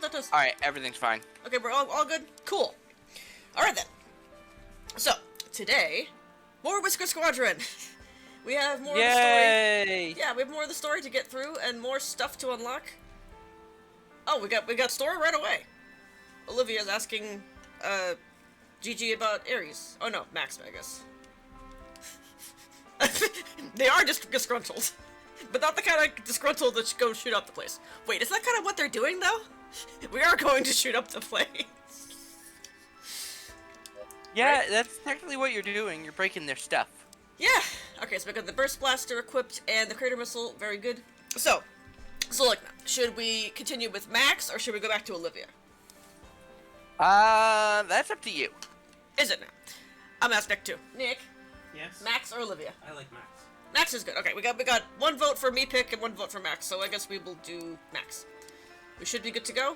that does. Alright, everything's fine. Okay, we're all good? Cool. Alright then. So, today, more Whisker Squadron. We have more of the story. Yeah, we have more of the story to get through and more stuff to unlock. Oh, we got story right away. Olivia's asking Gigi about Ares. Oh no, Max, I guess. They are just disgruntled. But not the kind of disgruntled that go shoot up the place. Wait, is that kind of what they're doing though? We are going to shoot up the place. Yeah, right? That's technically what you're doing. You're breaking their stuff. Yeah. Okay, so we got the burst blaster equipped and the crater missile. Very good. So look, should we continue with Max or should we go back to Olivia? That's up to you. Is it now? I'm asking Nick too. Nick. Yes. Max or Olivia? I like Max. Max is good. Okay, we got one vote for me pick and one vote for Max. So I guess we will do Max. We should be good to go.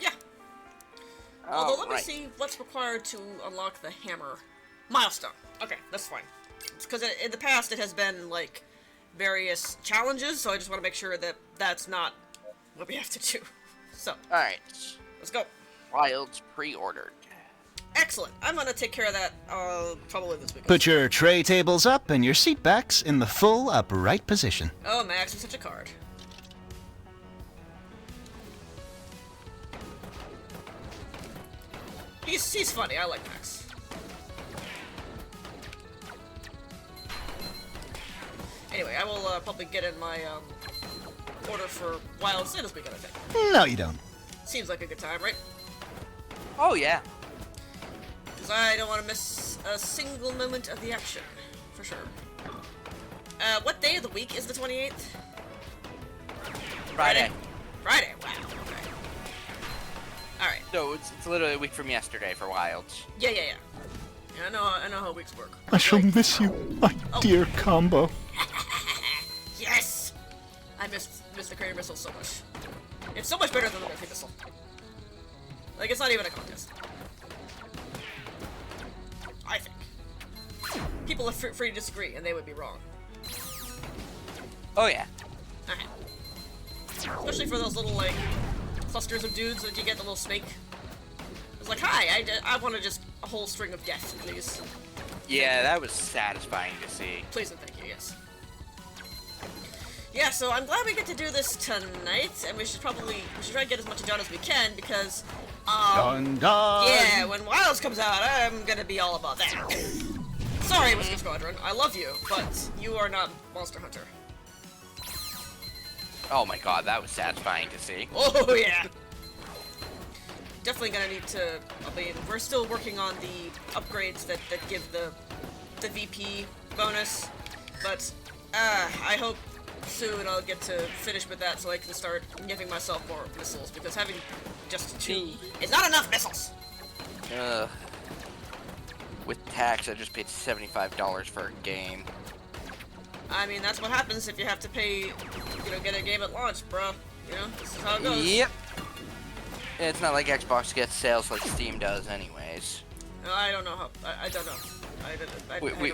Yeah. Although let me see what's required to unlock the hammer milestone. Okay, that's fine. Because in the past it has been like various challenges, so I just want to make sure that that's not what we have to do. So. All right. Let's go. Wilds pre-ordered. Excellent. I'm gonna take care of that probably this week. Put your tray tables up and your seat backs in the full upright position. Oh, Max, you're such a card. He's funny. I like Max. Anyway, I will probably get in my order for Wild Sin this weekend, I think. No, you don't. Seems like a good time, right? Oh, yeah. Because I don't want to miss a single moment of the action, for sure. What day of the week is the 28th? Friday. Friday, wow. Okay. Alright. So it's literally a week from yesterday for Wilds. Yeah. Yeah, I know how weeks work. I shall miss you, my dear combo. Yes! I miss the crater missile so much. It's so much better than the multi missile. Like, it's not even a contest. I think. People are free to disagree, and they would be wrong. Oh, yeah. Alright. Especially for those little, like, clusters of dudes that you get, the little snake. It's like, hi, I want to just a whole string of death, please. Yeah, that was satisfying to see. Please and thank you, yes. Yeah, so I'm glad we get to do this tonight, and we should try to get as much done as we can, because, Dun. yeah, when Wilds comes out, I'm gonna be all about that. Sorry, Whisker Squadron, I love you, but you are not Monster Hunter. Oh my god, that was satisfying to see. Oh, yeah! Definitely gonna need to, I mean, we're still working on the upgrades that give the VP bonus, but, I hope soon I'll get to finish with that so I can start giving myself more missiles, because having just 2 is not enough missiles! With tax, I just paid $75 for a game. I mean, that's what happens if you have to pay, get a game at launch, bro. You know, this is how it goes. Yep. It's not like Xbox gets sales like Steam does anyways. I don't know how, I don't know.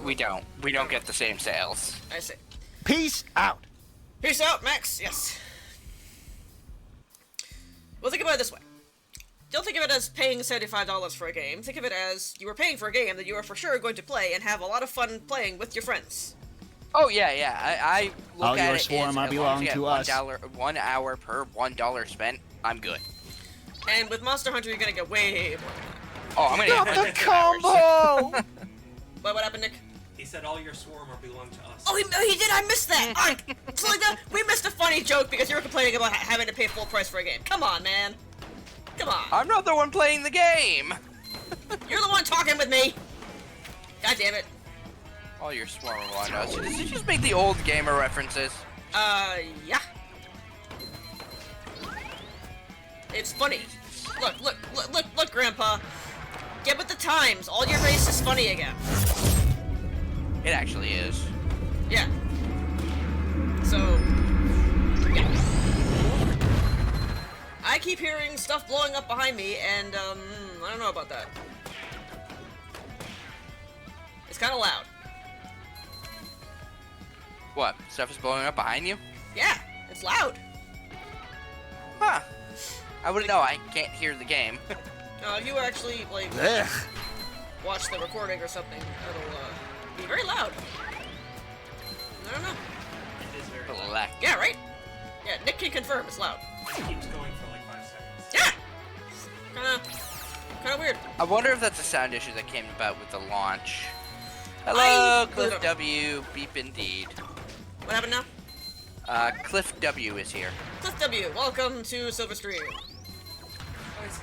We don't. We don't get the same sales. I see. Peace out. Peace out, Max. Yes. Well, think about it this way. Don't think of it as paying $75 for a game. Think of it as you are paying for a game that you are for sure going to play and have a lot of fun playing with your friends. Oh, yeah. I look All at your it swarm as are belong long as to you us. get $1 hour per $1 spent, I'm good. And with Monster Hunter, you're gonna get way more than that. Oh, I'm gonna Got get the 100 hours. combo. What happened, Nick? He said all your swarm belong to us. Oh, he did. I missed that. Alright, so like that, we missed a funny joke because you were complaining about having to pay full price for a game. Come on, man. Come on. I'm not the one playing the game. You're the one talking with me. God damn it. All your swarm want us. Did you just make the old gamer references? Yeah. It's funny. Look, Grandpa. Get with the times. All your race is funny again. It actually is. Yeah. So, yeah. I keep hearing stuff blowing up behind me, and, I don't know about that. It's kind of loud. What? Stuff is blowing up behind you? Yeah, it's loud. Huh. I wouldn't know. I can't hear the game. If you actually, like, Ugh. watch the recording or something, it'll, be very loud. I don't know. It is very loud. Black. Yeah, right? Yeah, Nick can confirm it's loud. It keeps going for like 5 seconds. Yeah! Kinda weird. I wonder if that's a sound issue that came about with the launch. Hello, Cliff W. Beep indeed. What happened now? Cliff W is here. Cliff W, welcome to Silverstream.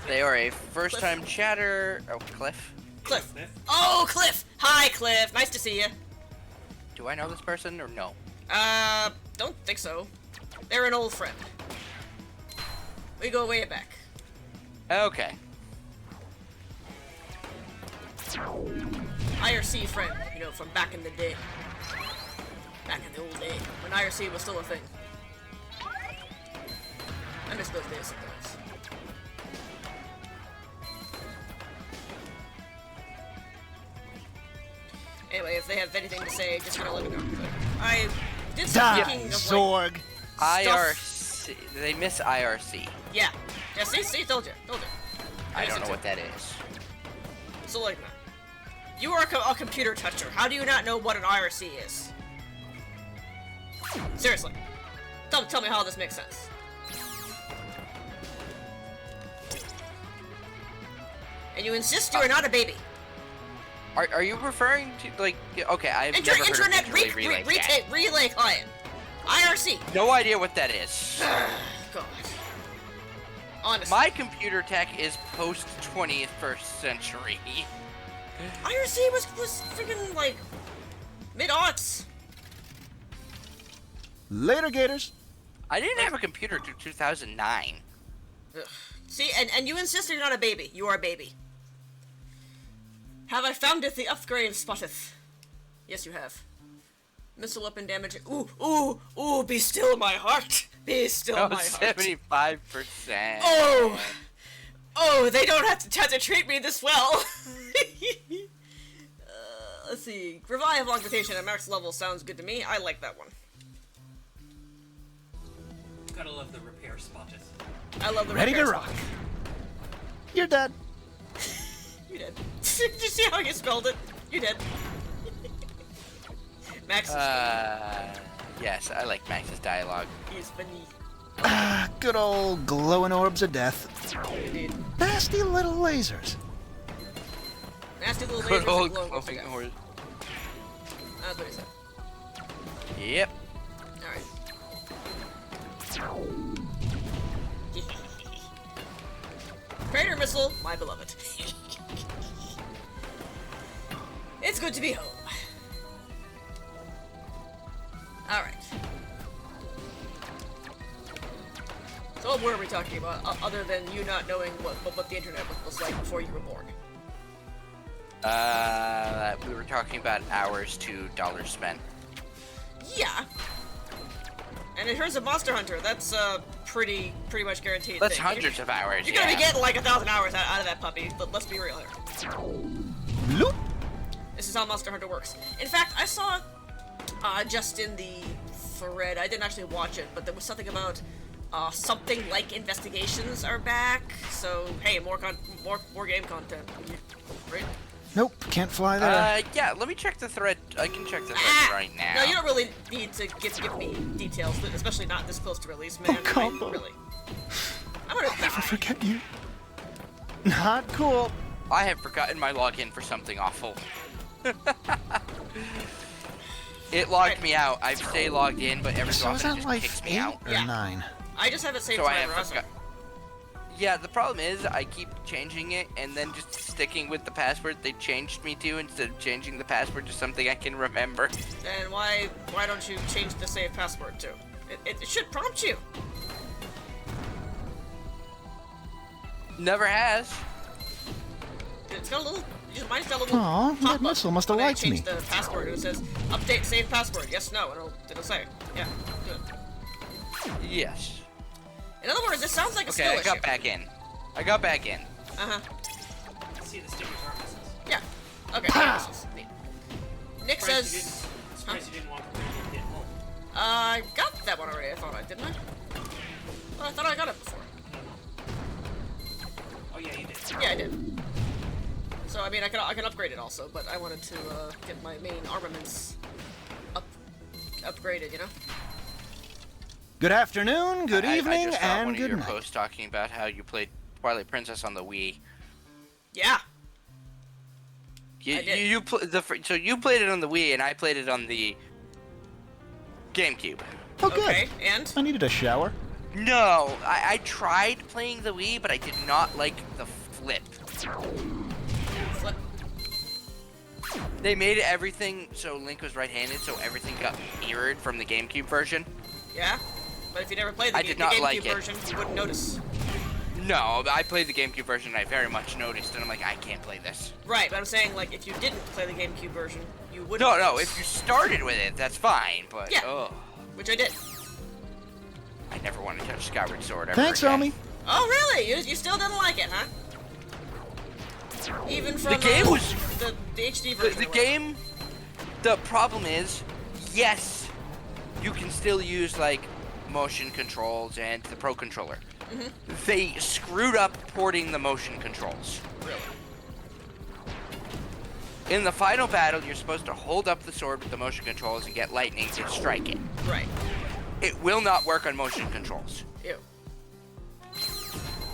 They are a first-time chatter. Oh, Cliff. Cliff. Oh, Cliff! Hi, Cliff. Nice to see you. Do I know this person or no? Don't think so. They're an old friend. We go way back. Okay. IRC friend, you know, from back in the day. Back in the old day, when IRC was still a thing. I miss those days sometimes. Anyway, if they have anything to say, just gonna let me know. But I did some Die, thinking of, Zorg. like, IRC. They miss IRC. Yeah. Yeah, see, told you. I don't know what that is. So, like, you are a computer toucher. How do you not know what an IRC is? Seriously. Tell me how this makes sense. And you insist you are not a baby. Are you referring to, like, okay, I've never heard of Internet relay chat. relay client. IRC. No idea what that is. God. Honestly. My computer tech is post 21st century. IRC was freaking, like, mid-aughts. Later, Gators. I didn't have a computer till 2009. Ugh. See, and you insist you're not a baby. You are a baby. Have I founded the upgrade spotteth? Yes, you have. Missile weapon damage. Ooh, be still my heart. Be still my heart. 75%. Oh, they don't have to treat me this well. Let's see. Revive augmentation at max level sounds good to me. I like that one. Gotta love the repair spotteth. I love the Ready to repair rock. spot. You're dead. You did. Did you see how you spelled it? You did. Max is yes, I like Max's dialogue. He's funny. Ah, good old glowing orbs of death. Indeed. Nasty little lasers. Nasty little Good lasers old and glowing glowing orbs. horse. That's what he said. Yep. Alright. Crater missile, my beloved. It's good to be home. Alright. So what were we talking about, other than you not knowing what the internet was like before you were born? We were talking about hours to dollars spent. Yeah. And in terms of Monster Hunter, that's pretty much guaranteed. That's thing. hundreds of hours. You're gonna be getting like 1,000 hours out of that puppy, but let's be real here. Bloop. This is how Monster Hunter works. In fact, I saw just in the thread, I didn't actually watch it, but there was something about something like investigations are back. So hey, more game content, right? Nope, can't fly there. Yeah, let me check the thread. I can check the thread right now. No, you don't really need to give me details, especially not this close to release, man. Oh, combo. Really. I'm gonna Never die. forget you. Not cool. I have forgotten my login for something awful. It logged me out. I stay logged in, but every so So is often it that just life kicks me 8 out. or Yeah. 9? I just have it saved So I forever. have forgot. Yeah, the problem is I keep changing it and then just sticking with the password they changed me to instead of changing the password to something I can remember. Then why don't you change the save password to? It should prompt you. Never has. It's got a little. Mine's got a little. Aw, that pop-up missile must have when I liked me. change the password. It says update save password. Yes, no, and it'll say. Yeah, good. Yes. In other words, it sounds like a Okay, skill I got issue. back in. I got back in. See, the stickers are missiles. Yeah. Okay. Pow! yeah, this is neat. Nick Surprised says. surprised you didn't want to hit home. I got that one already. I thought I didn't I? Well, I thought I got it before. Yeah, I did. So I mean, I can upgrade it also, but I wanted to get my main armaments upgraded, you know. Good afternoon, good evening, I just saw and one of good your night. posts talking about how you played Twilight Princess on the Wii. Yeah. So you played it on the Wii, and I played it on the GameCube. Oh, good. Okay, and? I needed a shower. No, I tried playing the Wii, but I did not like the flip. Flip. They made everything so Link was right-handed, so everything got mirrored from the GameCube version. Yeah? But if you never played the did not GameCube like it. version, you wouldn't notice. No, I played the GameCube version, and I very much noticed, and I'm like, I can't play this. Right, but I'm saying, like, if you didn't play the GameCube version, you wouldn't No, notice. if you started with it, that's fine, but, Yeah. ugh. Which I did. I never want to touch Skyward Sword ever Thanks, again. Romy. Oh, really? You still didn't like it, huh? Even from The game was... the HD version. The game... The problem is, yes, you can still use, like, motion controls and the Pro Controller. Mm-hmm. They screwed up porting the motion controls. Really? In the final battle, you're supposed to hold up the sword with the motion controls and get lightning to strike it. Right. It will not work on motion controls. Ew.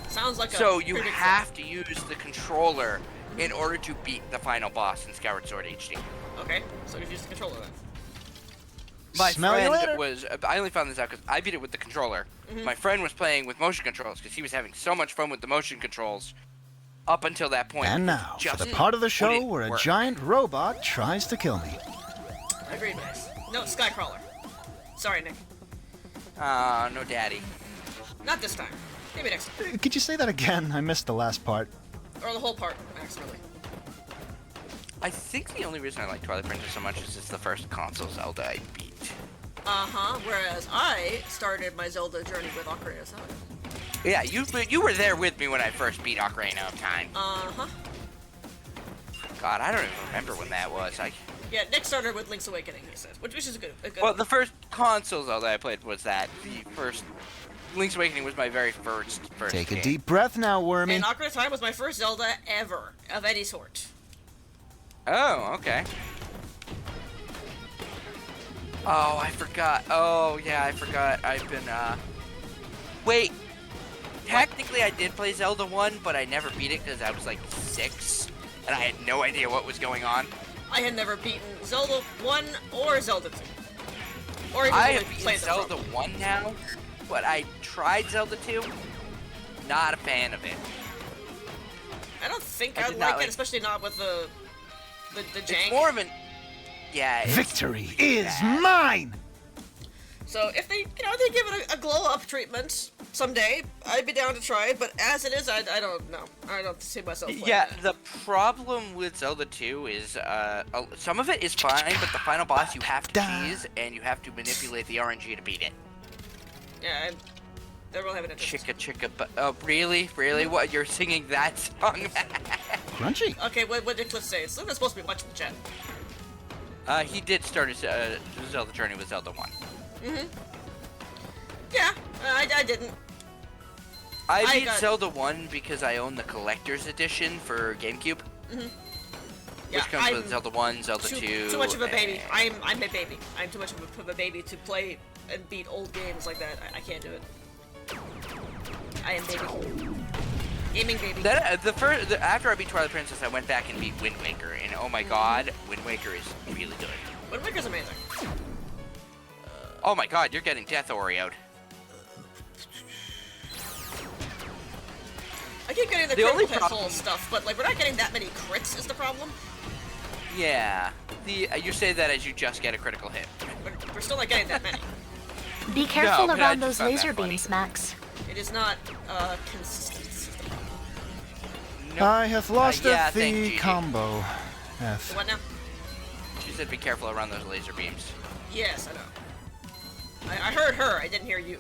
Sounds like a So you pretty have to use the controller in order to beat the final boss in Skyward Sword HD. Okay, so you use the controller then. My Smell you later. friend was... I only found this out because I beat it with the controller. Mm-hmm. My friend was playing with motion controls because he was having so much fun with the motion controls up until that point. And now, for Just the part of the show wouldn't where a work. giant robot tries to kill me. Agreed, Max. No, Skycrawler. Sorry, Nick. No daddy. Not this time. Maybe next time. Could you say that again? I missed the last part. Or the whole part, Max, really. I think the only reason I like Twilight Princess so much is it's the first console Zelda I beat. Uh-huh, whereas I started my Zelda journey with Ocarina of Time. Yeah, you were there with me when I first beat Ocarina of Time. Uh-huh. God, I don't even remember when that was. Yeah, Nick started with Link's Awakening, he says, which is a good Well, the first console Zelda I played was that. The first Link's Awakening was my very first Take game. a deep breath now, Wormy. And Ocarina of Time was my first Zelda ever, of any sort. Oh, okay. Oh, I forgot. Oh, yeah, I forgot. I've been, Wait. Technically, I did play Zelda 1, but I never beat it because I was, like, 6. And I had no idea what was going on. I had never beaten Zelda 1 or Zelda 2. Or even I really have beaten played them Zelda from. 1 now, but I tried Zelda 2. Not a fan of it. I don't think I I'd did like not it, like- especially not with the jank. It's more of an... Yeah, it's... Victory is bad. mine! So if they, they give it a glow-up treatment someday, I'd be down to try it, but as it is, I don't know. I don't see myself playing Yeah, that. the problem with Zelda 2 is, some of it is fine, but the final boss you have to cheese, and you have to manipulate the RNG to beat it. Yeah, I don't really have an interest. Chicka, but, oh, really? Really? What, you're singing that song? Crunchy. Okay, what did Cliff say? It's supposed to be watching the chat. He did start his, Zelda journey with Zelda 1. Mm-hmm. Yeah, I didn't. I beat got- Zelda 1 because I own the collector's edition for GameCube. Yeah, Which comes I'm with Zelda 1, Zelda 2. too much of a baby. and- I'm a baby. I'm too much of a baby to play and beat old games like that. I can't do it. I am baby. Gaming baby. Then, after I beat Twilight Princess, I went back and beat Wind Waker, and oh my god, Wind Waker is really good. Wind Waker's amazing. Oh my god, you're getting Death Oreo'd. I keep getting the The only critical hit full problem- stuff, but like we're not getting that many crits is the problem. Yeah. You say that as you just get a critical hit. We're still not getting that many. Be careful but I around just those found laser that funny. beams, Max. It is not consistent. is the problem. No. I have lost yeah, a thank the Gigi. combo. F. What now? She said be careful around those laser beams. Yes, I know. I heard her. I didn't hear you.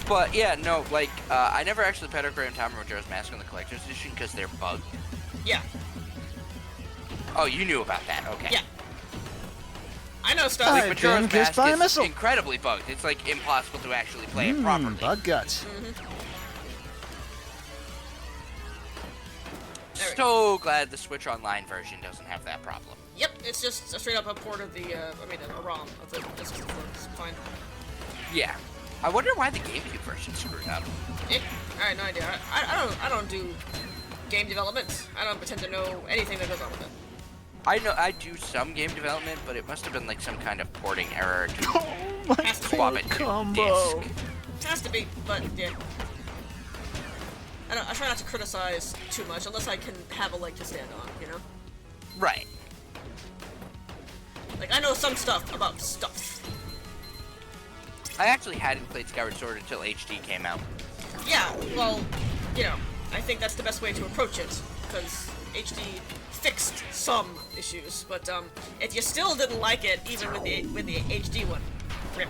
But yeah, no, like, I never actually played Ocarina of Time or Majora's Mask on the Collector's Edition because they're bugged. Yeah. Oh, you knew about that, okay. Yeah. I I know stuff. I've Like Majora's been kissed Mask by a is missile. incredibly bugged. It's like impossible to actually play it properly. Bug guts. So glad the Switch Online version doesn't have that problem. Yep, it's just a straight up a port of the, a ROM of the disc. It's fine. Yeah. I wonder why the GameCube version screwed up. I have no idea. I don't do game development. I don't pretend to know anything that goes on with it. I know I do some game development, but it must have been like some kind of porting error to Oh, my swap poor it to combo. disc. It has to be, but yeah. I try not to criticize too much unless I can have a leg to stand on, you know? Right. Like, I know some stuff about stuff. I actually hadn't played Skyward Sword until HD came out. Yeah, well, you know, I think that's the best way to approach it, because HD fixed some issues, but if you still didn't like it, even with the HD one, rip.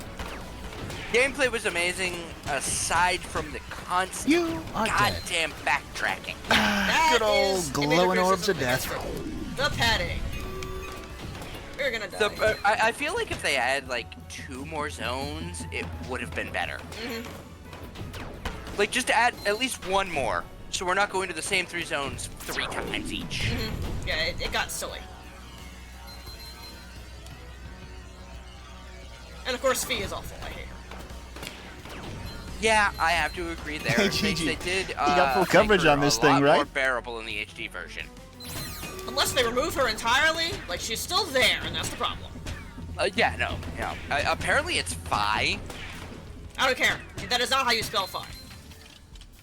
Gameplay was amazing, aside from the constant You are dead. goddamn backtracking. That Good old is a glowing major orbs of criticism death. against it. The padding. We're gonna die. I feel like if they had like 2 more zones, it would have been better. Like just add at least 1 more, so we're not going to the same 3 zones 3 times each. Yeah, it got silly. And of course, Fee is awful. I hate her. Yeah, I have to agree there. Hey, They Gigi, did. you got full make coverage her on this a thing, lot right? More bearable in the HD version. Unless they remove her entirely, like she's still there, and that's the problem. Yeah, no. Apparently it's Phi. I don't care. That is not how you spell Phi.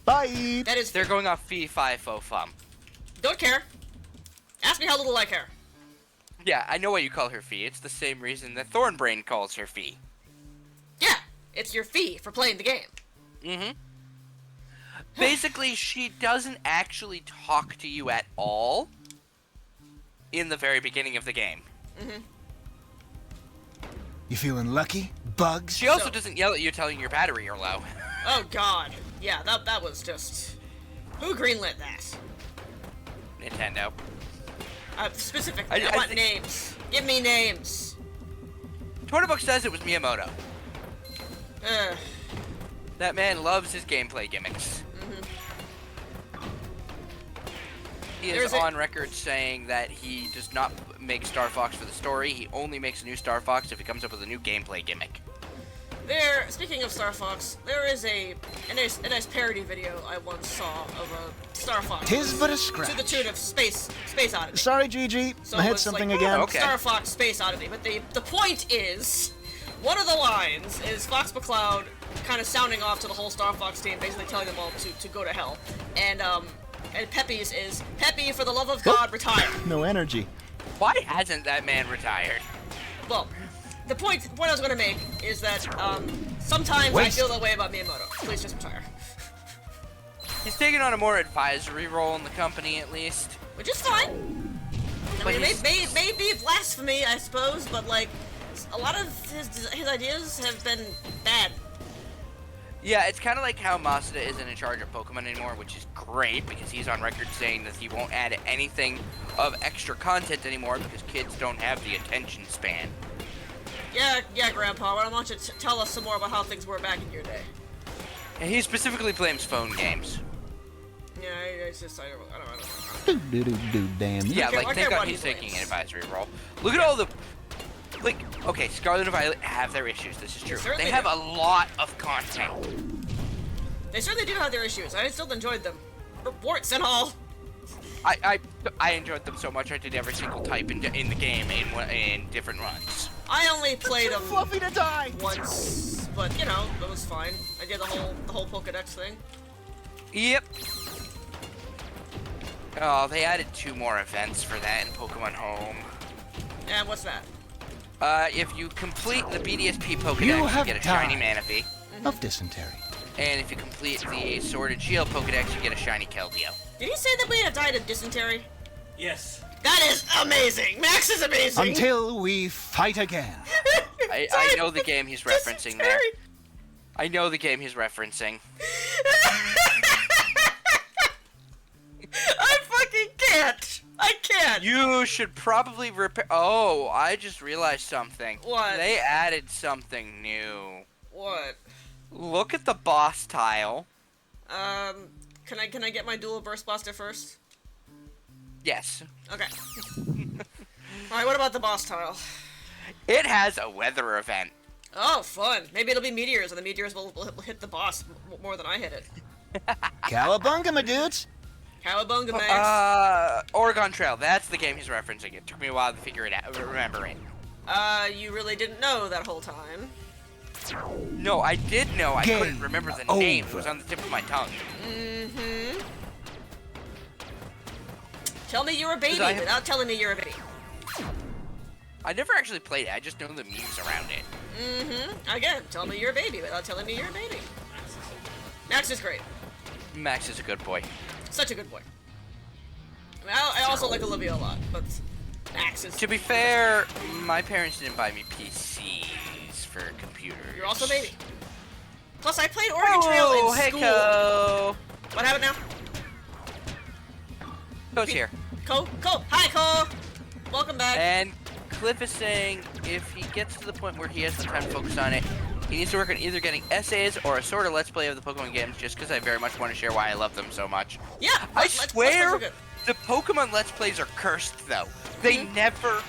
Bye. That is. They're going off Phi, Phi, Fo, Fum. Don't care. Ask me how little I care. Yeah, I know why you call her Phi. It's the same reason that Thornbrain calls her Phi. Yeah, it's your fee for playing the game. Mm-hmm. Basically, she doesn't actually talk to you at all in the very beginning of the game. You feeling lucky? Bugs? She also So- doesn't yell at you telling your battery you're low. Oh God. Yeah, that was just. Who greenlit that? Nintendo. Specifically, I I want think- names. Give me names. Book says it was Miyamoto. Ugh. That man loves his gameplay gimmicks. He is There's a- on record saying that he does not make Star Fox for the story. He only makes a new Star Fox if he comes up with a new gameplay gimmick. Speaking of Star Fox, there is a nice parody video I once saw of a Star Fox. Tis but a To scratch. the tune of Space Oddity. Sorry, Gigi. So I it hit was something like, again. Okay. Star Fox Space Oddity. But the point is, one of the lines is Fox McCloud kind of sounding off to the whole Star Fox team, basically telling them all to go to hell. And Pepe's is, Pepe, for the love of God, retire. No energy. Why hasn't that man retired? Well, the point I was going to make is that sometimes Waste. I feel that way about Miyamoto. Please just retire. He's taken on a more advisory role in the company, at least. Which is fine. I But mean, he's- it may be blasphemy, I suppose, but like, a lot of his ideas have been bad. Yeah, it's kind of like how Masuda isn't in charge of Pokemon anymore, which is great because he's on record saying that he won't add anything of extra content anymore because kids don't have the attention span. Yeah, Grandpa, why don't you tell us some more about how things were back in your day? And he specifically blames phone games. Yeah, it's just, I don't know. Do damn. Yeah, care- like I thank care God what he's he taking an blames. advisory role. Look at all the, like, okay, Scarlet and Violet have their issues. This is true. certainly They have do. a lot of content. They certainly do have their issues. I still enjoyed them. Warts and all. I enjoyed them so much. I did every single type in the game in different runs. I only played them Fluffy to die. once, but you know, that was fine. I did the whole Pokedex thing. Yep. Oh, they added 2 more events for that in Pokemon Home. And what's that? If you complete the BDSP Pokedex, You you have get a shiny died. Manaphy. Of dysentery. And if you complete the Sword and Shield Pokedex, you get a shiny Keldeo. Did he say that we had died of dysentery? Yes. That is amazing! Max is amazing! Until we fight again. I know the game he's referencing there. Dysentery. I know the game he's referencing. I fucking can't! I can't. You should probably repair. Oh, I just realized something. What? They added something new. What? Look at the boss tile. Can I get my dual burst blaster first? Yes. Okay. Alright, what about the boss tile? It has a weather event. Oh, fun. Maybe it'll be meteors, and the meteors will hit the boss more than I hit it. Cowabunga, my dudes. Cowabunga, Max. Oregon Trail. That's the game he's referencing. It took me a while to figure it out, remember it. You really didn't know that whole time. No, I did know. I Game couldn't remember the over. name. It was on the tip of my tongue. Mm-hmm. Tell me you're a baby I have- without telling me you're a baby. I never actually played it. I just know the memes around it. Mm-hmm. Again, tell me you're a baby without telling me you're a baby. Max is great. Max is a good boy. Such a good boy. I mean, I also like Olivia a lot, but Max is... To be fair, my parents didn't buy me PCs for computers. You're also a baby. Plus, I played Oregon Trail in hey, school. Co. What happened now? Co's here. Cole? Hi, Cole! Welcome back. And Cliff is saying if he gets to the point where he has the time to focus on it, he needs to work on either getting essays or a sort of let's play of the Pokemon games, just because I very much want to share why I love them so much. Yeah, I let's swear good. the Pokemon Let's Plays are cursed, though. They never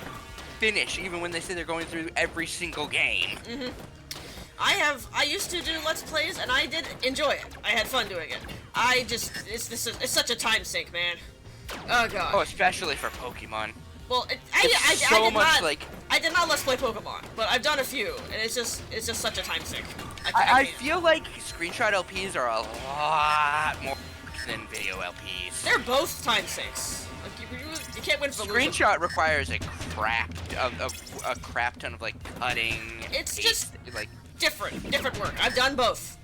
finish, even when they say they're going through every single game. I used to do Let's Plays, and I did enjoy it. I had fun doing it. It's such a time sink, man. Oh, God. Oh, especially for Pokemon. Well, I did not Let's Play Pokemon, but I've done a few, and it's just such a time sink. I feel like screenshot LPs are a lot more than video LPs. They're both time sinks. Like, you can't win for losing. Screenshot requires a crap ton of like cutting. It's paste, just like different work. I've done both,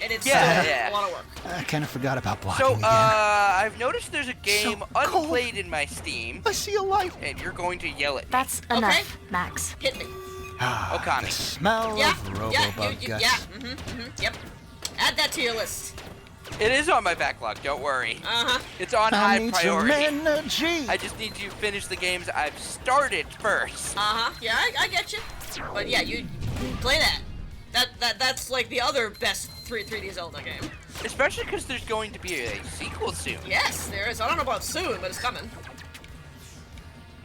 and it's Yeah. a lot of work. I kind of forgot about blocking so. again. I've noticed there's a game cold. unplayed in my Steam, I see a light. and you're going to yell at me. That's enough, Max. Hit me. Ah, Okami. the smell Yeah, of Robobug guts. yep. Add that to your list. It is on my backlog. Don't worry. Uh-huh. It's on I high need priority. some energy. I just need to finish the games I've started first. Uh-huh. Yeah, I get you. But yeah, you play that. That's like the other best 3D Zelda game. Especially because there's going to be a sequel soon. Yes, there is. I don't know about soon, but it's coming.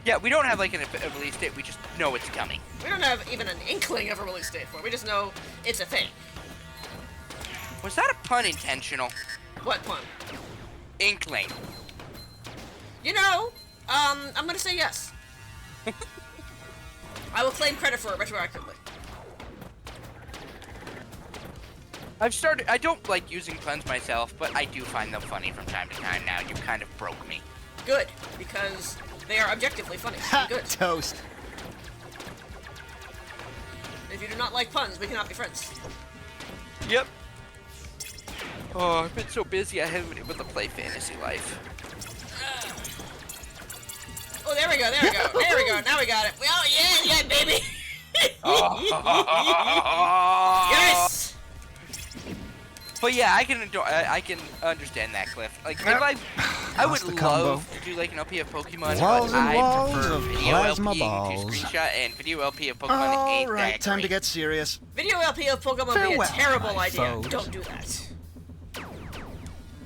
Yeah, we don't have like a release date. We just know it's coming. We don't have even an inkling of a release date for it. We just know it's a thing. Was that a pun intentional? What pun? Inkling. You know, I'm gonna say yes. I will claim credit for it retroactively. I don't like using puns myself, but I do find them funny from time to time now. You kind of broke me. Good, because they are objectively funny. Ha, Good. toast. If you do not like puns, we cannot be friends. Yep. Oh, I've been so busy I haven't been able to play Fantasy Life. Oh, there we go. Now we got it. Oh, yeah, baby. Yes. But yeah, I can understand that, Cliff. Like, if I would Lost the combo. love to do like an LP of Pokemon, Walls but and I walls prefer of video plasma LP to balls. screenshot, and video LP of Pokemon All ain't right, that time to great. get serious. Video LP of Pokemon would be a Farewell, terrible my idea. foes. Don't do that.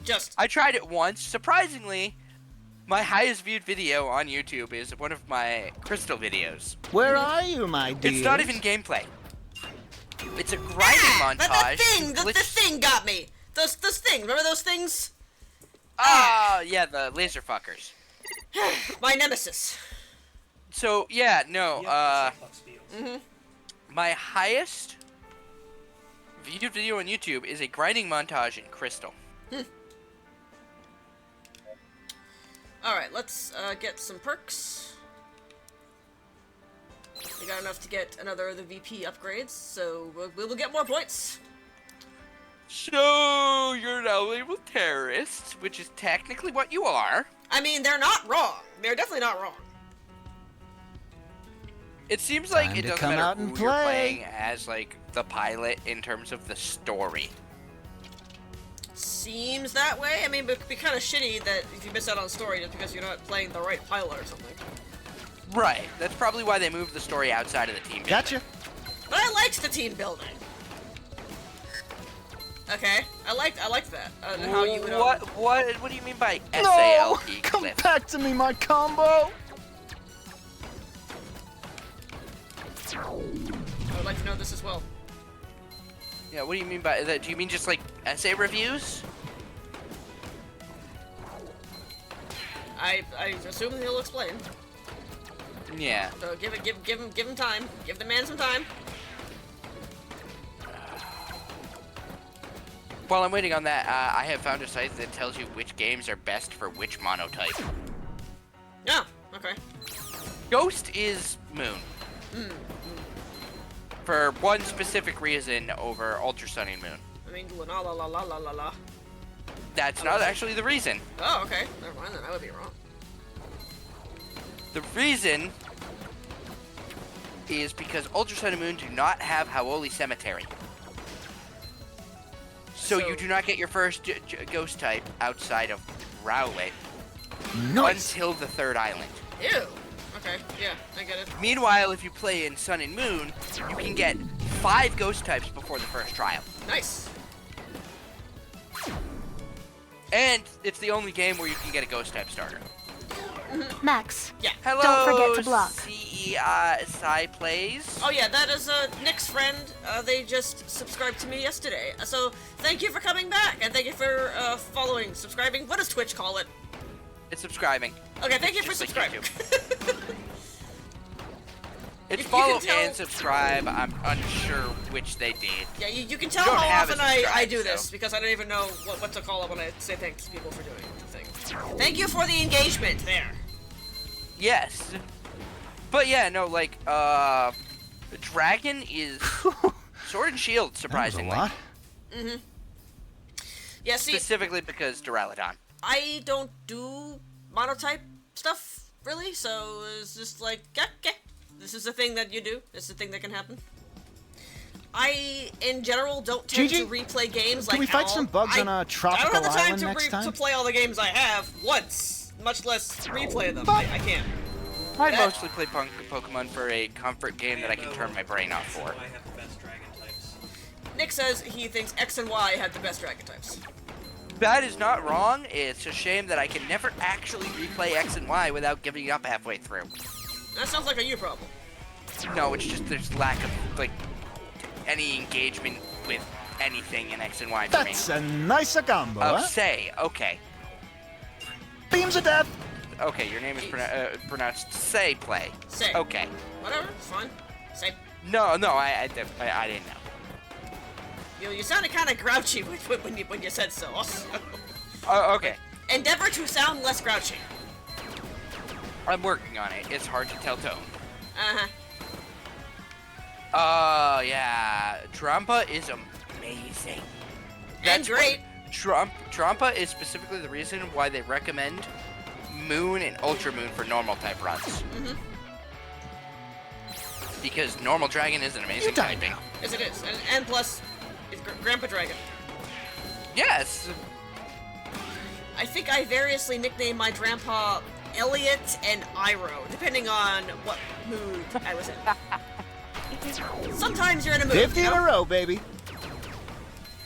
Just I tried it once. Surprisingly, my highest viewed video on YouTube is one of my Crystal videos. Where are you, my dear? It's not even gameplay. It's a grinding montage. The thing got me. Those things. Remember those things? Oh, yeah, the laser fuckers. My nemesis. So, yeah, no, Mm-hmm. my highest viewed video on YouTube is a grinding montage in Crystal. Alright, let's get some perks. We got enough to get another of the VP upgrades, so we will get more points. So, you're now labeled terrorists, which is technically what you are. I mean, they're not wrong. They're definitely not wrong. It seems like Time it to doesn't come matter out who and you're play. playing as, like, the pilot in terms of the story. seems that way. I mean, but it'd be kind of shitty that if you miss out on story just because you're not playing the right pilot or something. Right. That's probably why they moved the story outside of the team. Gotcha. But I liked the team building. Okay, I liked that. How you would. What do you mean by No! SALP? Come Cliff? back to me, my combo! I would like to know this as well. Yeah, what do you mean by that? Do you mean just like essay reviews? I assume he'll explain. Yeah. So give him time. Give the man some time. While I'm waiting on that, I have found a site that tells you which games are best for which monotype. Yeah. Okay. Ghost is Moon. For one specific reason over Ultra Sun and Moon. I mean, la la la la la la la. That's not actually the reason. Oh, okay. Never mind then. I would be wrong. The reason is because Ultra Sun and Moon do not have Howoli Cemetery. So you do not get your first ghost type outside of Rowlet Nice. until the third island. Ew. Okay. Yeah, I get it. Meanwhile, if you play in Sun and Moon, you can get 5 ghost types before the first trial. Nice. And it's the only game where you can get a ghost type starter. Max. Yeah. Hello, Don't forget to block. Psy Plays. Oh yeah, that is Nick's friend. They just subscribed to me yesterday. So thank you for coming back, and thank you for subscribing. What does Twitch call it? It's subscribing. Okay, thank you for Just like subscribing. It's You follow can tell- and subscribe. I'm unsure which they did. Yeah, you can tell don't how have often a I subscribe, do this so. because I don't even know what to call it when I say thanks to people for doing things. Thank you for the engagement there. Yes. But yeah, no, like, Dragon is Sword and Shield, That was a surprisingly. lot. Yeah, see, Specifically because Duraludon. I don't do monotype stuff really, so it's just like, okay, this is a thing that you do. This is a thing that can happen. I, in general, don't tend Gigi, to replay games like Can we fight Al. some bugs on a I tropical don't have the time island next to time? play all the games I have once, much less replay them. I can't. I That- mostly play Pokemon for a comfort game that I can turn my brain off for. I have the best dragon types. Nick says he thinks X and Y have the best dragon types. That is not wrong. It's a shame that I can never actually replay X and Y without giving up halfway through. That sounds like a you problem. No, it's just there's lack of, like, any engagement with anything in X and Y for me. That's a nice combo, Oh, huh? say, okay. Beams of death. Okay, your name is pronounced Say Play. Say. Okay. Whatever, it's fine. Say. No, I didn't know. You sounded kind of grouchy when you said so. Also. Oh, okay. Endeavor to sound less grouchy. I'm working on it. It's hard to tell tone. Uh-huh. Oh, yeah. Trumpa is amazing. And great. Trumpa is specifically the reason why they recommend Moon and Ultra Moon for normal type runs. Mm-hmm. Because normal dragon is an amazing You die typing. now. Yes, it is. And plus, it's Grandpa Dragon. Yes. I think I variously nicknamed my grandpa Elliot and Iroh, depending on what mood I was in. Sometimes you're in a mood. 50 you in know? a row, baby.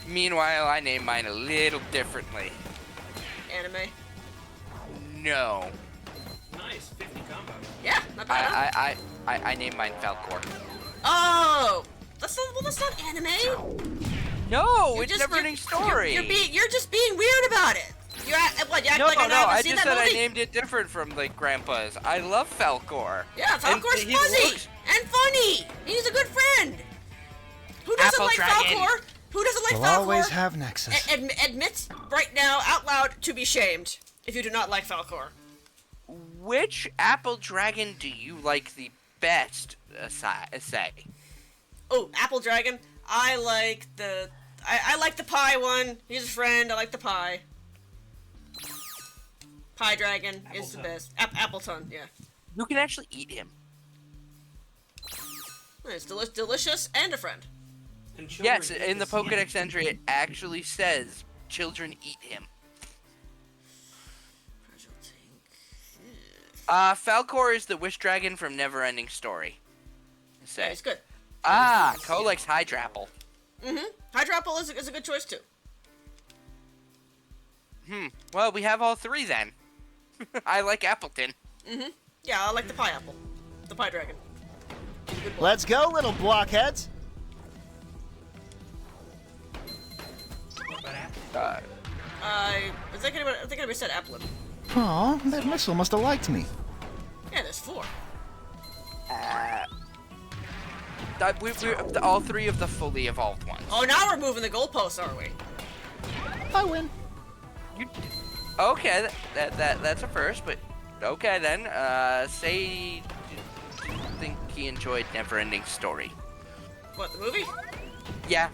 Meanwhile, I name mine a little differently. Anime. No. Nice, 50 combo. Yeah, not bad. Huh? I named mine Falcor. Oh, that's not anime. No, You're it's just- never ending story. You're just being weird about it. You act like I no, haven't I seen just that said I movie. named it different from like Grandpa's. I love Falcor. Yeah, And Falcor's he fuzzy looks- and funny. He's a good friend. Who doesn't Apple like Dragon. Falcor? Who doesn't like We'll Falcor? always have Nexus. Admit right now, out loud, to be shamed if you do not like Falcor. Which Apple Dragon do you like the best? Say. Oh, Apple Dragon. I like the pie one. He's a friend. I like the pie. Pie Dragon is the Appleton. best. Appleton, yeah. You can actually eat him. It's delicious and a friend. And children Yes, eat in the skin. Pokedex entry, it actually says children eat him. Fragile tank. Falcor is the wish dragon from Neverending Story. Yeah, he's good. Ko likes Hydrapple. Hydrapple is a good choice too. Well, we have all three then. I like Appleton. Yeah, I like the pineapple. The pie dragon. He's a good boy. Let's go, little blockheads. I think anybody said Applin. Oh, that missile must have liked me. Yeah, there's 4. We're all three of the fully evolved ones. Oh, now we're moving the goalposts, are we? I win. Okay, that's a first, but okay then. Say you think he enjoyed Neverending Story. What, the movie? Yeah.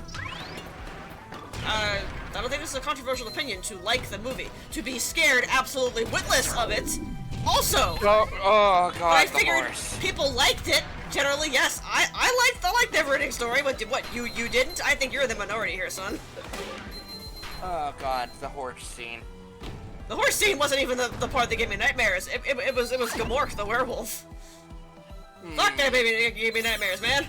I don't think this is a controversial opinion to like the movie. To be scared absolutely witless of it. Also, Oh god, I the figured horse. people liked it. Generally, yes. I liked Neverending Story, but what, you didn't? I think you're the minority here, son. Oh god, the horse scene. The horse scene wasn't even the part that gave me nightmares. It was Gamork, the werewolf. Fuck that baby, it gave me nightmares, man.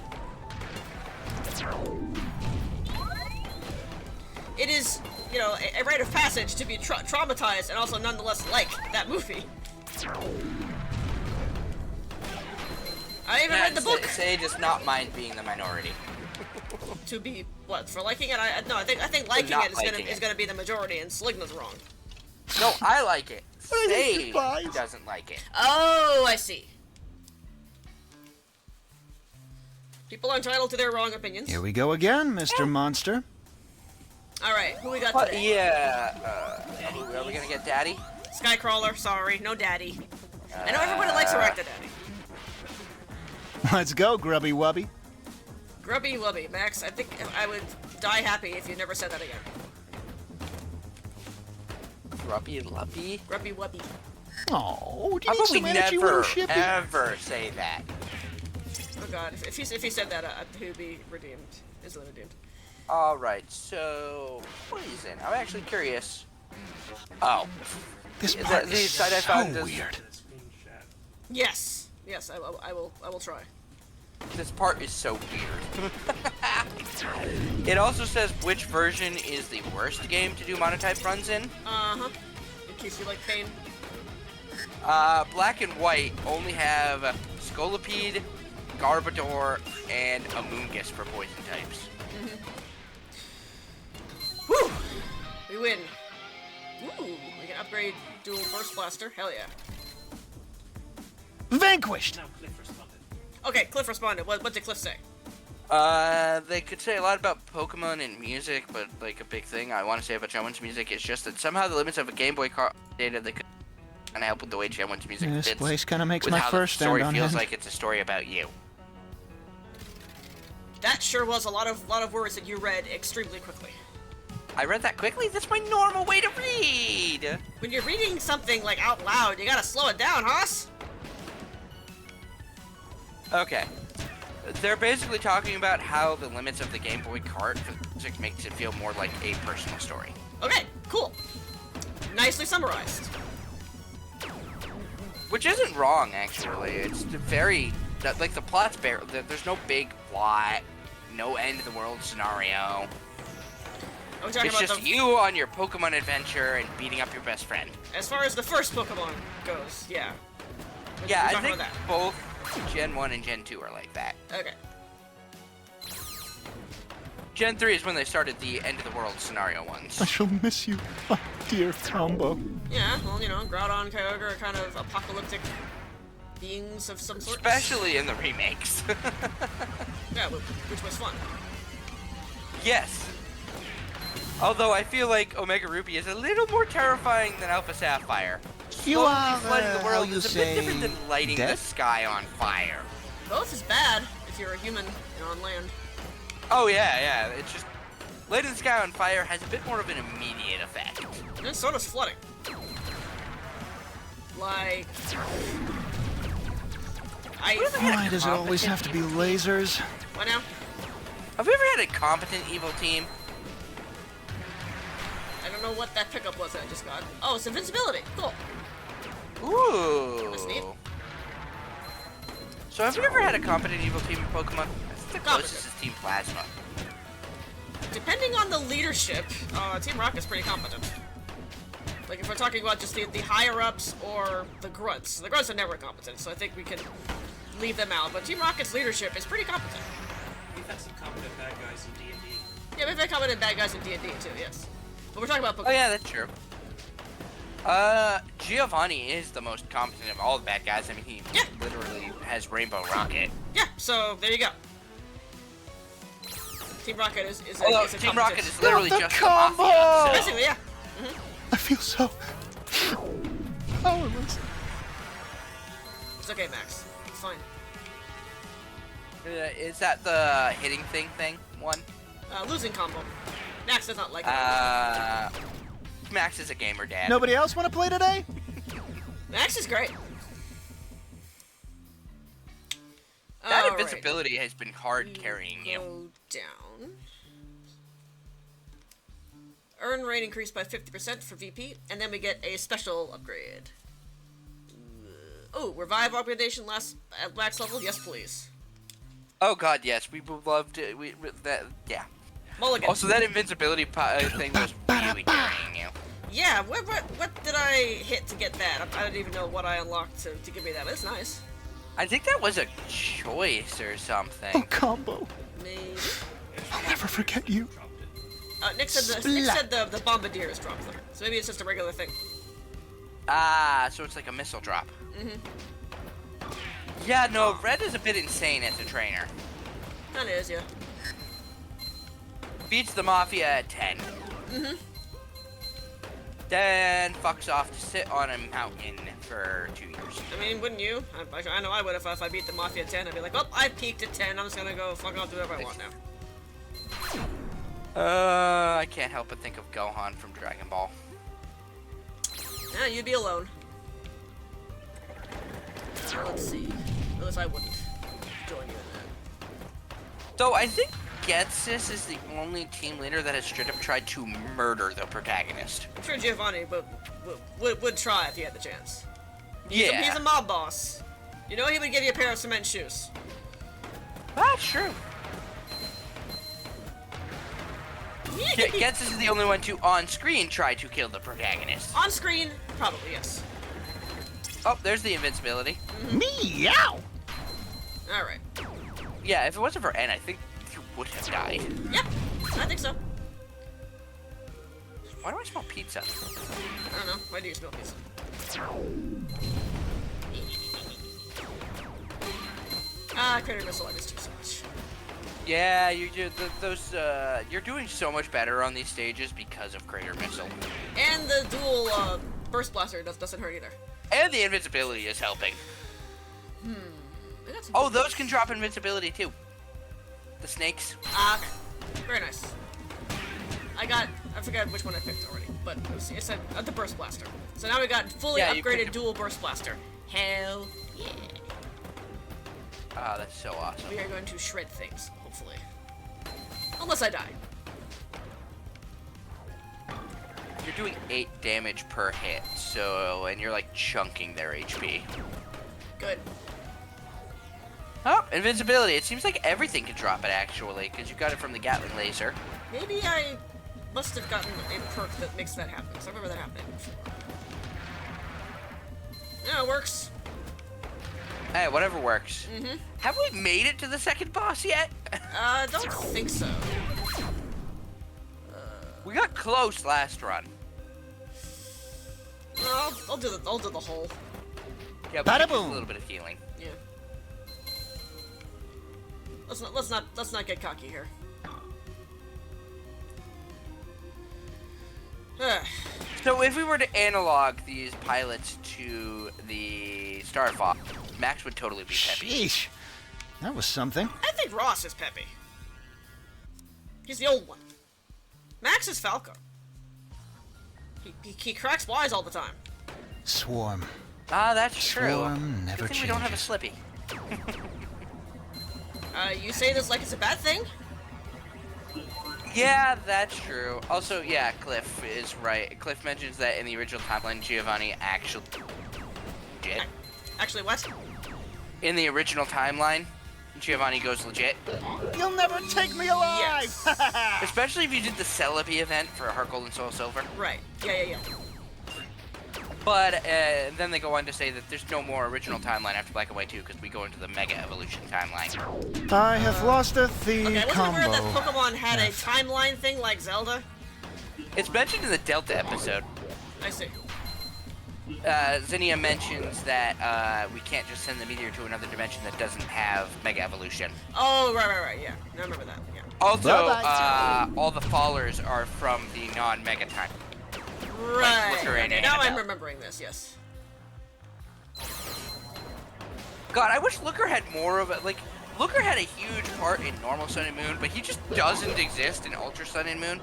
It is, you know, a rite of passage to be traumatized and also nonetheless like that movie. I even read the book. Sage does not mind being the minority. To be what, for liking it? No, I think liking not it liking is gonna be the majority, and Sligna's wrong. No, I like it. Sage doesn't like it. Oh, I see. People are entitled to their wrong opinions. Here we go again, Mr. Monster. All right, who we got But today? yeah, are we gonna get Daddy? Skycrawler, sorry, no daddy. I know everybody likes Erecta Daddy. Let's go, Grubby Wubby. Grubby Wubby, Max. I think I would die happy if you never said that again. Grubby Luppy? Grubby Wubby. Oh, do How you need about we some energy, never, little shippy? ever say that? Oh god, if he said that, he would be redeemed. Instantly redeemed. Alright, so... Poison. I'm actually curious. Oh. This Is part that the is side I so found is- weird. Yes, I will try. This part is so weird. It also says which version is the worst game to do monotype runs in. Uh-huh. In case you like pain. Black and white only have Scolipede, Garbodor, and Amoonguss for poison types. Whew! We win. Ooh, we can upgrade dual burst blaster. Hell yeah. Vanquished! Now Cliff responded. Okay, Cliff responded. What did Cliff say? They could say a lot about Pokemon and music, but like a big thing I want to say about Gen-1's music is just that somehow the limits of a Game Boy data they could kind of help with the way Gen-1's music This fits place kind of makes with my how first the story stand on feels end. like it's a story about you. That sure was a lot of words that you read extremely quickly. I read that quickly? That's my normal way to read! When you're reading something like out loud, you gotta slow it down, Haas. Okay. They're basically talking about how the limits of the Game Boy cart music makes it feel more like a personal story. Okay, cool. Nicely summarized. Which isn't wrong, actually. It's very... Like, the plot's bare. There's no big plot, no end-of-the-world scenario. Are we talking It's about just the, you on your Pokemon adventure and beating up your best friend. as far as the first Pokemon goes, yeah. Yeah, We're I talking think about that. both Gen 1 and Gen 2 are like that. Okay. Gen 3 is when they started the end-of-the-world scenario ones. I shall miss you, oh, dear Combo. Yeah, well, you know, Groudon and Kyogre are kind of apocalyptic beings of some sort. Especially in the remakes. Yeah, which was fun. Yes. Although I feel like Omega Ruby is a little more terrifying than Alpha Sapphire. You Slowly are, flooding the how world you is a say, bit different than lighting the dead? sky on fire. Both is bad if you're a human and on land. Oh yeah. It's just lighting the sky on fire has a bit more of an immediate effect. And then so does flooding. Like... Why does it always have to be lasers? What now? Have we ever had a competent evil team? I don't don't know what that pickup was that I just got. Oh, it's invincibility. Cool. Ooh. That's neat. So have you ever had a competent evil team in Pokemon? That's the Competent. closest is Team Plasma. Depending on the leadership, Team Rocket's pretty competent. Like, if we're talking about just the higher-ups or the grunts. The grunts are never competent, so I think we can leave them out. But Team Rocket's leadership is pretty competent. We've had some competent bad guys in D&D. Yeah, we've had competent bad guys in D&D, too, yes. But we're talking about Pokemon. Oh yeah, that's true. Giovanni is the most competent of all the bad guys. I mean, he literally has Rainbow Rocket. Yeah, so there you go. Team Rocket is Although a Team competent... Rocket is literally the just combo! the Mafia. So. Basically, yeah. I feel so powerless. It's okay, Max. It's fine. Is that the hitting thing one? Losing combo. Max does not like it. Max is a gamer dad. Nobody else want to play today? Max is great. That Alright. invincibility has been hard carrying you. Go down. Earn rate increased by 50% for VP, and then we get a special upgrade. Oh, revive augmentation at max level? Yes, please. Oh god, yes, we would love to. That yeah. Mulligan. Also, that invincibility thing was really carrying you. Yeah, what did I hit to get that? I don't even know what I unlocked to give me that, but it's nice. I think that was a choice or something. Oh, combo. Maybe. I'll never forget you. Nick said the bombardier is dropped there, so maybe it's just a regular thing. Ah, so it's like a missile drop. Yeah, no, Red is a bit insane as a trainer. That is, yeah. Beats the Mafia at 10. Then fucks off to sit on a mountain for 2 years. I mean, wouldn't you? I know I would if I beat the Mafia at 10. I'd be like, well, I peaked at 10. I'm just gonna go fuck off, do whatever I want now. I can't help but think of Gohan from Dragon Ball. Yeah, you'd be alone. Let's see. At least I wouldn't join you in that. Though I think Getsis is the only team leader that has straight up tried to murder the protagonist. I'm sure Giovanni would try if he had the chance. Yeah. He's a mob boss. You know he would give you a pair of cement shoes. That's true. Yeah, Getsis is the only one to, on screen, try to kill the protagonist. on screen, probably, yes. Oh, there's the invincibility. Meow. Alright. Yeah, if it wasn't for N, I think you would have died. Yep, I think so. Why do I smell pizza? I don't know. Why do you smell pizza? Crater Missile, I missed you so much. Yeah, you're doing so much better on these stages because of Crater Missile. And the dual Burst Blaster doesn't hurt either. And the invincibility is helping. Oh, those can drop invincibility too. The snakes. Very nice. I forgot which one I picked already, but it's the Burst Blaster. So now we got fully upgraded dual Burst Blaster. Hell yeah. Ah, that's so awesome. We are going to shred things, hopefully. Unless I die. You're doing 8 damage per hit, and you're like chunking their HP. Good. Oh, invincibility. It seems like everything can drop it actually, because you got it from the Gatling laser. Maybe I must have gotten a perk that makes that happen, because I remember that happening before. Yeah, it works. Hey, whatever works. Have we made it to the second boss yet? Don't think so. We got close last run. No, I'll do the whole. Yeah, Bada but just a boom. little bit of healing. Yeah. Let's not get cocky here. So if we were to analog these pilots to the Star Fox, Max would totally be peppy. Sheesh. That was something. I think Ross is Peppy. He's the old one. Max is Falco. He cracks wise all the time. Swarm. Ah, that's true. Swarm never Good thing we don't have a changes. Slippy. You say this like it's a bad thing? Yeah, that's true. Also, yeah, Cliff is right. Cliff mentions that in the original timeline, Giovanni actually legit. Actually, what? In the original timeline, Giovanni goes legit. You'll never take me alive! Yes. Especially if you did the Celebi event for Heart Gold and Soul Silver. Right. Yeah. But then they go on to say that there's no more original timeline after Black and White 2 because we go into the Mega Evolution timeline. I have lost a the Okay, wasn't combo. it weird that Pokemon had a timeline thing like Zelda? It's mentioned in the Delta episode. I see. Zinnia mentions that we can't just send the meteor to another dimension that doesn't have Mega Evolution. Oh, right, yeah. I remember that, yeah. Also, Bye-bye. all the fallers are from the non-Mega time. Right. Looker and Okay, now I'm Annabelle. remembering this, yes. God, I wish Looker had more of it. Like, Looker had a huge part in normal Sun and Moon, but he just doesn't exist in Ultra Sun and Moon.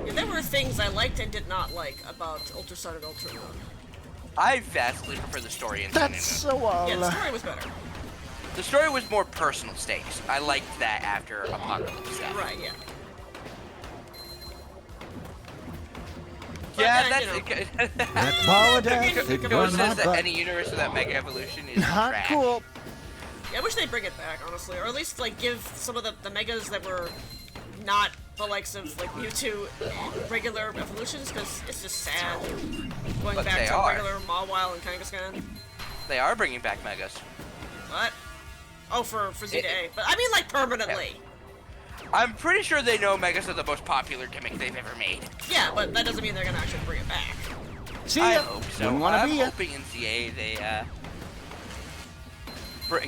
Yeah, there were things I liked and did not like about Ultra Sun and Ultra Moon. I vastly prefer the story in Sun and Moon. That's so all. Yeah, the story was better. The story was more personal stakes. I liked that after Apocalypse stuff. Right, yeah. Yeah, But, that's That ball of death, it Go was my says that butt. any universe without Mega Evolution is Not trash. cool. Yeah, I wish they'd bring it back, honestly. Or at least, like, give some of the Megas that were not the likes of, like, Mewtwo regular evolutions, because it's just sad going But back they to are. regular Mawile and Kangaskhan. They are bringing back Megas. What? Oh, for Z-A. But I mean, like, permanently. I'm pretty sure they know Megas are the most popular gimmick they've ever made. Yeah, but that doesn't mean they're gonna actually bring it back. See I ya. hope so. Wouldn't wanna I'm be ya. hoping in ZA they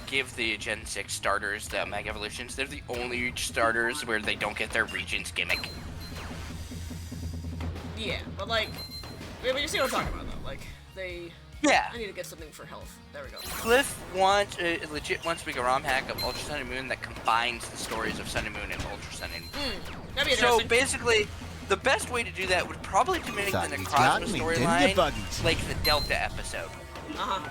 give the Gen 6 starters the Mega Evolutions. They're the only starters where they don't get their Regents gimmick. Yeah, but, like, I mean, you see what I'm talking about, though. Like, they... Yeah. I need to get something for health. There we go. Cliff wants legit wants to make a ROM hack of Ultra Sun and Moon that combines the stories of Sun and Moon and Ultra Sun and Moon. That'd be So interesting. basically, the best way to do that would probably to make Thought the you got Necrozma me, didn't you, storyline buggies? like the Delta episode. Uh-huh.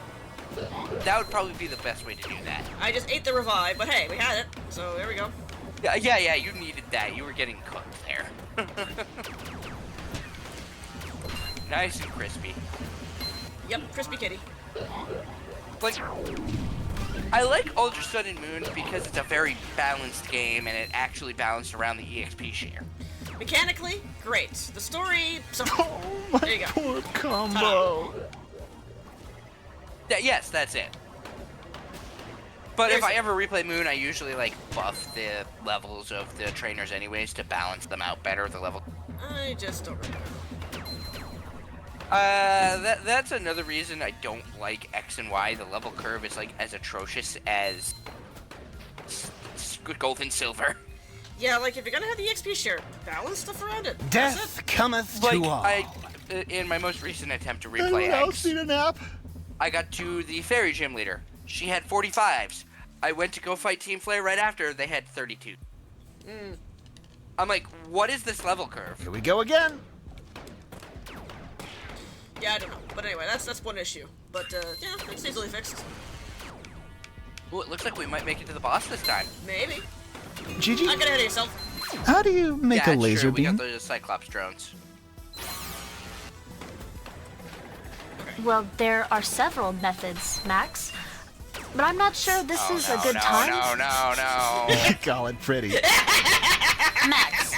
That would probably be the best way to do that. I just ate the revive, but hey, we had it. So, there we go. Yeah, you needed that. You were getting cooked there. Nice and crispy. Yep, crispy kitty. Like, I like Ultra Sun and Moon because it's a very balanced game and it actually balanced around the EXP share. Mechanically, great. The story, so Oh, there you my go. poor combo. Yes, that's it. But if There's- I ever replay Moon, I usually like buff the levels of the trainers anyways to balance them out better. The level. I just don't remember. That's another reason I don't like X and Y. The level curve is like as atrocious as Gold and Silver. Yeah, like if you're gonna have the XP share, balance stuff around it. That's Death it. cometh Like to all. in my most recent attempt to Anyone replay else X, need a nap? I got to the Fairy Gym leader. She had 45s. I went to go fight Team Flare right after. They had 32. I'm like, what is this level curve? Here we go again. Yeah, I don't know. But anyway, that's one issue. But yeah, it's easily fixed. Ooh, it looks like we might make it to the boss this time. Maybe. Gigi, Not get ahead of yourself. how do you make Yeah, a it's laser true. We beam? got the Cyclops drones. Well, there are several methods, Max. But I'm not sure this is a good time. No. Call it pretty. Max,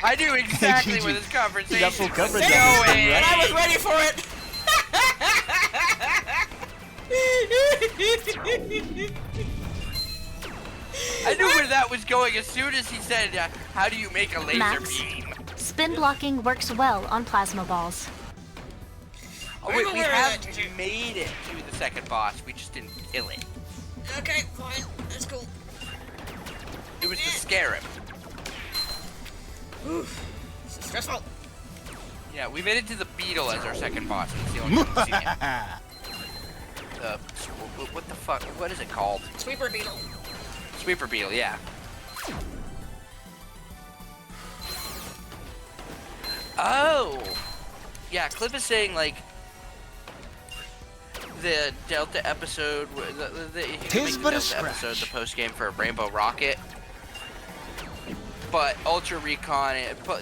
I knew exactly Gigi, where this conversation you got full was coverage on going. this thing, And right? I was ready for it. I knew where that was going as soon as he said, how do you make a laser Max. beam? spin blocking works well on plasma balls. Oh wait, I'm we aware of have that, Gigi. made it to the second boss. We just didn't kill it. Okay, fine. That's cool. It was the Scarab. Oof. This is stressful. Yeah, we made it to the Beetle as our second boss. And it's the only one we've seen yet. What the fuck? What is it called? Sweeper beetle. Sweeper Beetle, yeah. Oh! Yeah, Cliff is saying, like, the Delta episode, he can Tis make the but a Delta episode scratch. the post game for Rainbow Rocket. but Ultra Recon,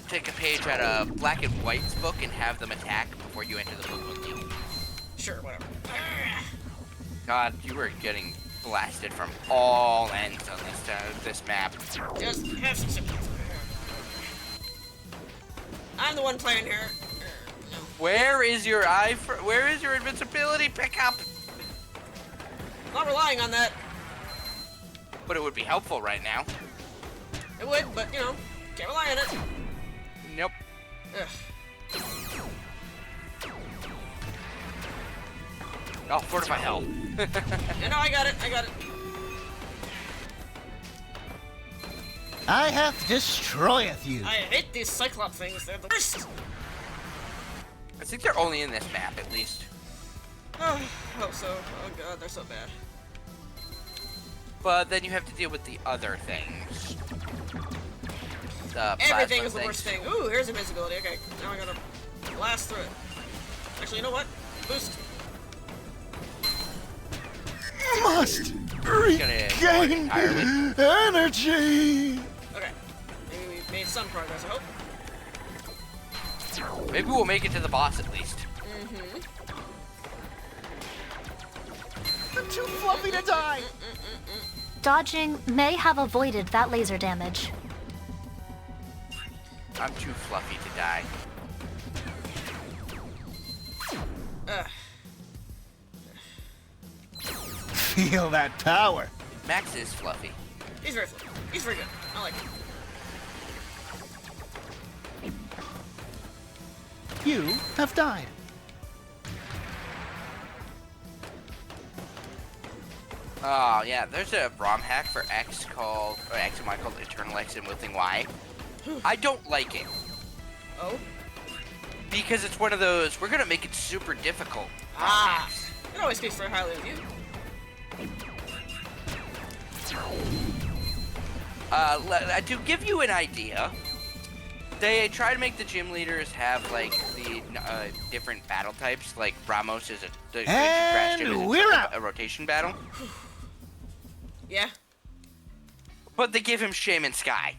take a page out of Black and White's book and have them attack before you enter the book with you. Sure, whatever. God, you were getting blasted from all ends on this map. Just have some sympathy. I'm the one playing here. No. Where is your where is your invincibility pickup? Not relying on that. But it would be helpful right now. It would, but you know, can't rely on it. Nope. Ugh. Oh, fortify hell. Yeah, no, I got it. I hath destroyeth you. I hate these Cyclops things. They're the worst. I think they're only in this map, at least. Oh, hope so. Oh god, they're so bad. But then you have to deal with the other things. The Everything is the things. worst thing. Ooh, here's invincibility. Okay, now I gotta blast through it. Actually, you know what? Boost. Must regain energy. Okay, maybe we've made some progress, I hope. Maybe we'll make it to the boss at least. Mm-hmm. I'm too fluffy to die. Dodging may have avoided that laser damage. I'm too fluffy to die. Ugh. Feel that power. Max is fluffy. He's very fluffy. He's very good. I like it. You have died. Oh yeah, there's a ROM hack for X and Y called Eternal X and Wilting Y. I don't like it. Oh? Because it's one of those, we're gonna make it super difficult. Ah! It always speaks very highly of you. To give you an idea, they try to make the gym leaders have like the different battle types. Like Ramos is And we're out. a rotation battle, Yeah? but they give him Shaman Sky.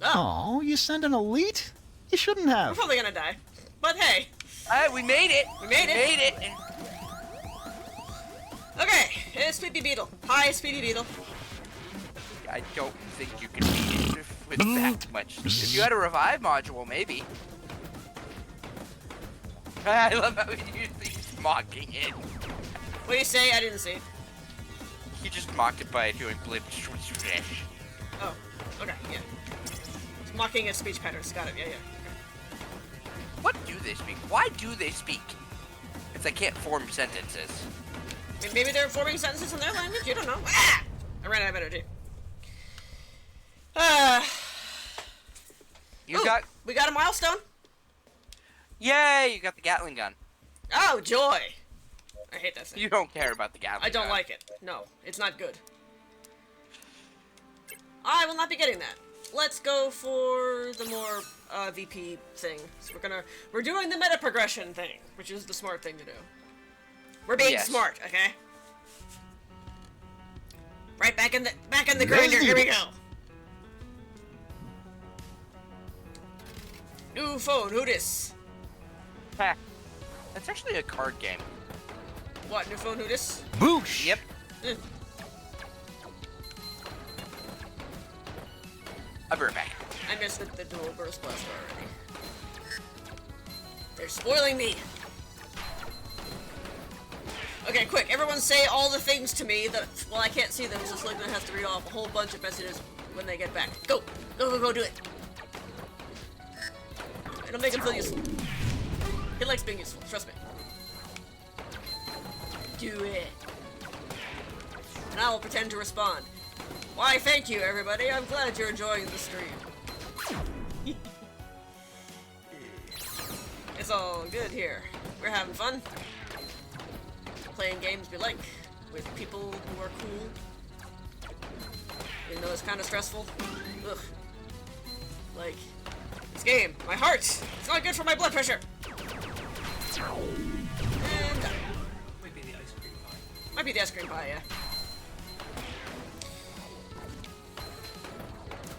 Oh, you sent an elite? You shouldn't We're have. probably gonna die. But hey. We made it. We made it. Made it. Okay, it's Speedy Beetle. Hi, Speedy Beetle. I don't think you can beat it with that much. If you had a revive module, maybe. I love how he's mocking it. What do you say? I didn't see. He just mocked it by doing blip swish. Oh, okay, yeah. It's mocking its speech patterns. Got it, yeah. What do they speak? Why do they speak? If they can't form sentences. I mean, maybe they're forming sentences in their language? You don't know. Ah! I ran out of energy. We got a milestone? Yay! You got the Gatling gun. Oh, joy! I hate that thing. You don't care about the Gatling gun. I don't like it. No, it's not good. I will not be getting that. Let's go for the more VP thing. So we're doing the meta progression thing, which is the smart thing to do. We're being smart, okay? Right back in the grinder. Here we go. New phone. Who dis? Ha. That's actually a card game. What? New phone. Who dis? Boosh. Yep. I'll be right back. I missed the dual burst blaster already. They're spoiling me. Okay, quick. Everyone say all the things to me that, well, I can't see them, so Sligman has to read off a whole bunch of messages when they get back. Go! Go, do it! It'll make him feel useful. He likes being useful, trust me. Do it. And I will pretend to respond. Why, thank you, everybody. I'm glad you're enjoying the stream. It's all good here. We're having fun. Playing games we like, with people who are cool. Even though it's kind of stressful. Ugh. Like, this game, my heart! It's not good for my blood pressure! And done. Might be the ice cream pie. Might be the ice cream pie, yeah.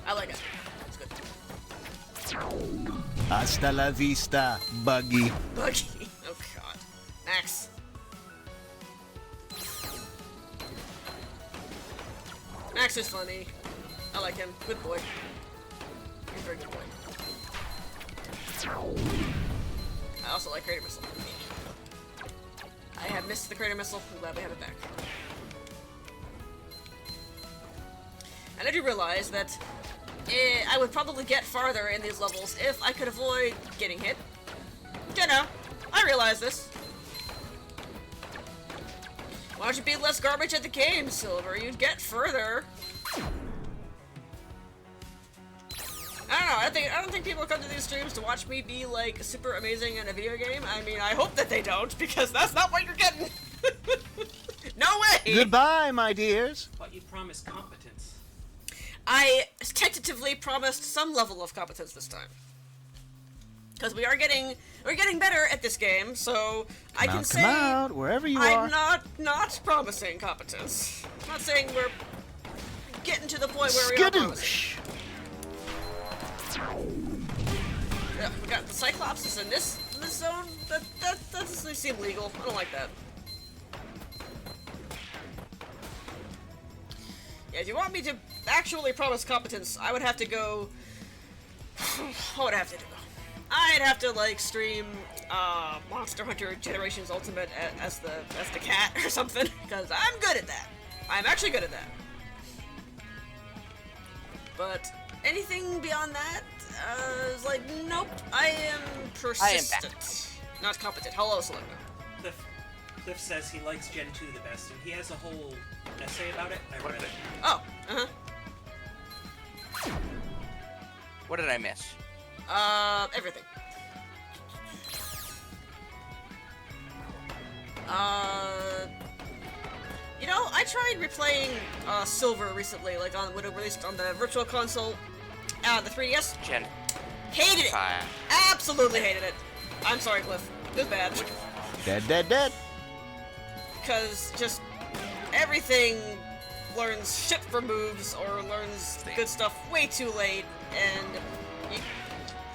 I like it. It's good. Hasta la vista, Buggy. Buggy. Oh god. Max. Max is funny. I like him. Good boy. He's a very good boy. I also like Crater Missile. I have missed the Crater Missile. I'm glad we have it back. And I do realize that I would probably get farther in these levels if I could avoid getting hit. You know, I realize this. Why don't you be less garbage at the game, Silver? You'd get further. I don't know. I don't think people come to these streams to watch me be like super amazing in a video game. I mean, I hope that they don't, because that's not what you're getting. No way. Goodbye, my dears. But you promised competence. I tentatively promised some level of competence this time, because we're getting better at this game. So I can say come out, wherever you I'm are. not promising competence. I'm not saying we're getting to the point where we are promising. Skadoosh. Yeah, we got the Cyclops in this zone. That doesn't seem legal. I don't like that. Yeah, if you want me to actually promise competence, I would have to go. What would I have to do? I'd have to like stream Monster Hunter Generations Ultimate as the cat or something, because I'm good at that. I'm actually good at that. But anything beyond that is like, nope. I am persistent, not competent. Hello, Selena. Cliff says he likes Gen 2 the best, and he has a whole essay about it. I read it. Oh, What did I miss? Everything. You know, I tried replaying Silver recently, like when it released on the Virtual Console, the 3DS. Gen. Hated it. 5. Absolutely hated it. I'm sorry, Cliff. It was bad. Dead. Because just everything learns shit for moves or learns good stuff way too late, and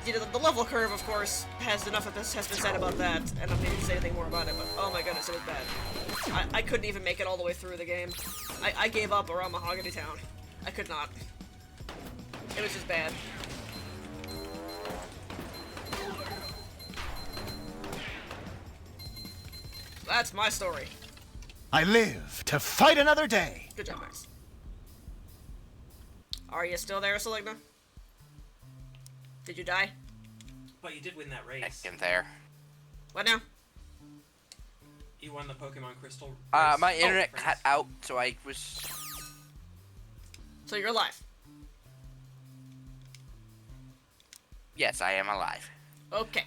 you know, the level curve, of course, has enough of this has been said about that, and I'm not going to say anything more about it, but oh my goodness, it was bad. I couldn't even make it all the way through the game. I gave up around Mahogany Town. I could not. It was just bad. That's my story. I live to fight another day. Good job, Max. Are you still there, Seligna? Did you die? But you did win that race. I'm there. What now? You won the Pokemon Crystal race. My internet cut out, so I was. So you're alive? Yes, I am alive. Okay.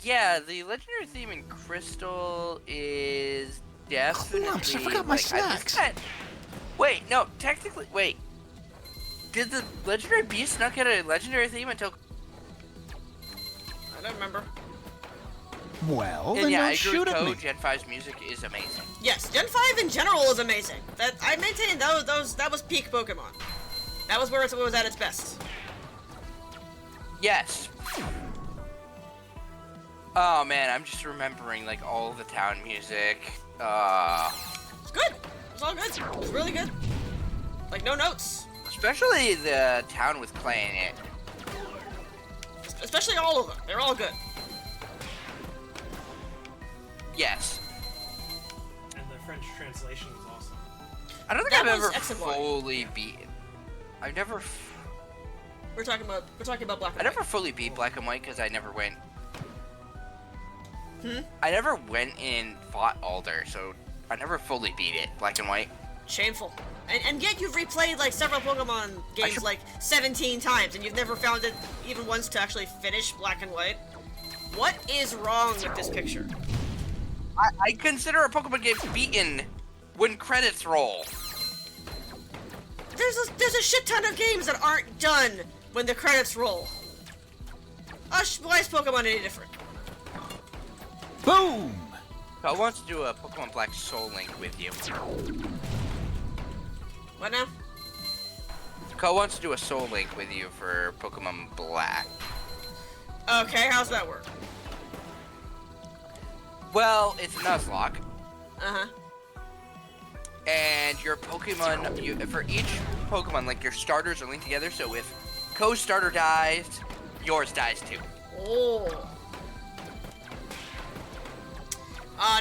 Yeah, the legendary theme in Crystal is definitely. Clumps, I forgot my snacks. Wait, no, technically, wait. Did the legendary beast not get a legendary theme until? I don't remember. Well, And then yeah, don't I agree shoot with at me. Code. Gen 5's music is amazing. Yes, Gen 5 in general is amazing. That I maintain that was peak Pokemon. That was where it was at its best. Yes. Oh man, I'm just remembering like all the town music. It's good. It was all good. It was really good. Like no notes. Especially the town with Clay in it. Especially all of them. They're all good. Yes. And the French translation was awesome. I don't think That I've was ever X and Y. fully beaten. I've never. We're talking about Black and I never White. fully beat Black and White because I never went. Hmm? I never went and fought Alder, so I never fully beat it. Black and White. Shameful. And yet you've replayed like several Pokemon games like 17 times, and you've never found it even once to actually finish Black and White. What is wrong with this picture? I consider a Pokemon game beaten when credits roll. There's a shit ton of games that aren't done when the credits roll. Why is Pokemon any different? Boom! I want to do a Pokemon Black Soul Link with you. What now? Cole wants to do a Soul Link with you for Pokemon Black. Okay, how's that work? Well, it's a Nuzlocke. Uh-huh. And your Pokemon, for each Pokemon, like your starters are linked together, so if Ko's starter dies, yours dies too. Oh.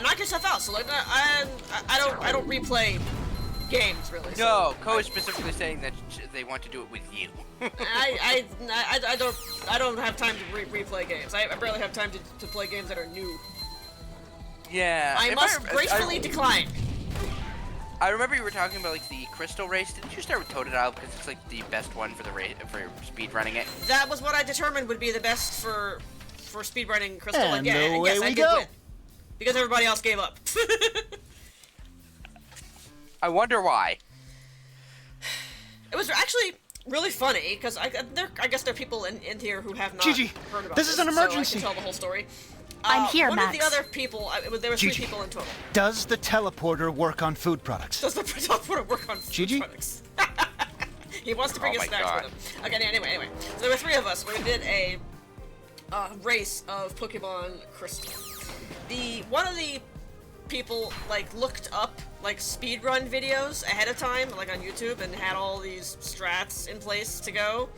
Knock yourself out. So like, I don't replay games really. No, Ko is specifically saying that they want to do it with you. I don't have time to replay games. I barely have time to play games that are new. Yeah. I must gracefully decline. I remember you were talking about like the Crystal race. Didn't you start with Totodile because it's like the best one for the race for speed running it? That was what I determined would be the best for speedrunning Crystal. And yeah, away yes, I we did go. win. Because everybody else gave up. I wonder why. It was actually really funny because I guess there are people in here who have not Gigi, heard about this is an emergency. So I can tell the whole story. I'm here, one Max. One of the other people, there were 3 Gigi. people in total. Does the teleporter work on food products? Does the teleporter work on food Gigi? products? He wants to bring Oh his my snacks God. with him. Okay, anyway. So there were 3 of us. We did a race of Pokemon Crystal. One of the people like looked up like speedrun videos ahead of time, like on YouTube, and had all these strats in place to go.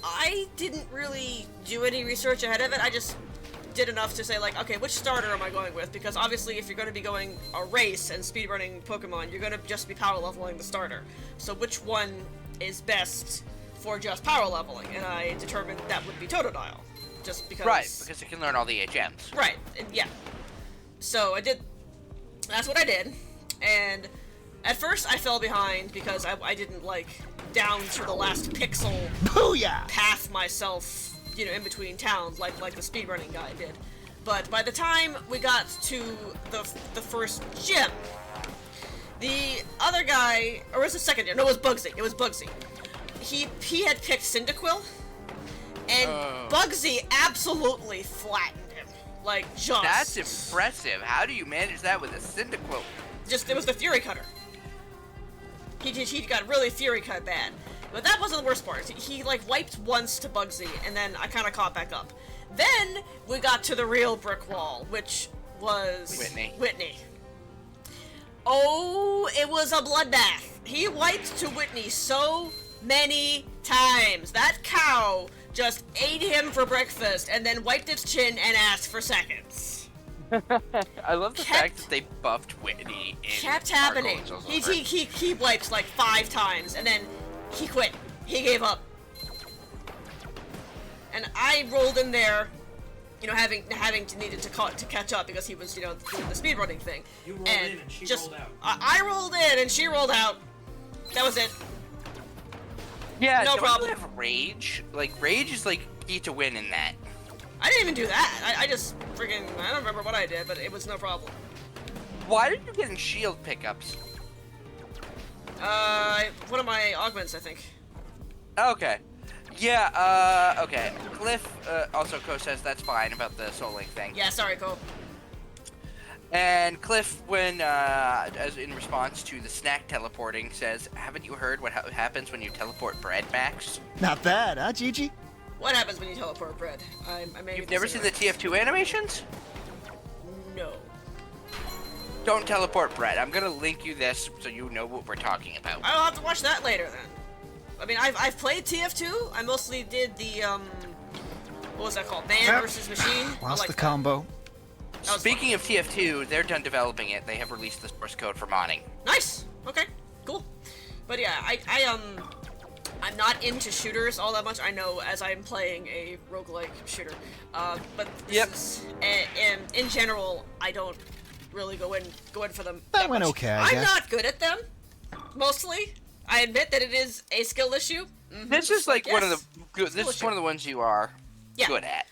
I didn't really do any research ahead of it. I just did enough to say like, okay, which starter am I going with? Because obviously if you're going to be going a race and speedrunning Pokemon, you're going to just be power leveling the starter. So which one is best for just power leveling? And I determined that would be Totodile. Just because... Right, because it can learn all the HMs. Right, yeah. So I did... That's what I did. And at first I fell behind because I didn't like down to the last pixel Booyah! path myself, you know, in between towns like the speedrunning guy did. But by the time we got to the first gym, the other guy, or was it second gym? No, it was Bugsy. It was Bugsy. He had picked Cyndaquil, and Bugsy absolutely flattened him. Like, just... That's impressive. How do you manage that with a Cyndaquil? It was the Fury Cutter. He got really Fury Cut bad. But that wasn't the worst part. He like wiped once to Bugsy, and then I kind of caught back up. Then we got to the real brick wall, which was Whitney. Oh, it was a bloodbath. He wiped to Whitney so many times. That cow just ate him for breakfast and then wiped its chin and asked for seconds. I love the fact that they buffed Whitney in Kept happening. He wiped like 5 times and then he quit. He gave up. And I rolled in there, you know, having needed to catch up because he was, you know, doing the speedrunning thing. You rolled in and she rolled out. I rolled in and she rolled out. That was it. Yeah, no problem. You have Rage? Like, Rage is like key to win in that. I didn't even do that. I just freaking, I don't remember what I did, but it was no problem. Why did you get in shield pickups? One of my augments, I think. Okay. Yeah, okay. Cliff, also Ko says that's fine about the Soul Link thing. Yeah, sorry, Cole. And Cliff, when, as in response to the snack teleporting, says, haven't you heard what happens when you teleport bread, Max? Not bad, huh, Gigi? What happens when you teleport bread? I may You've never seen the TF2 animations? No. Don't teleport bread. I'm gonna link you this so you know what we're talking about. I'll have to watch that later then. I mean, I've played TF2. I mostly did the what was that called? Man versus Machine. Lost the combo. Speaking of TF2, they're done developing it. They have released the source code for modding. Nice. Okay. Cool. But yeah, I'm not into shooters all that much. I know as I'm playing a roguelike shooter. But this is, in general, I don't really go in for them. That went okay, I I'm guess. not good at them. Mostly. I admit that it is a skill issue. Mm-hmm. This is like one of Yes. the good. This is one of the ones you are good at.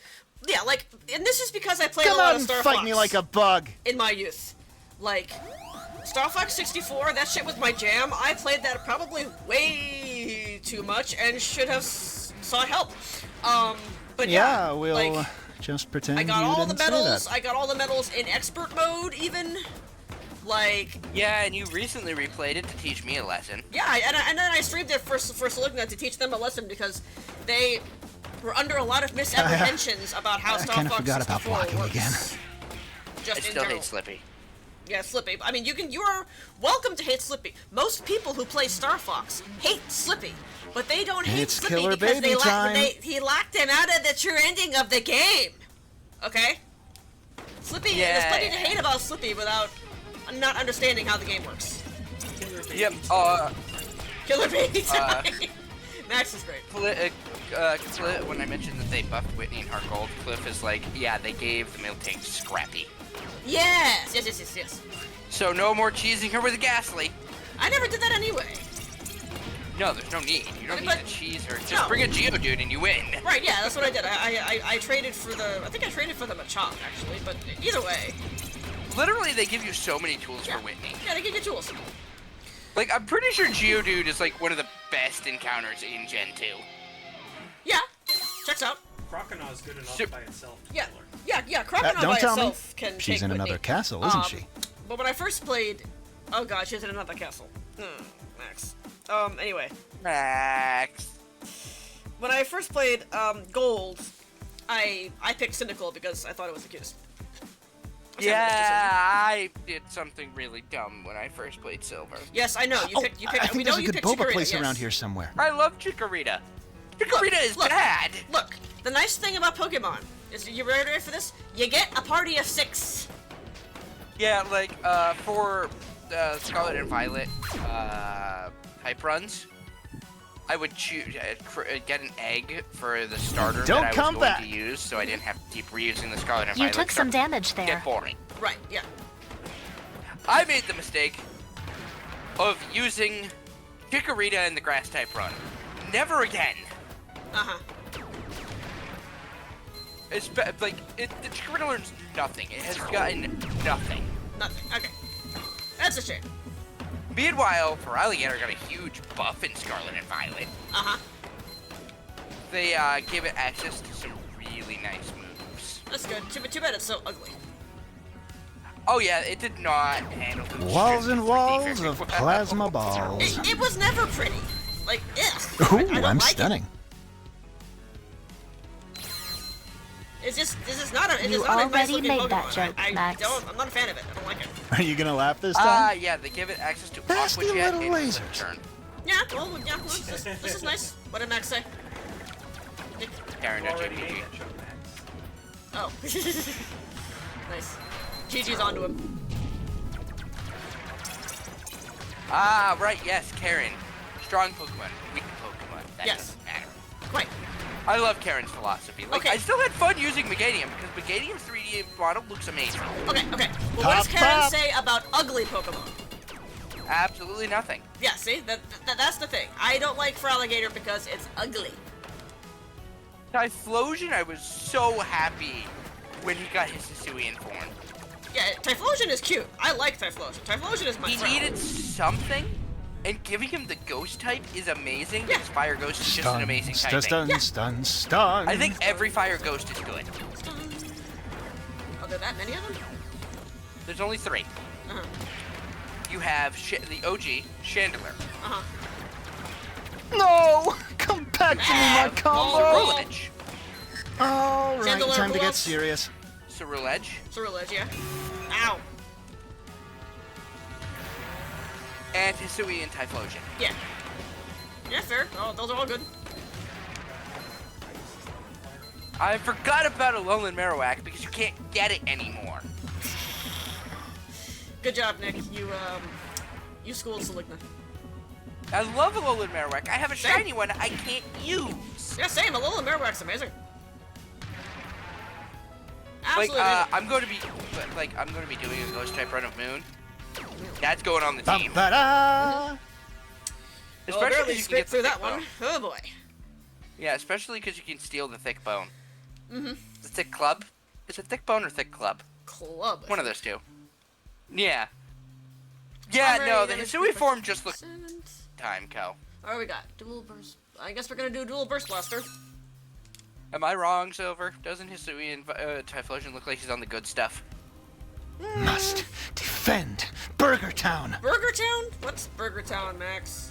Yeah, like, and this is because I played Come a lot out of and Star fight Fox me like a bug. in my youth. Like, Star Fox 64, that shit was my jam. I played that probably way too much and should have sought help. But Yeah, we'll like, just pretend I got you all didn't the say medals. that. I got all the medals in expert mode, even. Like, Yeah, and you recently replayed it to teach me a lesson. yeah, and then I streamed it for Selugna to teach them a lesson because they We're under a lot of misapprehensions about how Star kind of Fox forgot about 64 blocking works. again. Just I in still general. hate Slippy. Yeah, Slippy. I mean, you are welcome to hate Slippy. Most people who play Star Fox hate Slippy, but they don't hate It's Slippy killer because baby time. he locked him out of the true ending of the game. Okay? Slippy, there's plenty to hate about Slippy without not understanding how the game works. Yep. Killer baby time. Max is great. When I mentioned that they buffed Whitney and Heart Gold, Cliff is like, yeah, they gave the milk tank Scrappy. Yes. So no more cheesing her with a Ghastly. I never did that anyway. No, there's no need. You don't need But- to cheese her. Just No. bring a Geodude and you win. Right, yeah, that's what I did. I traded for the... I think I traded for the Machop, actually, but either way. Literally, they give you so many tools Yeah. for Whitney. Yeah, they give you tools. Like, I'm pretty sure Geodude is like one of the best encounters in Gen 2. Yeah, checks out. Croconaw is good enough Sup- by itself. Yeah, Crocodile don't by tell me. itself can She's take in Whitney. another castle, isn't she? But when I first played... Oh god, she's in another castle. Max. Anyway. Max. When I first played, Gold, I picked Cynical because I thought it was the cutest. Yeah, I did something really dumb when I first played Silver. Yes, I know. You picked. I We think know there's a you good picked boba Chikorita, place yes. around here somewhere. I love Chikorita. Chikorita is look. bad. Look, the nice thing about Pokemon is, you ready for this? You get a party of 6. Yeah, like, for Scarlet and Violet type runs, I would choose get an egg for the starter Don't that I come was going back. to use, so I didn't have to keep reusing the Scarlet and You Violet. took some Start damage to there. Get boring. Right, yeah. I made the mistake of using Chikorita in the grass type run. Never again. Uh-huh. The Chikorita learns nothing. It has gotten nothing. Nothing. Okay. That's a shame. Meanwhile, Feraligatr got a huge buff in Scarlet and Violet. Uh-huh. They give it access to some really nice moves. That's good. Too bad it's so ugly. Oh yeah, it did not handle the Walls and restrictions walls very of well. plasma balls. It was never pretty. Like, ugh. Ooh, I don't I'm like stunning. It's just, this is not a, it You is not a nice already looking made Pokemon. that joke, I'm Max. not a fan of it. I don't like it. Are you gonna laugh this time? Yeah, they give it access to Nasty Aqua Jet little in its lasers. turn. Yeah, well, this is nice. What did Max say? Karen, You don't already you, made GG. that joke, Max. Oh. Nice. GG's onto him. Right, yes, Karen. Strong Pokemon, weak Pokemon. That Yes. doesn't matter. Quite. I love Karen's philosophy. Like, Okay. I still had fun using Meganium because Meganium's 3D model looks amazing. Okay. Well, what does Pop, Karen pop. say about ugly Pokemon? Absolutely nothing. Yeah, see? That's the thing. I don't like Feraligatr because it's ugly. Typhlosion, I was so happy when he got his Hisuian form. Yeah, Typhlosion is cute. I like Typhlosion. Typhlosion is my He friend. needed something, and giving him the Ghost type is amazing. Yeah. Because Fire Ghost is just an amazing typing. Stun. I think every Fire Ghost is good. Are there that many of them? There's only 3. Uh-huh. You have the OG, Chandelier. Uh-huh. No! Come back to me, my combo! Ceruledge. Alright, Chandelier, time to who get else? serious. Ceruledge. Ceruledge, yeah. Ow. And Hisuian Typhlosion. Yeah. Yeah, fair. Oh, those are all good. I forgot about Alolan Marowak because you can't get it anymore. Good job, Nick. You schooled Saligna. I love Alolan Marowak. I have a shiny one I can't use. Yeah, same. Alolan Marowak's amazing. Absolutely Like, amazing. I'm going to be doing a Ghost type run of Moon. That's going on the team. Ba-da! Oh, Especially barely because you can scraped get through the that thick one. bone. Oh boy. Yeah, especially because you can steal the thick bone. Mm-hmm. The thick club? Is it thick bone or thick club? Club. One of those two. Yeah. Yeah, no, the Hisui form just looks time, Co. Alright, we got dual burst. I guess we're gonna do dual burst blaster. Am I wrong, Silver? Doesn't Hisui and Typhlosion look like he's on the good stuff? Must defend Burger Town. Burger Town? What's Burger Town, Max?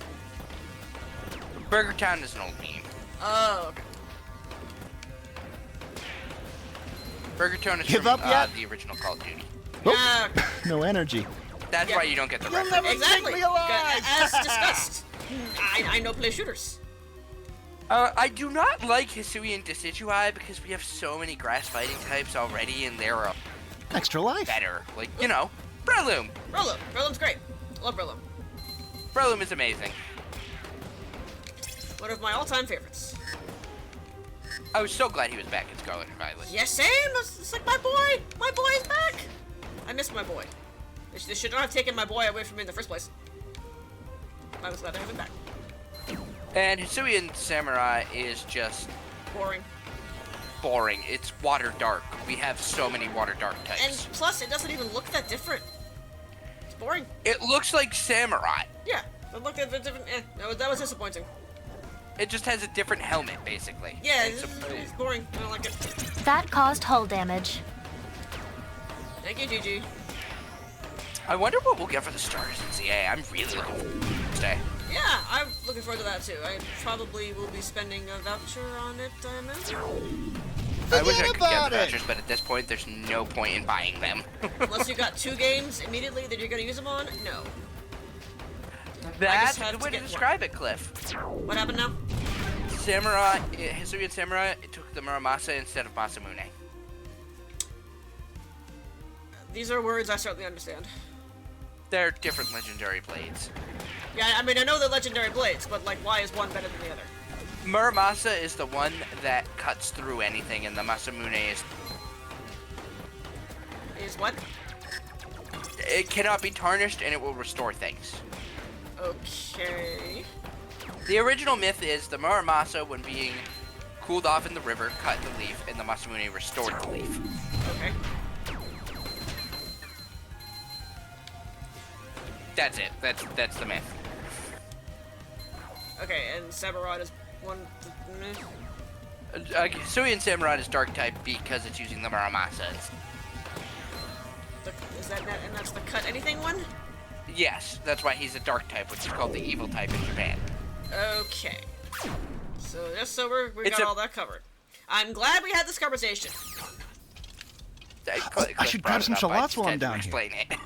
Burger Town is an old meme. Oh, okay. Burger Tone is Give from up yet? the original Call of Duty. Yeah, No energy. That's Yeah. why you don't get the You'll reference. never exactly. take me alive. As discussed, I know play shooters. I do not like Hisui and Decidueye because we have so many grass fighting types already, and they're Extra life. better. Like, you know, Breloom. Breloom's great. Love Breloom. Breloom is amazing. One of my all-time favorites. I was so glad he was back in Scarlet and Violet. Yeah, same. It's like my boy. My boy's back. I miss my boy. They should not have taken my boy away from me in the first place. I was glad to have him back. And Hisui and Samurai is just Boring. boring. It's water dark. We have so many water dark And types. plus, it doesn't even look that different. It's boring. It looks like Samurai. Yeah, it looked a bit different. That was disappointing. It just has a different helmet, basically. Yeah, It's it's boring. I don't like it. That caused hull damage. Thank you, GG. I wonder what we'll get for the starters in CA. I'm really looking forward to today. Yeah, I'm looking forward to that too. I probably will be spending a voucher on it, I imagine. I wish I Forget could get about the it. vouchers, but at this point, there's no point in buying them. Unless you got 2 games immediately that you're going to use them on, no. That's had the to way to get one. describe it, Cliff. What happened now? Samurai, Hisui and Samurai took the Muramasa instead of Masamune. These are words I certainly understand. They're different legendary blades. Yeah, I mean, I know they're legendary blades, but like, why is one better than the other? Muramasa is the one that cuts through anything, and the Masamune is... Is what? It cannot be tarnished, and it will restore things. Okay. The original myth is the Muramasa, when being cooled off in the river, cut the leaf, and the Masamune restored the leaf. Okay. That's it. That's the myth. Okay, and Samurai is one. Hisui and Samurai is dark type because it's using the Muramasa. Is that and that's the cut anything one? Yes, that's why he's a dark type, which is called the evil type in Japan. Okay. So just so we It's got a- all that covered. I'm glad we had this conversation. I should grab some shallots while I'm down here. Explain it.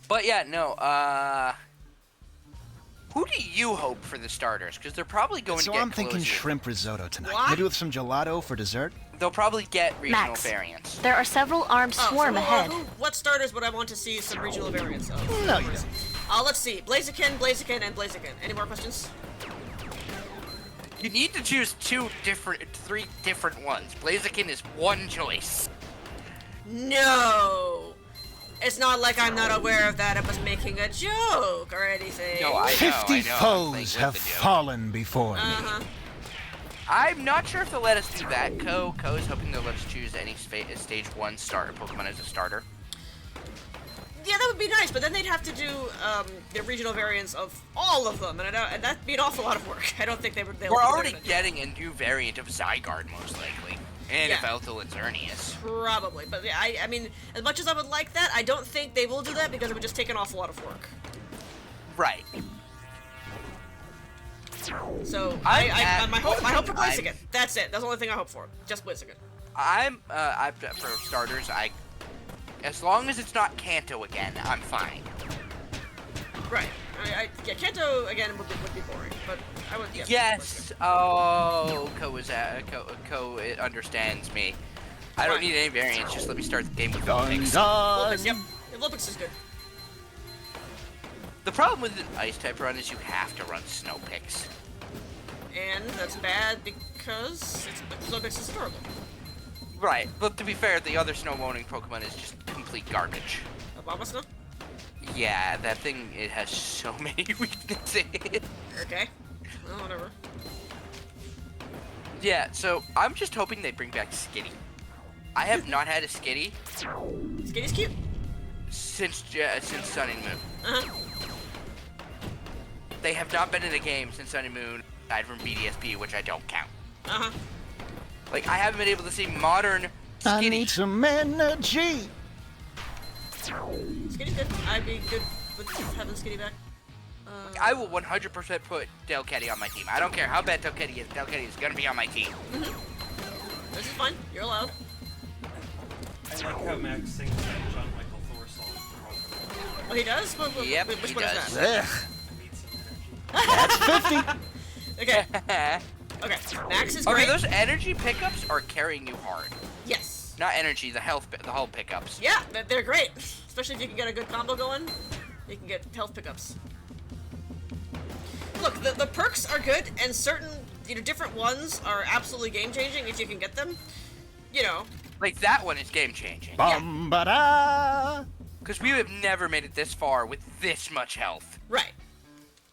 But yeah, no. Who do you hope for the starters? Because they're probably going So to get I'm thinking closely. shrimp risotto tonight. What? Maybe with some gelato for dessert. They'll probably get regional Max. variants. There are several armed swarm ahead. What starters would I want to see some regional variants of? No, you don't. Let's see. Blaziken, and Blaziken. Any more questions? You need to choose three different ones. Blaziken is one choice. No. It's not like I'm not aware of that. I was making a joke or anything. No, I know. 50 I'm playing foes with have the joke. fallen before me. Uh-huh. I'm not sure if they'll let us do that. Ko is hoping they'll let us choose any stage 1 starter Pokemon as a starter. Yeah, that would be nice, but then they'd have to do the regional variants of all of them, and that'd be an awful lot of work. I don't think they would. We're already getting a new variant of Zygarde, most likely. And Yeah. Yveltal and Xerneas. Probably, but yeah, I mean, as much as I would like that, I don't think they will do that because it would just take an awful lot of work. Right. So I hope for Blaziken. That's it. That's the only thing I hope for. Just Blaziken. For starters, as long as it's not Kanto again, I'm fine. Right. Yeah, Kanto again would be boring, but I would. Yeah, Yes. Oh, Ko it understands me. I don't Right. need any variants. Just let me start the game with Dun, Vulpix. dun. Vulpix, yep. Vulpix is good. The problem with an ice type run is you have to run Snowpix. And that's bad because Vulpix is adorable. Right, but to be fair, the other snow moaning Pokemon is just complete garbage. Abomasnow? Yeah, that thing, it has so many weaknesses. Okay. Well, whatever. Yeah, so I'm just hoping they bring back Skitty. I have not had a Skitty Skitty's cute. since Sun and Moon. Uh-huh. They have not been in a game since Sun and Moon, aside from BDSP, which I don't count. Uh-huh. Like, I haven't been able to see modern I Skitty. need some energy. Skitty's good. I'd be good with having Skitty back. I will 100% put Delcatty on my team. I don't care how bad Delcatty is gonna be on my team. This is fine. You're allowed. I like how Max sings that John Michael Thor song. Oh, he does? Yep, which he one is does. that? Ugh. I need some energy. That's 50. Okay. Okay. Max is Okay, great. those energy pickups are carrying you hard. Yes. Not energy, the health pickups. Yeah, they're great. Especially if you can get a good combo going, you can get health pickups. Look, the perks are good, and certain, different ones are absolutely game-changing if you can get them. Like that one is game changing. Bum ba da. Because we have never made it this far with this much health. Right.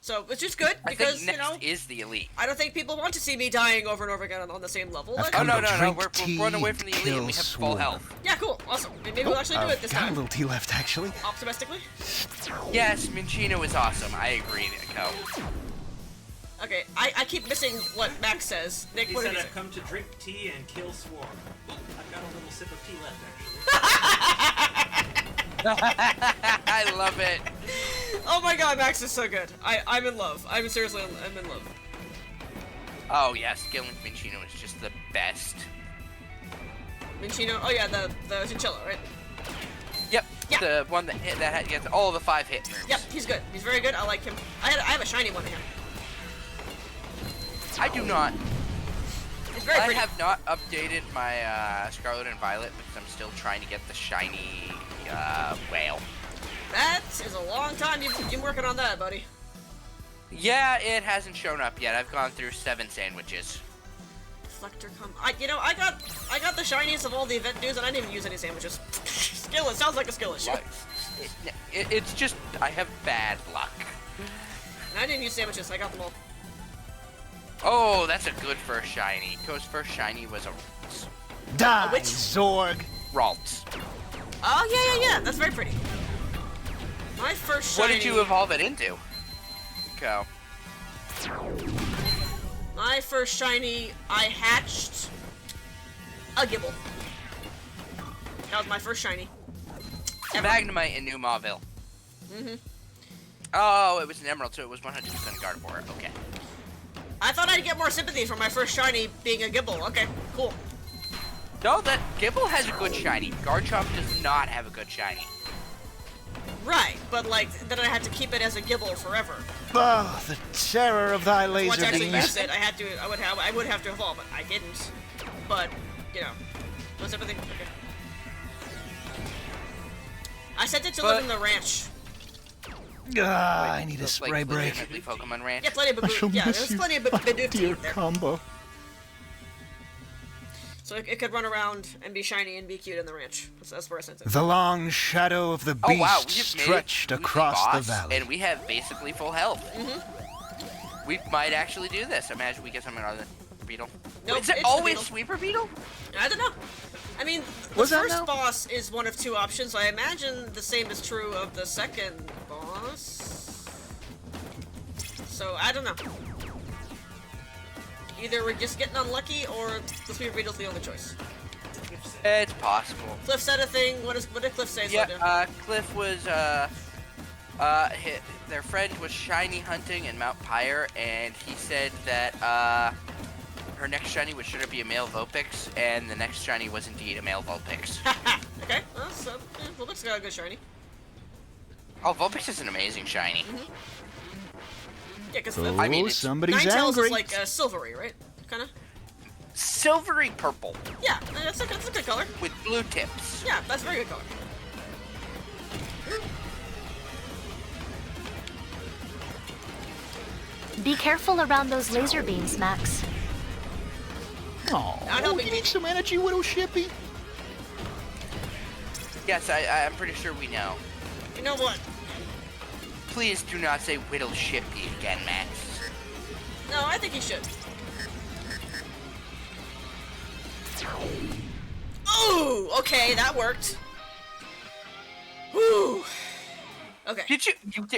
So, which is good, I because, think next is the elite. I don't think people want to see me dying over and over again on the same level. I've Like, come no, to drink we're tea, running away from the elite and we kill, have full swarm. health. yeah, cool, awesome. Maybe we'll actually do it this Got a time. little tea left, actually. Optimistically. Yes, Minchino is awesome. I agree, Nico. Okay, I keep missing what Max says. Nick, He what said did he I've say? come to drink tea and kill swarm. Ooh, I've got a little sip of tea left, actually. I love it. Oh my god, Max is so good. I'm in love. I'm seriously, I'm in love. Oh yes, killing Minchino is just the best. Minchino, oh yeah, the chinchilla, right? Yep, Yeah. the one that gets all the 5 hit moves. Yep, he's good. He's very good. I like him. I have a shiny one of him. I do not. It's very I pretty. have not updated my Scarlet and Violet because I'm still trying to get the shiny whale. That is a long time you've been working on that, buddy. Yeah, it hasn't shown up yet. I've gone through 7 sandwiches. Deflector come. I got the shiniest of all the event dudes, and I didn't even use any sandwiches. Skill. It sounds like a skill issue. Like, it's just I have bad luck. And I didn't use sandwiches. I got them all. Oh, that's a good first shiny. Ko's first shiny was a Die, witch? Zorg. Ralts. Oh yeah. That's very pretty. My first shiny. What did you evolve it into? Ko. My first shiny, I hatched a Gibble. That was my first shiny. Ever. Magnemite in New Mauville. Oh, it was an emerald, so it was 100% Gardevoir. Okay. I thought I'd get more sympathy for my first shiny being a Gibble. Okay, cool. No, that Gibble has a good shiny. Garchomp does not have a good shiny. Right, but like, then I had to keep it as a Gibble forever. Oh, the terror of thy Once laser I actually beams. used it, I would have to evolve it. I didn't, but no sympathy. Okay. I sent it to live in the ranch. Ah, I need a Like, spray break. legitimately Pokemon Ranch. Yeah, plenty of I shall Babu. Yeah, miss there's you, plenty of my Babu dear there. combo. So it could run around and be shiny and be cute in the ranch. That's where I sent it. The long shadow of the beast Oh wow, we've stretched made it across the boss, valley. and we have basically full health. We might actually do this. Imagine we get something out of the beetle. Nope, Is it it's the always beetle. Sweeper Beetle? I don't know. I mean, the Was that first now? boss is one of 2 options, so I imagine the same is true of the second boss. So, I don't know. Either we're just getting unlucky, or the Sweeper Beetle's the only choice. It's possible. Cliff said a thing. What did Cliff say? Slow down? Yeah, Cliff was, their friend was shiny hunting in Mount Pyre, and he said that, her next shiny was should be a male Vulpix, and the next shiny was indeed a male Vulpix. Okay, well, so, Vulpix got a good shiny. Oh, Vulpix is an amazing shiny. Yeah, because Oh, I mean, it's- somebody's Ninetales angry. is like silvery, right? Kinda? Silvery purple Yeah, that's a good color. with blue tips. Yeah, that's a very good color. Be careful around those laser beams, Max. Oh, Not helping you me. need some energy, Widow Shippy? Yes, I'm pretty sure we know. You know what? Please do not say Whittle Shippy again, Max. No, I think he should. Ooh, okay, that worked. Whew. Okay. Did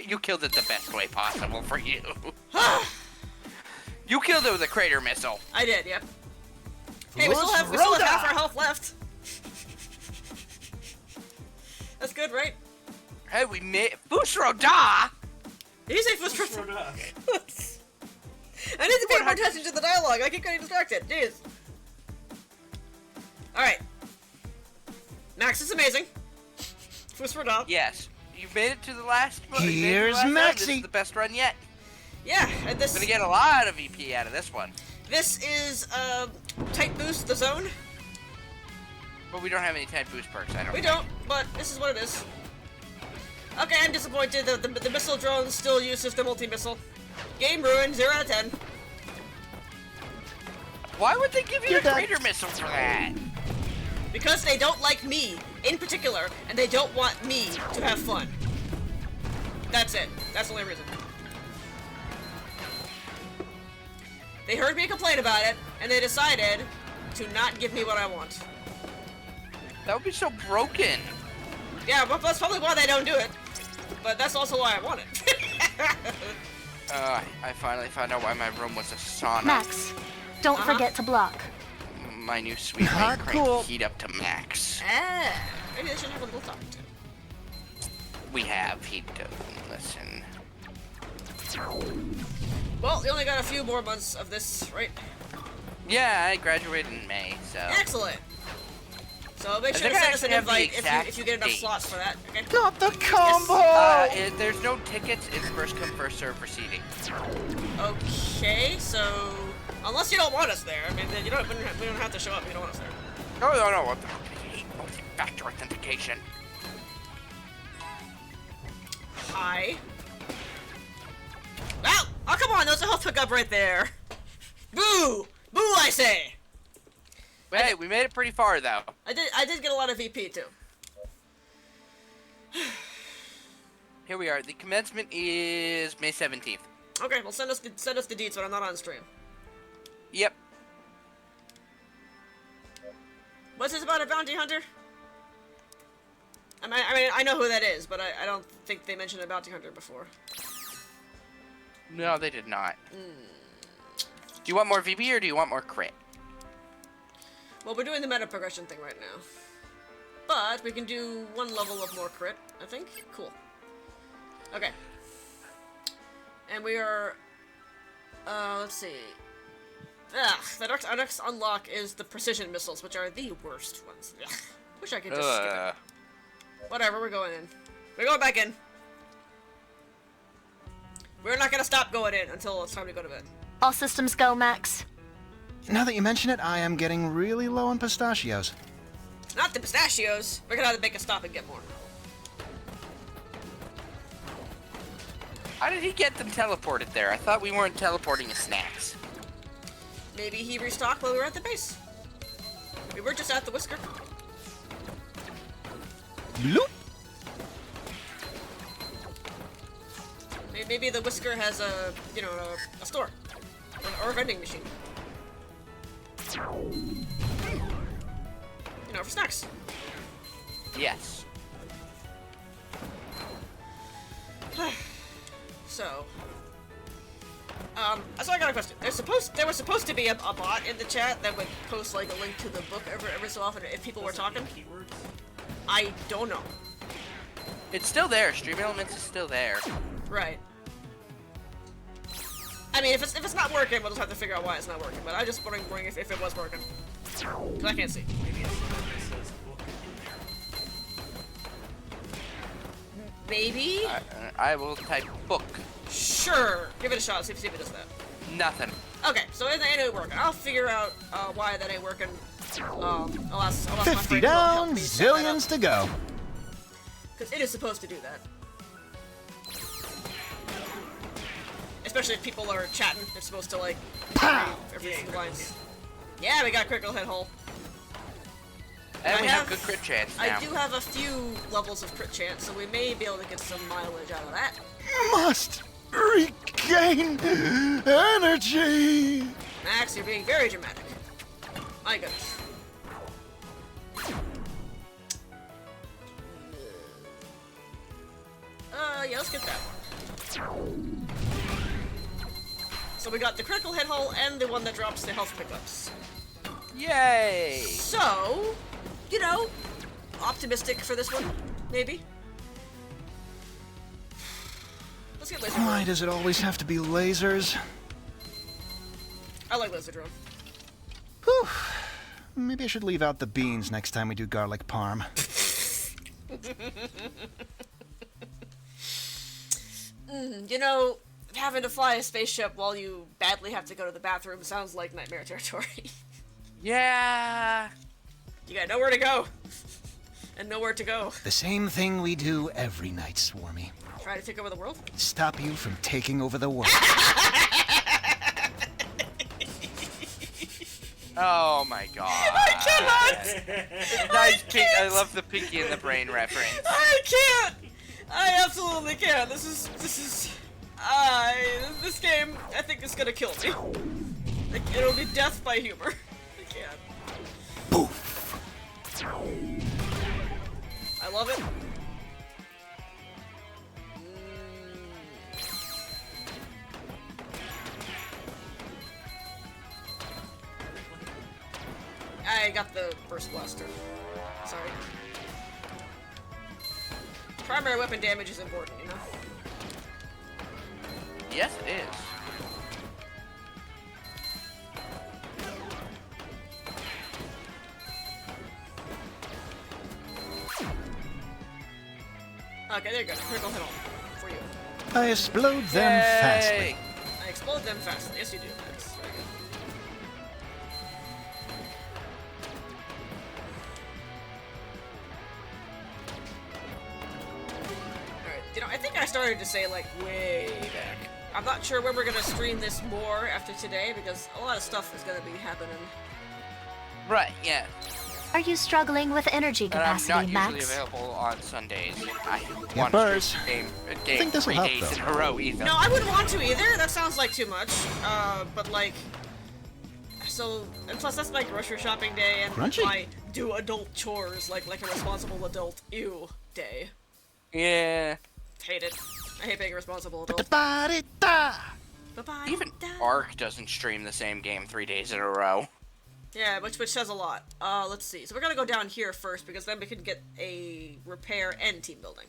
you killed it the best way possible for you. You killed it with a crater missile. I did, yep. Hey, we still have half our health left. That's good, right? Hey, we made Fusroda! Did you say Fusroda? Fusroda. I need to pay more attention to the dialogue. I keep getting distracted. Jeez. Max is amazing. Whisper it up. Yes. You've made it to the last one. Here's This Maxie. is the best run yet. Yeah, and this Gonna get a lot of EP out of this one. this is type boost the zone. But we don't have any type boost perks, I don't We think. don't, but this is what it is. Okay, I'm disappointed that the missile drone still uses the multi-missile. Game ruined, 0 out of 10. Why would they give you You're a done. crater missile for that? Because they don't like me, in particular, and they don't want me to have fun. That's it. That's the only reason. They heard me complain about it, and they decided to not give me what I want. That would be so broken. Yeah, but that's probably why they don't do it. But that's also why I want it. I finally found out why my room was a sauna. Max, don't forget to block. My new suite may Not crank cool. heat up to max. Maybe they should have a little talk to. We have heat to listen. Well, you only got a few more months of this, right? Yeah, I graduated in May, so. Excellent. So make I sure to think I send us an actually have the invite exact if you get enough date. slots for that. Okay. Got the combo! There's no tickets. It's first come, first serve for seating. Okay, so unless you don't want us there, I mean, then we don't have to show up if you don't want us there. No. What the multi-factor authentication. Hi. Ow! Oh, come on, there's a health pickup right there. Boo! Boo, I say! Hey, we made it pretty far though. I did get a lot of VP too. Here we are. The commencement is May 17th. Okay, well send us the deets when I'm not on stream. Yep. What's this about a bounty hunter? I mean, I know who that is, but I don't think they mentioned a bounty hunter before. No, they did not. Do you want more VP or do you want more crit? Well, we're doing the meta progression thing right now. But we can do one level of more crit, I think. Cool. Okay. And we are... let's see. Our next unlock is the precision missiles, which are the worst ones. Ugh. Wish I could just skip it. Whatever, we're going in. We're going back in. We're not gonna stop going in until it's time to go to bed. All systems go, Max. Now that you mention it, I am getting really low on pistachios. Not the pistachios. We're gonna have to make a stop and get more. How did he get them teleported there? I thought we weren't teleporting his snacks. Maybe he restocked while we were at the base. We were just at the Whisker. Bloop. Maybe the Whisker has a, you know, a store. Or a vending machine. You know, for snacks. Yes. So I got a question. There was supposed to be a bot in the chat that would post like a link to the book every so often if people were talking. Keywords? I don't know. It's still there. Stream Elements is still there. Right. I mean, if it's not working, we'll just have to figure out why it's not working. But I just wondering if it was working. 'Cause I can't see. Maybe it's because it says book in there. Maybe? I will type book. Sure. Give it a shot. See if it does that. Nothing. Okay, so it ain't working. I'll figure out why that ain't working. I'll ask my 50 friend who'll help down, me set that up. zillions to go. Because it is supposed to do that. Especially if people are chatting, they're supposed to like Pow! every Yeah, single critical lines. Yeah, we got critical hit hole. And I we have have- good crit chance now. I do have a few levels of crit chance, so we may be able to get some mileage out of that. Must regain energy. Max, you're being very dramatic. My goodness. Yeah, let's get that one. So we got the critical hit hole and the one that drops the health pickups. Yay! So, you know, optimistic for this one, maybe. Let's get laser Why drone. does it always have to be lasers? I like laser drone. Whew. Maybe I should leave out the beans next time we do garlic parm. You know, having to fly a spaceship while you badly have to go to the bathroom sounds like nightmare territory. Yeah. You got nowhere to go. And nowhere to go. The same thing we do every night, Swarmy. Try to take over the world? Stop you from taking over the world. Oh my god. I cannot! Nice pink. I love the Pinky in the Brain reference. I can't! I absolutely can't. This game, I think, is gonna kill me. Like, it'll be death by humor. I can't. Poof. I love it. I got the burst blaster. Sorry. Primary weapon damage is important, you know? Yes, it is. Okay, there you go. Critical hit on for you. I explode them fastly. I explode them fastly. Yes, you do, Max. Very good. Alright, you know, I think I started to say, like, way back. I'm not sure when we're gonna stream this more after today, because a lot of stuff is gonna be happening. Right, yeah. Are you struggling with energy And I'm capacity, not usually Max? available on Sundays. I Yeah, want Buzz. to game think this'll 3 help, days though. in a row either. No, I wouldn't want to either. That sounds like too much. But like, so, and plus that's my grocery shopping day and Crunchy. my do adult chores like a responsible adult day. Yeah. Hate it. I hate being a responsible adult. Ba-da-da. Bye-bye. Even Ark doesn't stream the same game 3 days in a row. Yeah, which says a lot. Let's see. So we're gonna go down here first because then we can get a repair and team building.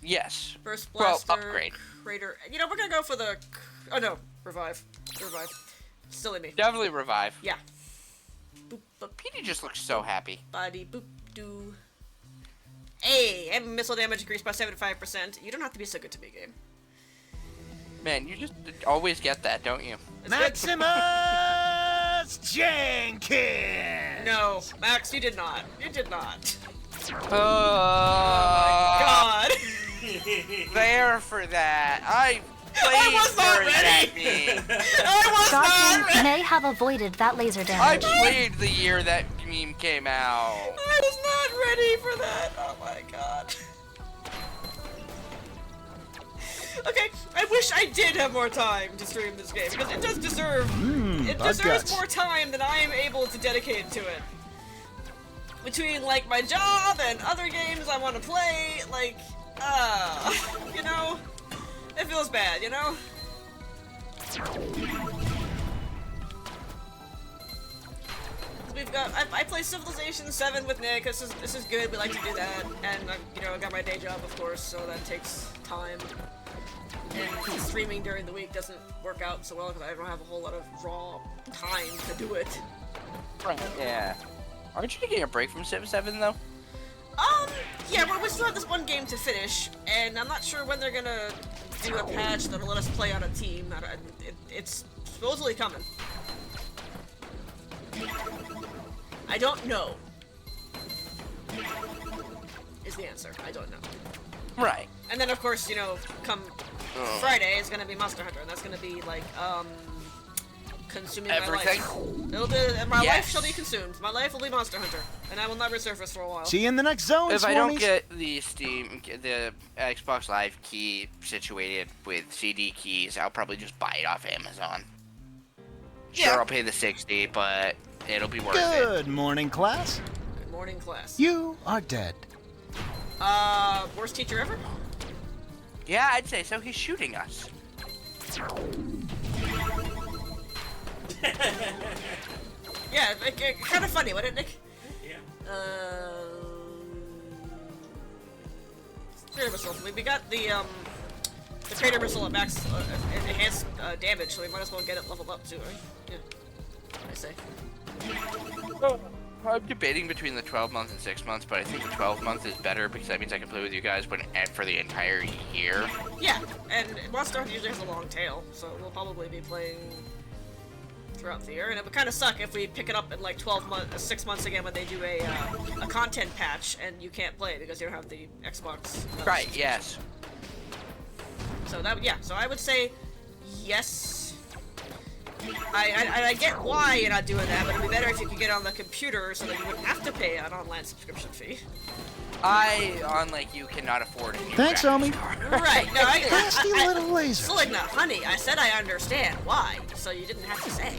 Yes. Burst Well, blaster, upgrade. crater. You know, we're gonna go for the. Oh no, revive. Still in me. Definitely revive. Yeah. Boop, boop. Petey just looks so happy. Body boop doo. Hey, and missile damage increased by 75%. You don't have to be so good to me, game. Man, you just always get that, don't you? It's Maximus Jenkins! No, Max, you did not. You did not. Oh, God. there for that. I played was not for ready. that meme. I was not Squadron ready. may have avoided that laser I damage. played the year that meme came out. I was not ready for that. Oh my God. Okay, I wish I did have more time to stream this game because it does deserve. It bug deserves guts. more time than I am able to dedicate to it. Between like my job and other games I want to play, like, you know, it feels bad, you know. We've got. I play Civilization 7 with Nick. This is good. We like to do that, and you know, I got my day job, of course, so that takes time. And streaming during the week doesn't work out so well because I don't have a whole lot of raw time to do it. Right. Yeah. Aren't you taking a break from Civ 7 though? Yeah, we still have this one game to finish, and I'm not sure when they're gonna do a patch that'll let us play on a team. It's supposedly coming. I don't know. Is the answer. I don't know. Right. And then, of course, you know, come Friday is gonna be Monster Hunter, and that's gonna be like, consuming Everything. my life. It'll be, my Yes. life shall be consumed. My life will be Monster Hunter, and I will not resurface for a while. See you in the next zone, If I don't Swarmies. get the the Xbox Live key situated with CD keys, I'll probably just buy it off Amazon. Sure, Yeah. I'll pay the $60, but it'll be worth it. Good morning, class. Good morning, class. You are dead. Worst teacher ever? Yeah, I'd say so. He's shooting us. Yeah, kind of funny, wasn't it, Nick? Yeah. Crater missile. We got the crater missile at max enhanced damage, so we might as well get it leveled up too, right? Yeah. I say. I'm debating between the 12-month and 6 months, but I think the 12-month is better because that means I can play with you guys for the entire year. Yeah, and Monster Hunter usually has a long tail, so we'll probably be playing throughout the year, and it would kind of suck if we pick it up in like 6 months again when they do a content patch and you can't play because you don't have the Xbox. Right, yes. So so I would say yes. I get why you're not doing that, but it'd be better if you could get on the computer so that you wouldn't have to pay an online subscription fee. Unlike you, cannot afford a new Thanks, graphics Omi. card. Right, no, Nasty little laser. So, like, no, honey, I said I understand why, so you didn't have to say.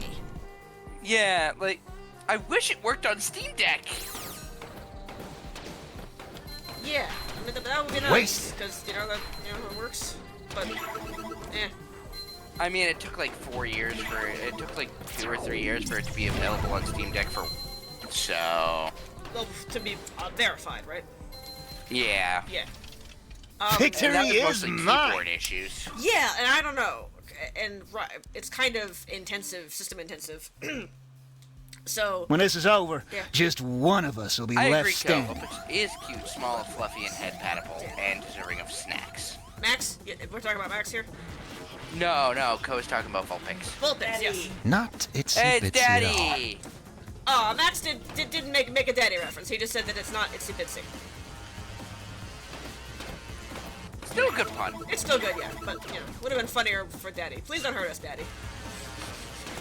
Yeah, like, I wish it worked on Steam Deck. Yeah, I mean, that would be nice, because, you know, it works, but, eh. I mean, it took like 4 years it took like 2 or 3 years for it to be available on Steam Deck so... Well, to be verified, right? Yeah. Yeah. Victory and that was is mostly mine. keyboard issues. Yeah, and I don't know, and it's kind of system intensive. So When this is over, Yeah. just one of us will be I left agree, standing. Kel, is cute, small, fluffy, and head-patable, and deserving of snacks. Max, we're talking about Max here. No, Ko's talking about Vulpix. Vulpix, yes. Not itsy Hey, bitsy at all. Daddy! Oh, Max didn't make a daddy reference. He just said that it's not itsy bitsy. Still a good pun. It's still good, yeah, but you know, would have been funnier for daddy. Please don't hurt us, daddy.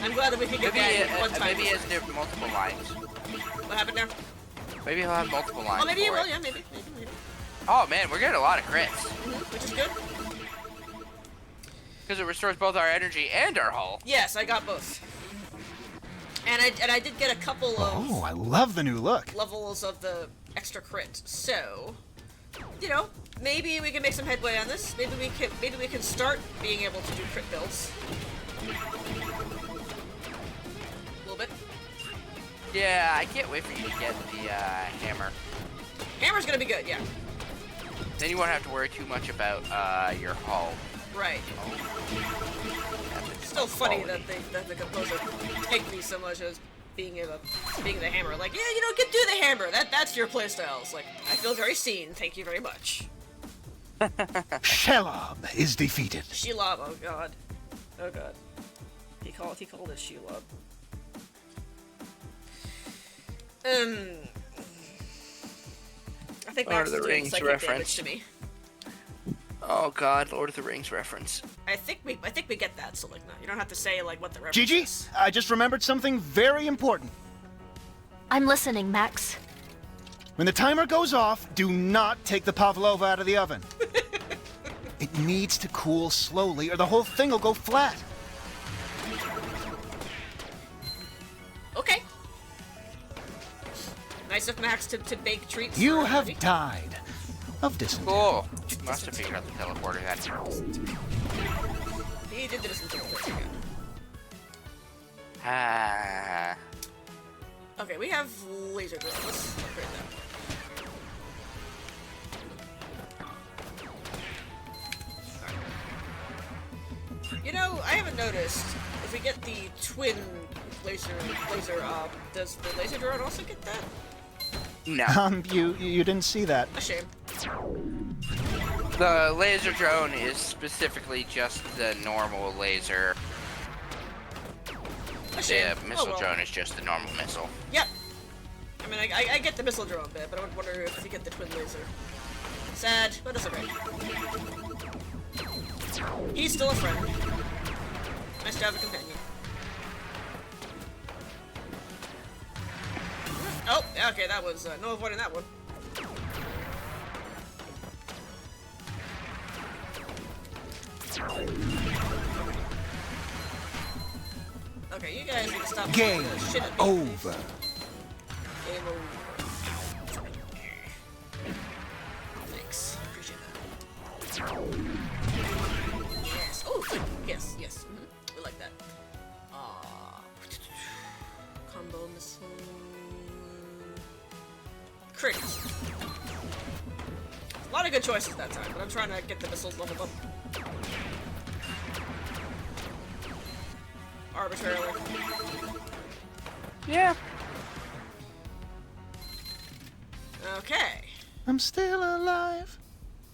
I'm glad that we could get daddy one time. Maybe he has multiple lines. What happened now? Maybe he'll have multiple lines. Oh, maybe he for will. it. Yeah, maybe. Oh man, we're getting a lot of crits. Which is good. Because it restores both our energy and our hull. Yes, I got both. And I did get a couple of Oh, I love the new look. levels of the extra crit. So, you know, maybe we can make some headway on this. Maybe we can start being able to do crit builds. A little bit. Yeah, I can't wait for you to get the hammer. Hammer's gonna be good, yeah. Then you won't have to worry too much about your hull. Right. It's still funny that the composer tagged me so much as being the hammer. Like, yeah, you know, do the hammer. That's your playstyle. It's like, I feel very seen. Thank you very much. Shelob is defeated. Shelob, oh god. Oh god. He called it Shelob. I think Max is doing psychic damage to me. Oh god, Lord of the Rings reference. I think we get that, so like, no, you don't have to say like what the reference Gigi, is. I just remembered something very important. I'm listening, Max. When the timer goes off, do not take the pavlova out of the oven. It needs to cool slowly or the whole thing will go flat. Okay. Nice of Max to bake treats. You for have everybody. died of dysentery. Cool. Must have figured out the teleporter then. He did this until again. Ah. Okay, we have laser drill. Let's upgrade that. You know, I haven't noticed if we get the twin laser, does the laser drone also get that? No. You didn't see that. A shame. The laser drone is specifically just the normal laser. A shame. The missile Oh, well. drone is just the normal missile. Yep. I mean, I get the missile drone bit, but I would wonder if you get the twin laser. Sad, but it's okay. He's still a friend. Nice to have a companion. Oh, okay, that was no avoiding that one. Okay, you guys need to stop Game the shit at me. over. Game over. Thanks. Appreciate that. Yes. Oh, good. Yes, yes. We like that. Combo missile. Crit. A lot of good choices that time, but I'm trying to get the missiles leveled up. Arbitrarily. Yeah. Okay. I'm still alive.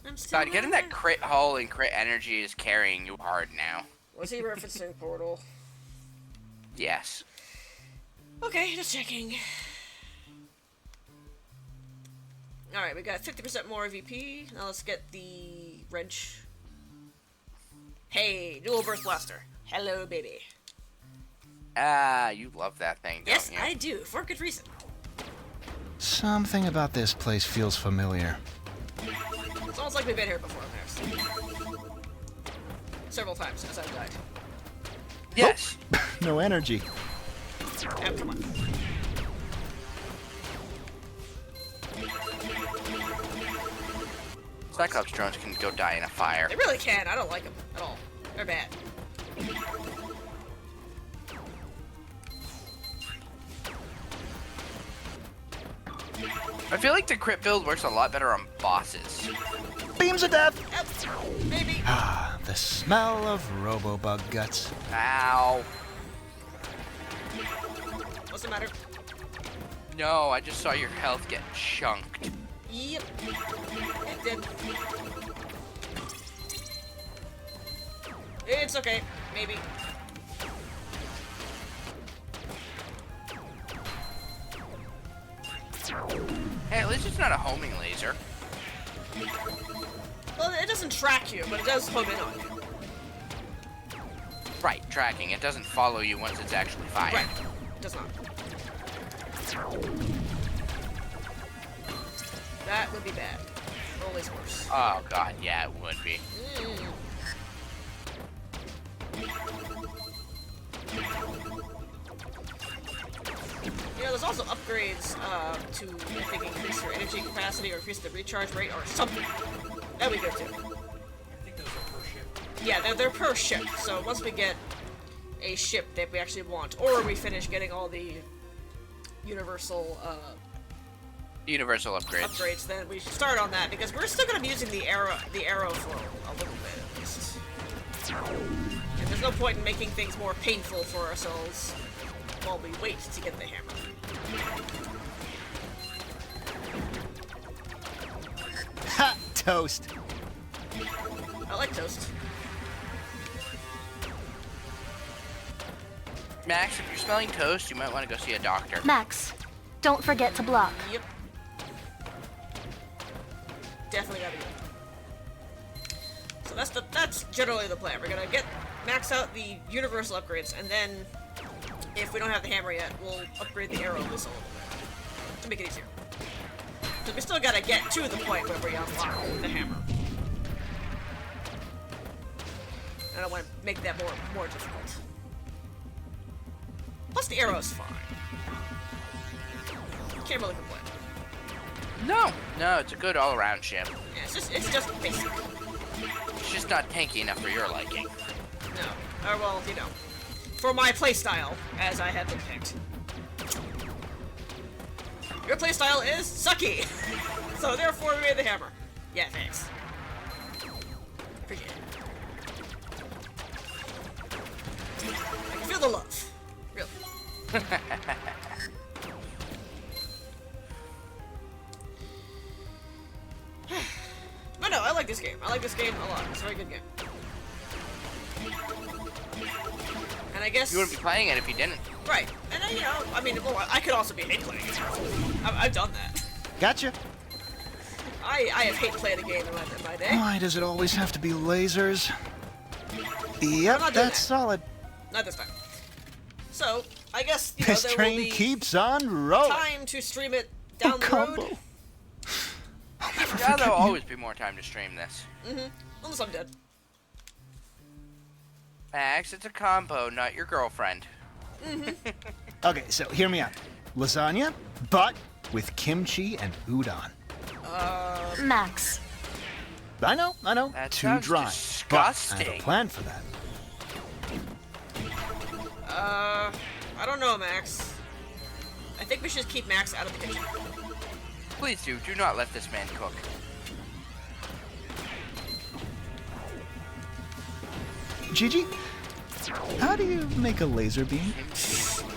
I'm still God, getting that crit hull and crit energy is carrying you hard now. Was he referencing Portal? Yes. Okay, just checking. Alright, we got 50% more VP. Now let's get the wrench. Hey, dual burst blaster. Hello, baby. Ah, you love that thing, don't Yes, you? I do, for good reason. Something about this place feels familiar. It's almost like we've been here before, Maris. Several times as I've died. Yes. No energy. Oh, come on. Cyclops drones can go die in a fire. They really can. I don't like them at all. They're bad. I feel like the crit build works a lot better on bosses. Beams of death! Yep. Maybe. Ah, the smell of Robobug guts. Ow. What's the matter? No, I just saw your health get chunked. Yep. It did. It's okay. Maybe. Hey, at least it's not a homing laser. Well, it doesn't track you, but it does home in on you. Right, tracking. It doesn't follow you once it's actually fired. Right. It does not. That would be bad. Always worse. Oh god, yeah, it would be. You know, there's also upgrades to, I think, increase your energy capacity or increase the recharge rate or something. That we go to. I think those are per ship. Yeah, they're per ship. So once we get a ship that we actually want, or we finish getting all the universal Universal upgrades. upgrades, then we should start on that because we're still going to be using the arrow for a little bit at least. And there's no point in making things more painful for ourselves while we wait to get the hammer. Ha! Toast. I like toast. Max, if you're smelling toast, you might want to go see a doctor. Max, don't forget to block. Yep. Definitely gotta do it. So that's generally the plan. We're gonna max out the universal upgrades, and then if we don't have the hammer yet, we'll upgrade the arrow missile a little bit to make it easier. So we still gotta get to the point where we unlock the hammer. And I want to make that more difficult. Plus the arrow's fine. Can't really complain. No, it's a good all-around ship. Yeah, it's just basic. It's just not tanky enough for your liking. No. Or well, you know, for my playstyle, as I have been picked. Your playstyle is sucky, so therefore we made the hammer. Yeah, thanks. Appreciate it. I can feel the love. Really. But no, I like this game. I like this game a lot. It's a very good game. And I guess... You wouldn't be playing it if you didn't. Right. And then, you know, I mean, well, I could also be hate playing it. I've done that. Gotcha. I have hate played a game in my day. Why does it always have to be lasers? Yep, not doing that's that. solid. Not this time. So, I guess, you know, This there will train be keeps on rolling. time to stream it down the Combo. road. I'll never Yeah, forget there'll you. always be more time to stream this. Unless I'm dead. Max, it's a combo, not your girlfriend. Okay, so hear me out. Lasagna, but with kimchi and udon. Max, I know. That Too sounds dry. disgusting. But I have a plan for that. I don't know, Max. I think we should keep Max out of the kitchen. Please do not let this man cook. Gigi, how do you make a laser beam?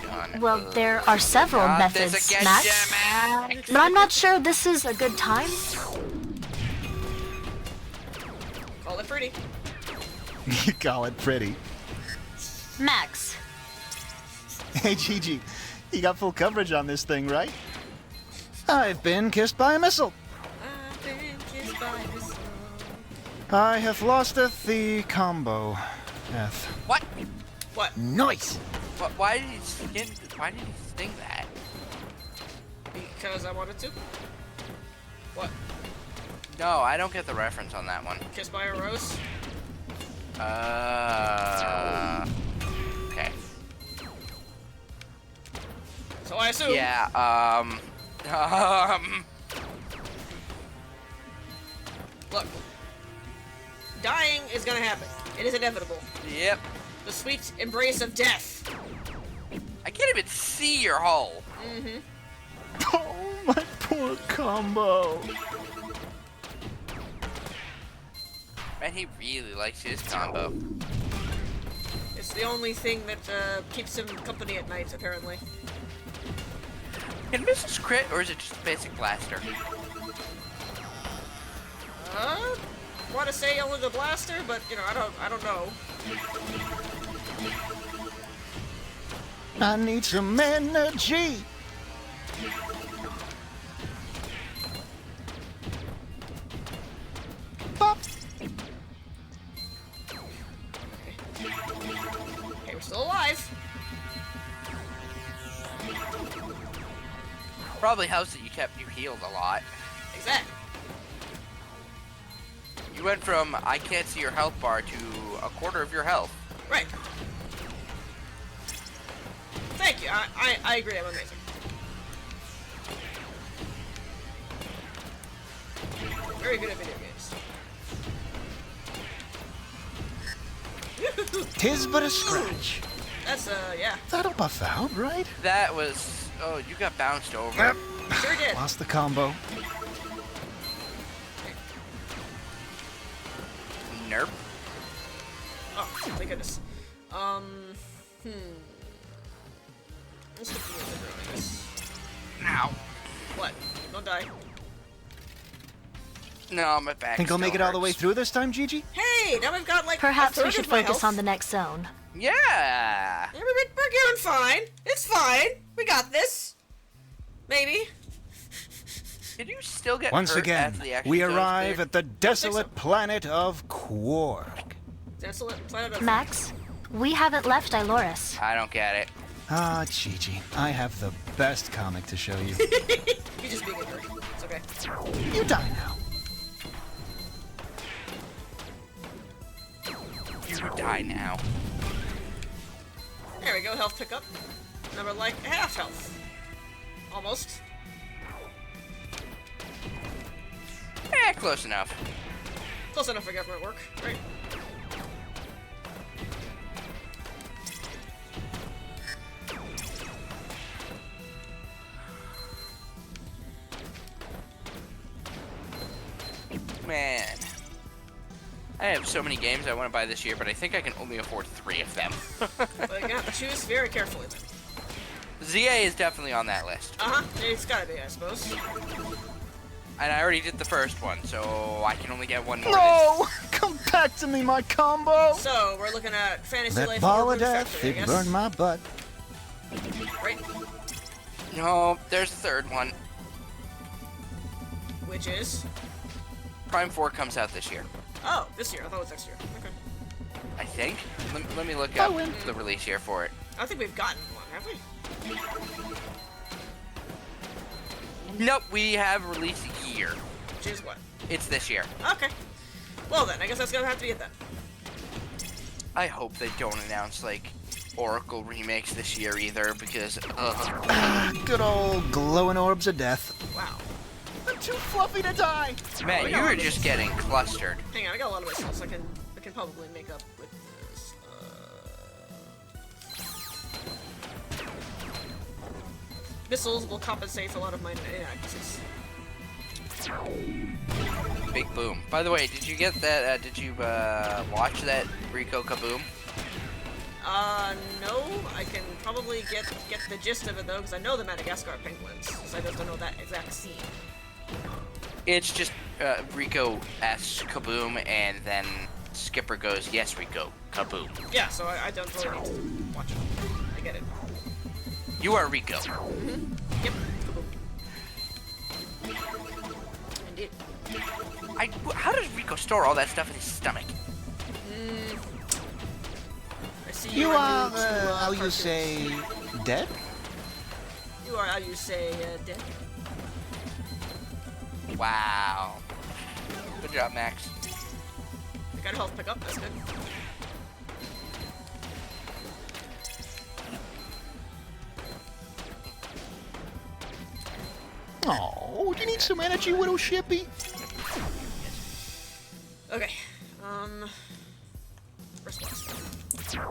Done. one. Well, there are several Not this methods, again, Max. Max. But I'm not sure this is a good time. Call it pretty. You call it pretty. Max, Hey, Gigi, you got full coverage on this thing, right? I've been kissed by a missile. I've been kissed by the sun. I have lost the combo. F. What? What? Nice. Why did he sting that? Because I wanted to. What? No, I don't get the reference on that one. Kissed by a rose? Okay. So I assume. Yeah, Look. Dying is gonna happen. It is inevitable. Yep. The sweet embrace of death. I can't even see your hull. Mm-hmm. Oh, my poor combo. Man, he really likes his combo. It's the only thing that keeps him company at night, apparently. Can missiles crit, or is it just a basic blaster? Want to say only the blaster, but you know, I don't know. I need some energy. Bop. Okay, we're still alive. Probably helps that you healed a lot. Exactly. You went from I can't see your health bar to a quarter of your health. Right. Thank you. I agree. I'm amazing. Very good at video games. Tis but a scratch. That's yeah. That'll buff out, right? That was... Oh, you got bounced over. Yep. Sure did. Lost the combo. Nerp. Oh, thank goodness. Let's look at the I guess. Ow. What? Don't die. No, my back. Think I'll make it still all the way hurts. through this time, Gigi? Hey, now we've got like perhaps a third we should of my focus health. on the next zone. Yeah. Yeah, we're doing fine. It's fine. We got this. Maybe. Did you still get Once hurt again, after the action we zone arrive cleared? at the desolate planet of Quark. Desolate planet of... Max, we haven't left Iloris. I don't get it. Ah, Gigi, I have the best comic to show you. You're just being a jerk. It's okay. You die now. You die now. There we go. Health pickup. Number like half health. Almost. Close enough. Close enough for government work, right? Man. I have so many games I want to buy this year, but I think I can only afford 3 of them. But you have to choose very carefully then. ZA is definitely on that list. Uh-huh. It's gotta be, I suppose. And I already did the first one, so I can only get one more. No! Come back to me, my combo! So, we're looking at Fantasy That Life ball or of Root death, Factory, I it guess. burned my butt. Right? No, there's a third one. Which is... Prime 4 comes out this year. Oh, this year. I thought it was next year. Okay. I think. Let me look I up win. the release year for it. I don't think we've gotten one, have we? Nope, we have release year. Which is what? It's this year. Okay. Well then, I guess that's gonna have to be it then. I hope they don't announce, like, Oracle remakes this year either, because, Good old glowing orbs of death. Wow. I'm too fluffy to die! Man, you were just getting clustered. Hang on, I got a lot of missiles. I can probably make up with this. Missiles will compensate for a lot of my inaccuracies. Big boom. By the way, did you get that, did you, watch that Rico Kaboom? No. I can probably get the gist of it though, because I know the Madagascar penguins. So I just don't know that exact scene. It's just Rico asks kaboom, and then Skipper goes, yes, Rico, kaboom. Yeah, so I don't really need to watch it. I get it. You are Rico. Mm-hmm. Yep, kaboom. Indeed. How does Rico store all that stuff in his stomach? I see You are, new to, how you cartoons. say, dead? You are, how you say, dead. Wow. Good job, Max. I got a health pickup, that's good. Oh, do you need some energy, Widow Shippy? Okay, Burst Blaster.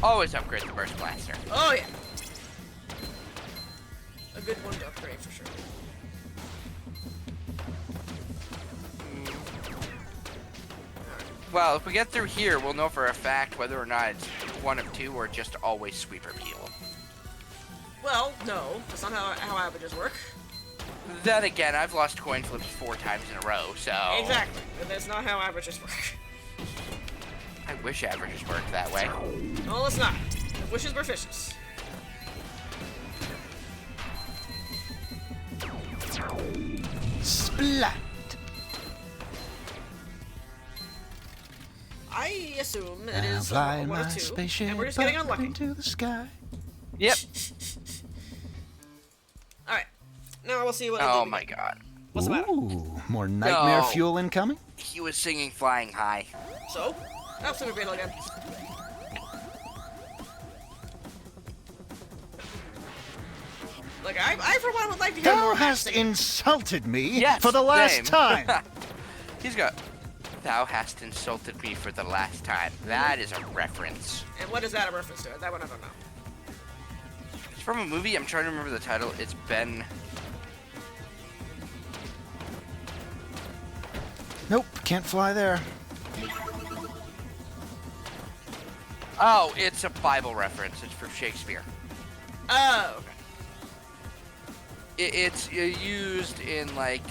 Always upgrade the Burst Blaster. Oh yeah! A good one to upgrade for sure. Well, if we get through here, we'll know for a fact whether or not it's one of two or just always sweeper peel. Well, no, that's not how averages work. Then again, I've lost coin flips 4 times in a row, so... Exactly, and that's not how averages work. I wish averages worked that way. Well, it's not. The wishes were fishes. Splat! I assume it I'll is fly one my of two, spaceship and we're just getting up unlucky. into the sky. Yep. Alright, now we'll see what Oh we my get. god. What's the matter? Ooh, more nightmare No. fuel incoming? He was singing Flying High. So? Oh, Super Beetle again. Look, I for one would like to hear Thou more hast singing. insulted me Yes, for the last same. time. He's got... Thou hast insulted me for the last time. That is a reference. And what is that a reference to? That one I don't know. It's from a movie. I'm trying to remember the title. It's been... Nope, can't fly there. Oh, it's a Bible reference. It's from Shakespeare. Oh, okay. It's used in, like...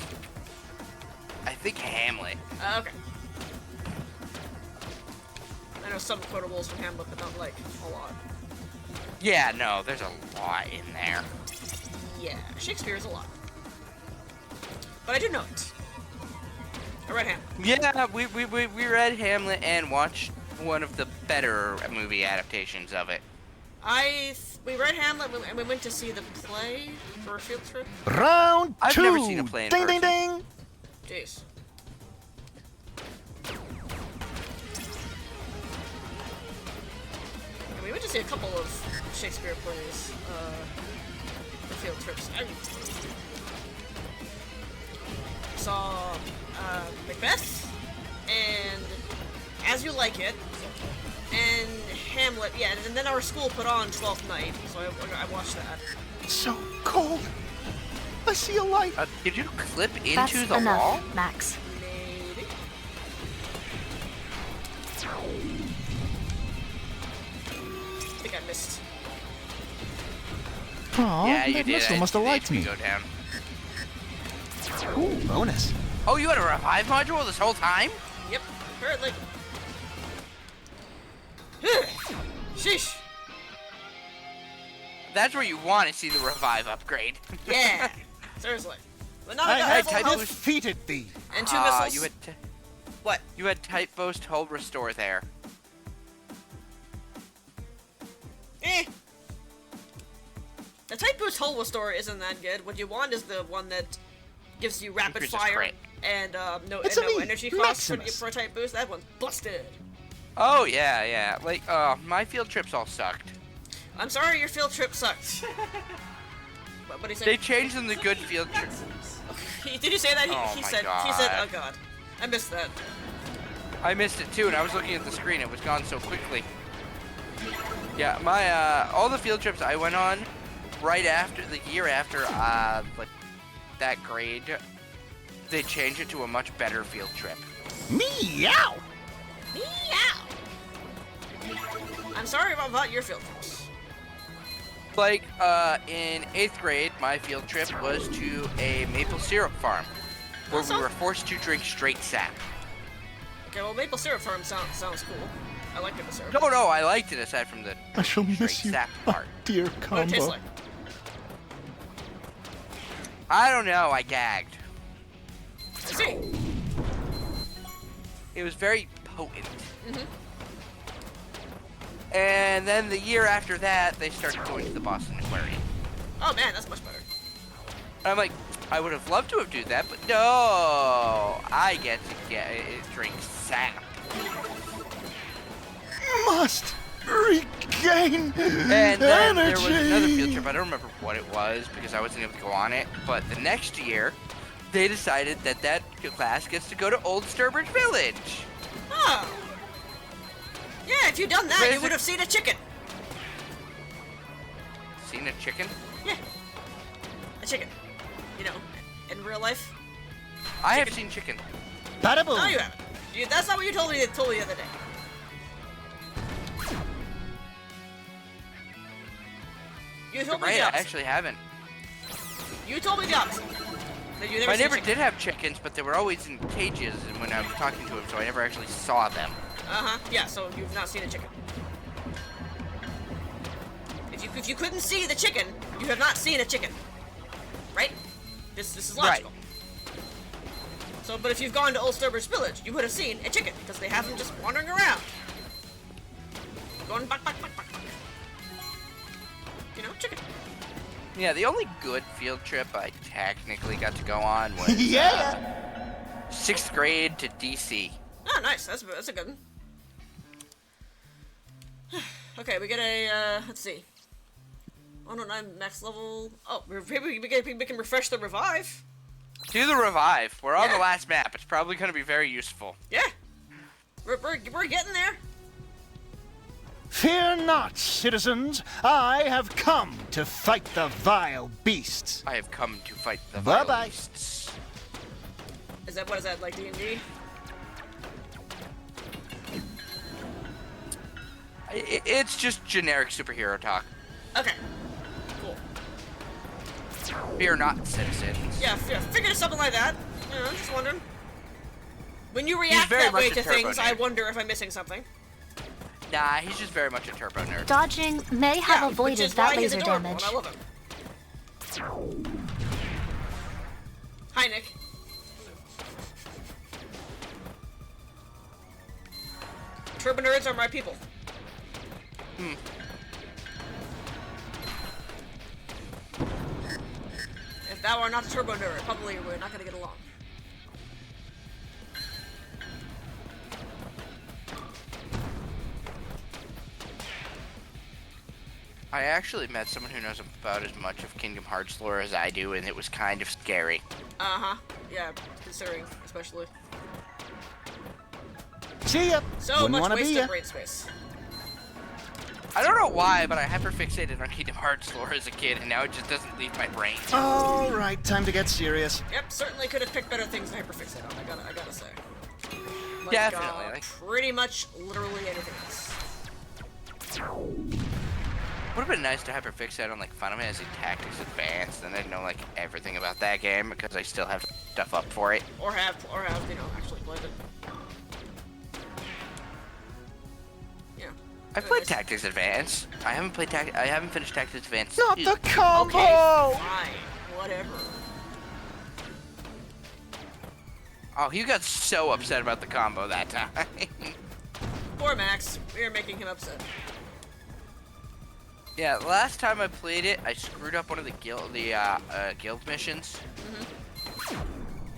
I think Hamlet. Okay. I know some quotables from Hamlet, but not like a lot. Yeah, no, there's a lot in there. Yeah, Shakespeare is a lot. But I do know it. I read Hamlet. Yeah, we read Hamlet and watched one of the better movie adaptations of it. We read Hamlet and we went to see the play for a field trip. Round I've two. never seen a play in Ding, person. ding, ding. Jeez. And we went to see a couple of Shakespeare plays for field trips. I saw Macbeth and As You Like It and Hamlet. Yeah, and then our school put on Twelfth Night, so I watched that. So cold. I see a light. Did you clip into That's the enough, wall? Max. Maybe. I think I missed. Aw, Yeah, you that did. missile must have It liked did me. Go down. Ooh, bonus. Oh, you had a revive module this whole time? Yep, apparently. Sheesh. That's where you want to see the revive upgrade. Yeah. Seriously. But now I I got have full type health defeated thee. and 2 missiles. You had What? you had type boost, hold, restore there. Eh. The type boost hull restore isn't that good. What you want is the one that gives you rapid Increases fire crit. and no It's a me, energy cost for Maximus. a type boost. That one's busted. Oh yeah. Like, my field trips all sucked. I'm sorry, your field trip sucked. What did he say? They changed them to good field trip. Did you say that? Oh He my said. God. He said. Oh god, I missed that. I missed it too, and I was looking at the screen. It was gone so quickly. Yeah, my all the field trips I went on, right after the year after like that grade, they changed it to a much better field trip. Meow. Meow. I'm sorry about your field trips. Like, in 8th grade, my field trip was to a maple syrup farm, where we were forced to drink straight sap. Okay, well, maple syrup farm sounds cool. I like maple syrup. No, I liked it aside from the I shall miss you, sap part. dear What did it Combo. taste like? I don't know, I gagged. I see. It was very potent. And then the year after that, they started going to the Boston Aquarium. Oh man, that's much better. And I'm like, I would have loved to have do that, but no, I get to drink sap. Must regain And then there was energy. another field trip. I don't remember what it was because I wasn't able to go on it. But the next year, they decided that class gets to go to Old Sturbridge Village. Oh. Yeah, if you'd done that, Where you is would it? have seen a chicken. Seen a chicken? Yeah. A chicken. You know, in real life. I have seen chicken. Bada boom. No, you haven't. That's not what you told me the other day. You told me Right, the I opposite. actually haven't. You told me the opposite. That you never My seen neighbor chicken. did have chickens, but they were always in cages and when I was talking to him, so I never actually saw them. Uh-huh. Yeah, so you've not seen a chicken. If you couldn't see the chicken, you have not seen a chicken. Right? This is logical. So, but if you've gone to Old Sturbridge Village, you would have seen a chicken, because they have them just wandering around. Going back. You know, chicken. Yeah, the only good field trip I technically got to go on was Yeah. 6th grade to DC. Oh, nice. That's a good one. Okay, we get a, let's see. 109 max level. Oh, maybe we can refresh the revive. Do the revive. We're on Yeah. the last map. It's probably going to be very useful. Yeah. We're getting there. Fear not, citizens. I have come to fight the vile beasts. I have come to fight the Bye-bye. violence. What is that, like D&D? It's just generic superhero talk. Okay. Cool. Fear not, citizens. Yeah, figured something like that. You know, I'm just wondering. When you react very that way much a to turbo things, I nerd. wonder if I'm missing something. Nah, he's just very much a turbo nerd. Dodging may have Yeah, which avoided is that why he's laser adorable, damage. and I love him. Hi, Nick. Turbo nerds are my people. If thou are not a turbo nerd, probably we're not gonna get along. I actually met someone who knows about as much of Kingdom Hearts lore as I do, and it was kind of scary. Uh-huh. Yeah, considering, especially. See ya. So Wouldn't much wanna be wasted ya. brain space. I don't know why, but I hyperfixated on Kingdom Hearts lore as a kid, and now it just doesn't leave my brain. All right, time to get serious. Yep, certainly could have picked better things to hyperfixate on, I gotta say. Like, Definitely. Pretty much literally anything else. Would have been nice to hyperfixate on like Final Fantasy Tactics Advanced, and I'd know like everything about that game because I still have stuff up for it. Or have, you know, actually played it. Yeah. I played Tactics Advance. I haven't finished Tactics Advance. Not 2. the combo. Okay, fine. Whatever. Oh, he got so upset about the combo that time. Poor Max. We are making him upset. Yeah, last time I played it, I screwed up one of the guild missions.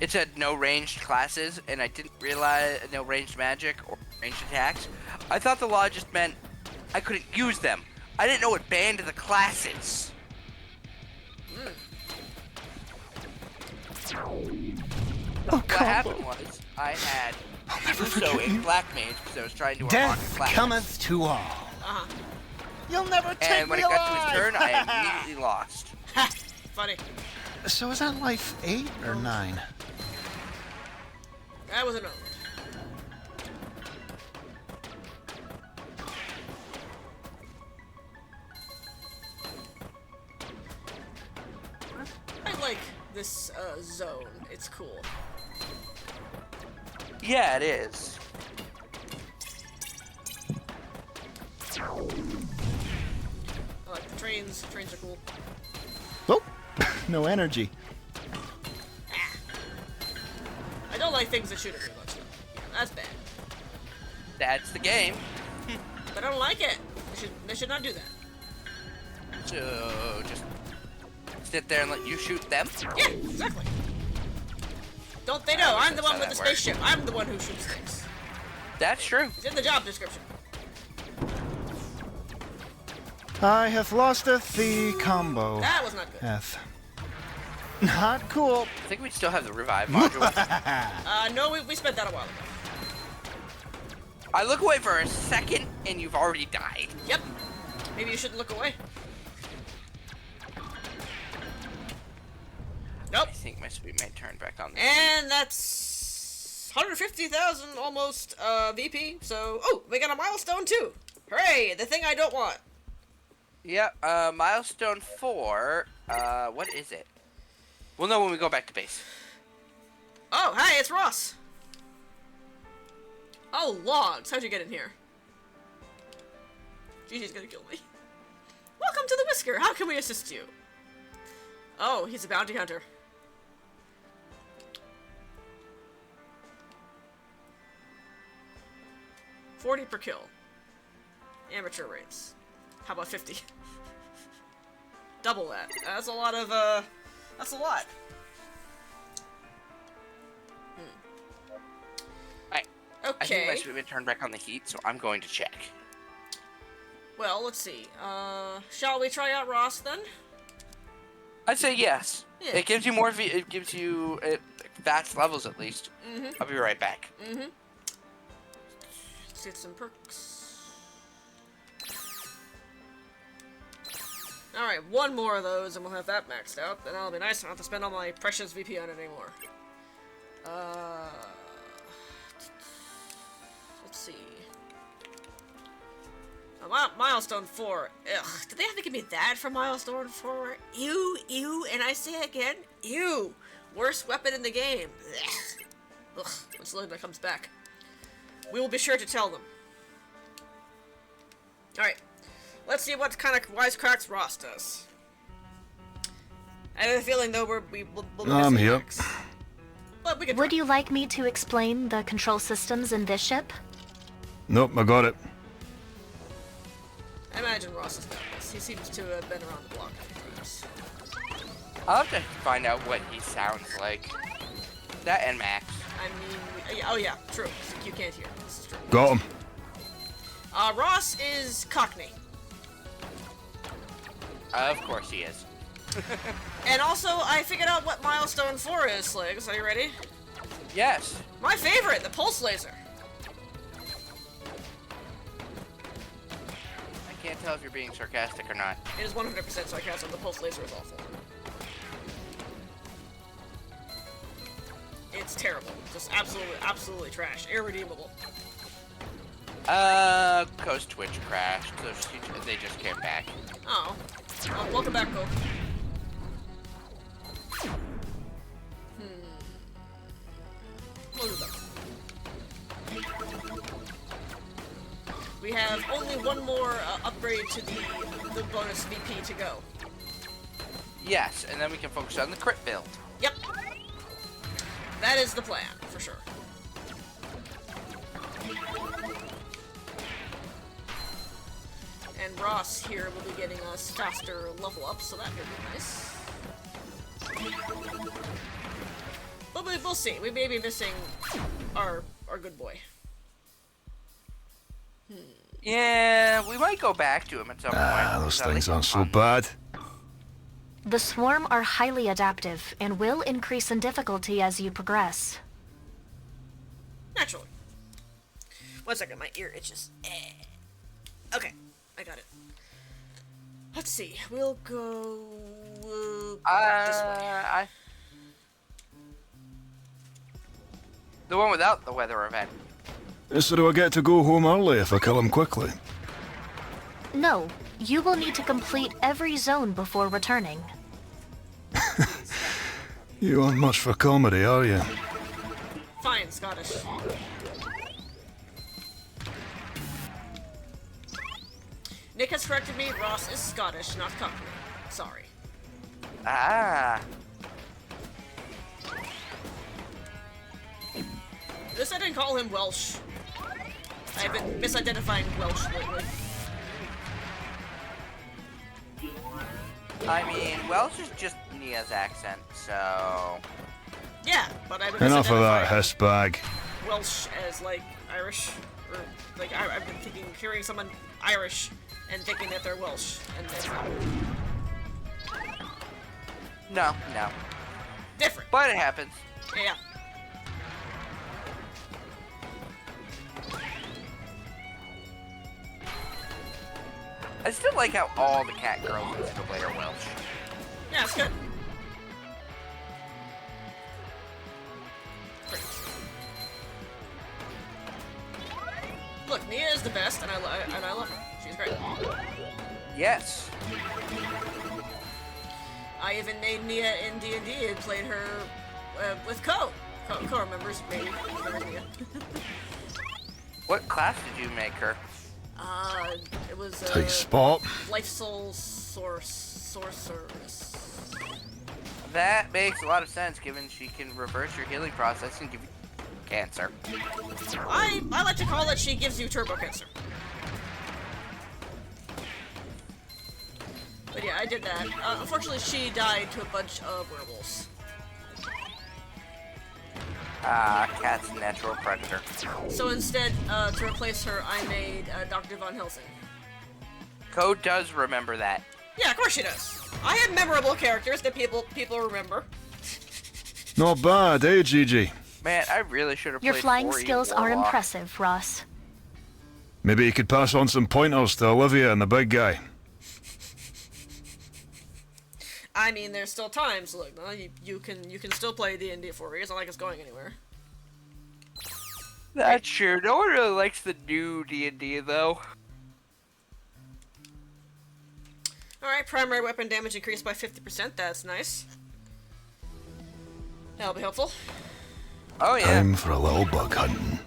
It said no ranged classes, and I didn't realize no ranged magic or ranged attacks. I thought the law just meant I couldn't use them. I didn't know it banned the classes. What happened was I had Russo in Black Mage because I was trying to unlock Death classes. cometh to all. Uh-huh. You'll never take And when me it got to alive. his turn, I immediately lost. Ha! Funny. So is that life 8 or 9? That was another like this zone. It's cool. Yeah, it is. I like the trains. Trains are cool. Oh, no energy. I don't like things that shoot at me much though. Yeah, that's bad. That's the game. But I don't like it. They should not do that. So just sit there and let you shoot them. Yeah, exactly. Don't they know? I'm the one with the that works. spaceship. I'm the one who shoots things. That's true. It's in the job description. I have lost the combo. That was not good. F. Not cool. I think we still have the revive module. No, we spent that a while ago. I look away for a second and you've already died. Yep. Maybe you shouldn't look away. Nope. I think my speed may turn back on. And that's 150,000 almost VP. So, oh, we got a milestone too. Hooray! The thing I don't want. Yep. Milestone 4. What is it? We'll know when we go back to base. Oh, hi, it's Ross. Oh, logs. How'd you get in here? Gigi's gonna kill me. Welcome to the Whisker. How can we assist you? Oh, he's a bounty hunter. $40 per kill. Amateur rates. How about 50? Double that. That's a lot of, that's a lot. I think my Okay. speed may turn back on the heat, so I'm going to check. Well, let's see. Shall we try out Ross then? I'd say yes. Yeah. It gives you more. It gives you fast levels at least. I'll be right back. Let's get some perks. Alright, one more of those and we'll have that maxed out. Then that'll be nice. I don't have to spend all my precious VP on it anymore. Let's see. Milestone 4. Ugh, did they have to give me that for Milestone 4? Ew, and I say again, ew. Worst weapon in the game. Ugh, when Selena comes back. We will be sure to tell them. Alright. Let's see what kind of wisecracks Ross does. I have a feeling, though, we'll be I'm missing here. Max. But we can Would try. you like me to explain the control systems in this ship? Nope, I got it. I imagine Ross has got this. He seems to have been around the block a few times. I'll have to find out what he sounds like. That and Max. I mean, oh yeah, true. You can't hear. This is true. Got him. Ross is Cockney. Of course he is. And also, I figured out what Milestone 4 is, Sligs. Are you ready? Yes. My favorite, the pulse laser. I can't tell if you're being sarcastic or not. It is 100% sarcasm. The pulse laser is awful. It's terrible. Just absolutely trash. Irredeemable. Cause Twitch crashed. So they just came back. Oh. Welcome back, Cole. We have only one more upgrade to the bonus VP to go. Yes, and then we can focus on the crit build. Yep. That is the plan, for sure. And Ross here will be getting us faster level up, so that would be nice. But we'll see. We may be missing our good boy. Yeah, we might go back to him at some point. Those So at things least aren't it's so fun. bad. The swarm are highly adaptive and will increase in difficulty as you progress. Naturally. 1 second, my ear itches. Okay, I got it. Let's see. We'll go this way. The one without the weather event. So do I get to go home early if I kill him quickly? No, you will need to complete every zone before returning. You aren't much for comedy, are you? Fine, Scottish. Nick has corrected me. Ross is Scottish, not Cockney. Sorry. Ah. This I didn't call him Welsh. I've been misidentifying Welsh lately. I mean, Welsh is just Nia's accent, so... Yeah, but I've been Enough of that, misidentifying Hess bag. Welsh as, like, Irish. Or, like, I've been thinking, hearing someone Irish and thinking that they're Welsh. And it's not. No. Different. But it happens. Yeah. I still like how all the cat girls in Single Player are Welsh. Yeah, it's good. Look, Nia is the best, and I love her. She's great. Yes. I even made Nia in D&D and played her with Co remembers me. Remembers Nia. What class did you make her? It was Take spot. Life Soul Sorceress. That makes a lot of sense, given she can reverse your healing process and give you cancer. I like to call it she gives you turbo cancer. But yeah, I did that. Unfortunately, she died to a bunch of werewolves. Cat's natural predator. So instead, to replace her, I made Dr. Von Helsing. Code does remember that. Yeah, of course she does. I have memorable characters that people remember. Not bad, eh, Gigi? Man, I really should have Your played flying 4E skills are Warlock. impressive, Ross. Maybe you could pass on some pointers to Olivia and the big guy. I mean, there's still times. Look, no, you can still play D&D 4E. It's not like it's going anywhere. That's true. No one really likes the new D&D, though. Alright, primary weapon damage increased by 50%. That's nice. That'll be helpful. Oh, yeah. Time for a little bug hunting.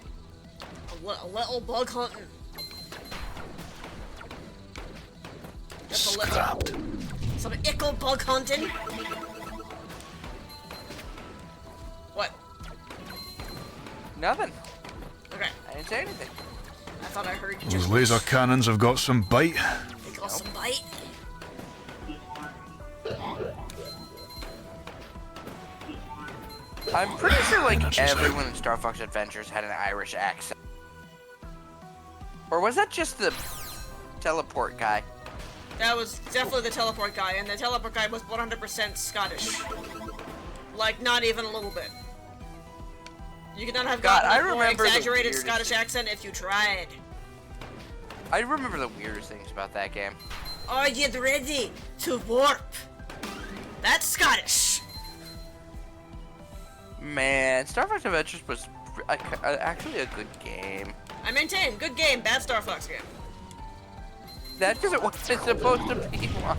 A little bug hunting. Just a little. Scrapped. Some ickle bug hunting. What? Nothing. Okay. I didn't say anything. I thought I heard Those laser cannons have got some bite. They got some bite. I'm pretty sure, like, That's just everyone in Star Fox Adventures had an Irish accent. Or was that just the teleport guy? That was definitely the teleport guy, and the teleport guy was 100% Scottish. Like, not even a little bit. You could not have God, gotten I a more remember the exaggerated weirdest Scottish accent if you tried. I remember the weirdest things about that game. Are you ready to warp? That's Scottish. Man, Star Fox Adventures was actually a good game. I maintain, good game, bad Star Fox game. That isn't what it's supposed to be one.